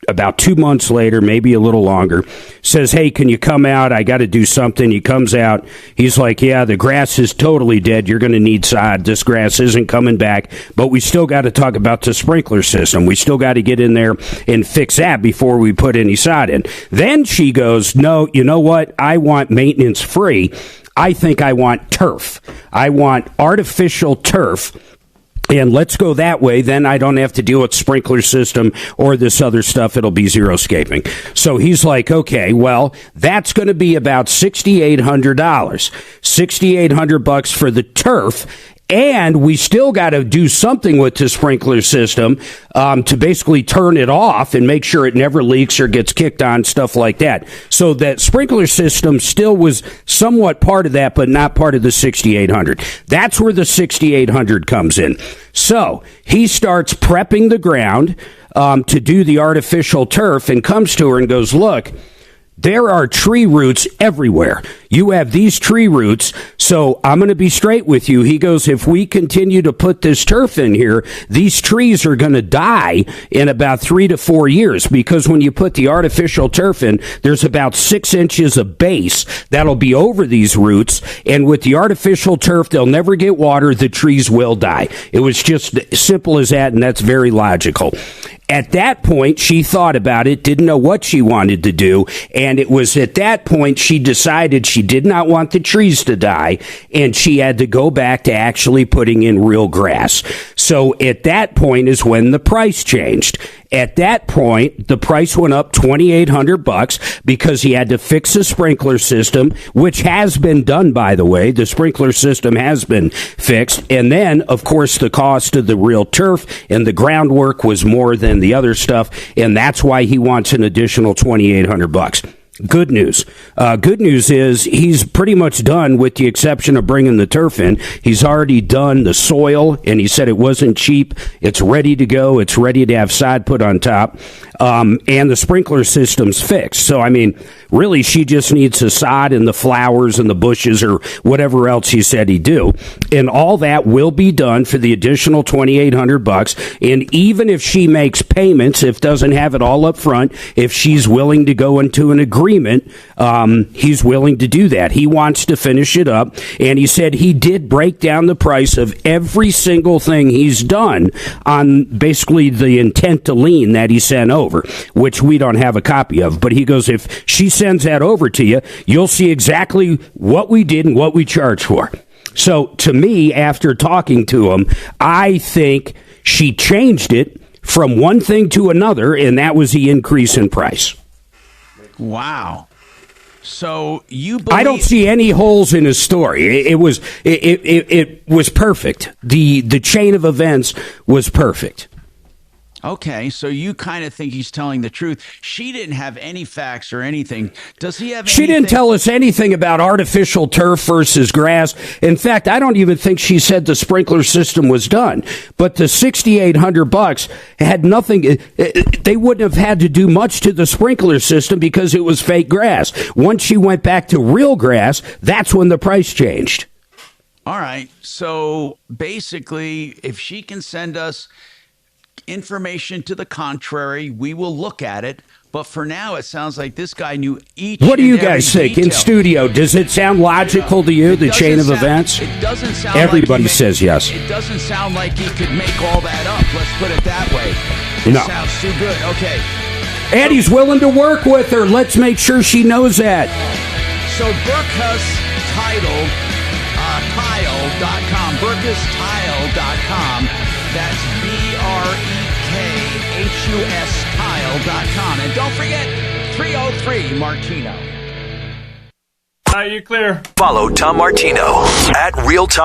about 2 months later, maybe a little longer, says, hey, can you come out? I got to do something. He comes out. He's like, yeah, the grass is totally dead. You're going to need sod. This grass isn't coming back. But we still got to talk about the sprinkler system. We still got to get in there and fix that before we put any sod in. Then she goes, no, you know what? I want maintenance free. I think I want turf. I want artificial turf. And let's go that way. Then I don't have to deal with sprinkler system or this other stuff. It'll be zero-scaping. So he's like, okay, well, that's going to be about $6,800. $6,800 for the turf. And we still got to do something with the sprinkler system to basically turn it off and make sure it never leaks or gets kicked on, stuff like that. So that sprinkler system still was somewhat part of that, but not part of the $6,800. That's where the $6,800 comes in. So he starts prepping the ground to do the artificial turf and comes to her and goes, look, there are tree roots everywhere. You have these tree roots, so I'm going to be straight with you. He goes, if we continue to put this turf in here, these trees are going to die in about 3 to 4 years, because when you put the artificial turf in, there's about 6 inches of base that'll be over these roots, and with the artificial turf, they'll never get water. The trees will die. It was just simple as that, and that's very logical. At that point, she thought about it, didn't know what she wanted to do, and it was at that point she decided she did not want the trees to die, and she had to go back to actually putting in real grass. So at that point is when the price changed. At that point, the price went up $2,800 because he had to fix the sprinkler system, which has been done, by the way. The sprinkler system has been fixed. And then, of course, the cost of the real turf and the groundwork was more than the other stuff. And that's why he wants an additional $2,800. Good news. Good news is he's pretty much done, with the exception of bringing the turf in. He's already done the soil, and he said it wasn't cheap. It's ready to go. It's ready to have sod put on top. And the sprinkler system's fixed. So, I mean, really, she just needs the sod and the flowers and the bushes or whatever else he said he'd do. And all that will be done for the additional $2,800. And even if she makes payments, if doesn't have it all up front, if she's willing to go into an agreement, he's willing to do that. He wants to finish it up. And he said he did break down the price of every single thing he's done on basically the intent to lien that he sent over, which we don't have a copy of. But he goes, if she sends that over to you, you'll see exactly what we did and what we charged for. So to me, after talking to him, I think she changed it from one thing to another, and that was the increase in price. Wow. So you believe... I don't see any holes in his story. It was perfect. The chain of events was perfect. Okay, so you kind of think he's telling the truth. She didn't have any facts or anything. Does he have anything? She didn't tell us anything about artificial turf versus grass. In fact, I don't even think she said the sprinkler system was done. But the $6,800 had nothing. They wouldn't have had to do much to the sprinkler system because it was fake grass. Once she went back to real grass, that's when the price changed. All right, so basically, if she can send us information to the contrary, we will look at it. But for now, it sounds like this guy knew each. What do you and guys every think in detail. studio? Does it sound logical to you, the chain of events? It doesn't sound Everybody like says yes. It doesn't sound like he could make all that up. Let's put it that way. It No. sounds too good. Okay. And he's willing to work with her. Let's make sure she knows that. So Burkhustile.com. Burkhustile.com. That's BREKHUS tile.com. And don't forget 303 Martino. You're clear. Follow Tom Martino at Real Tom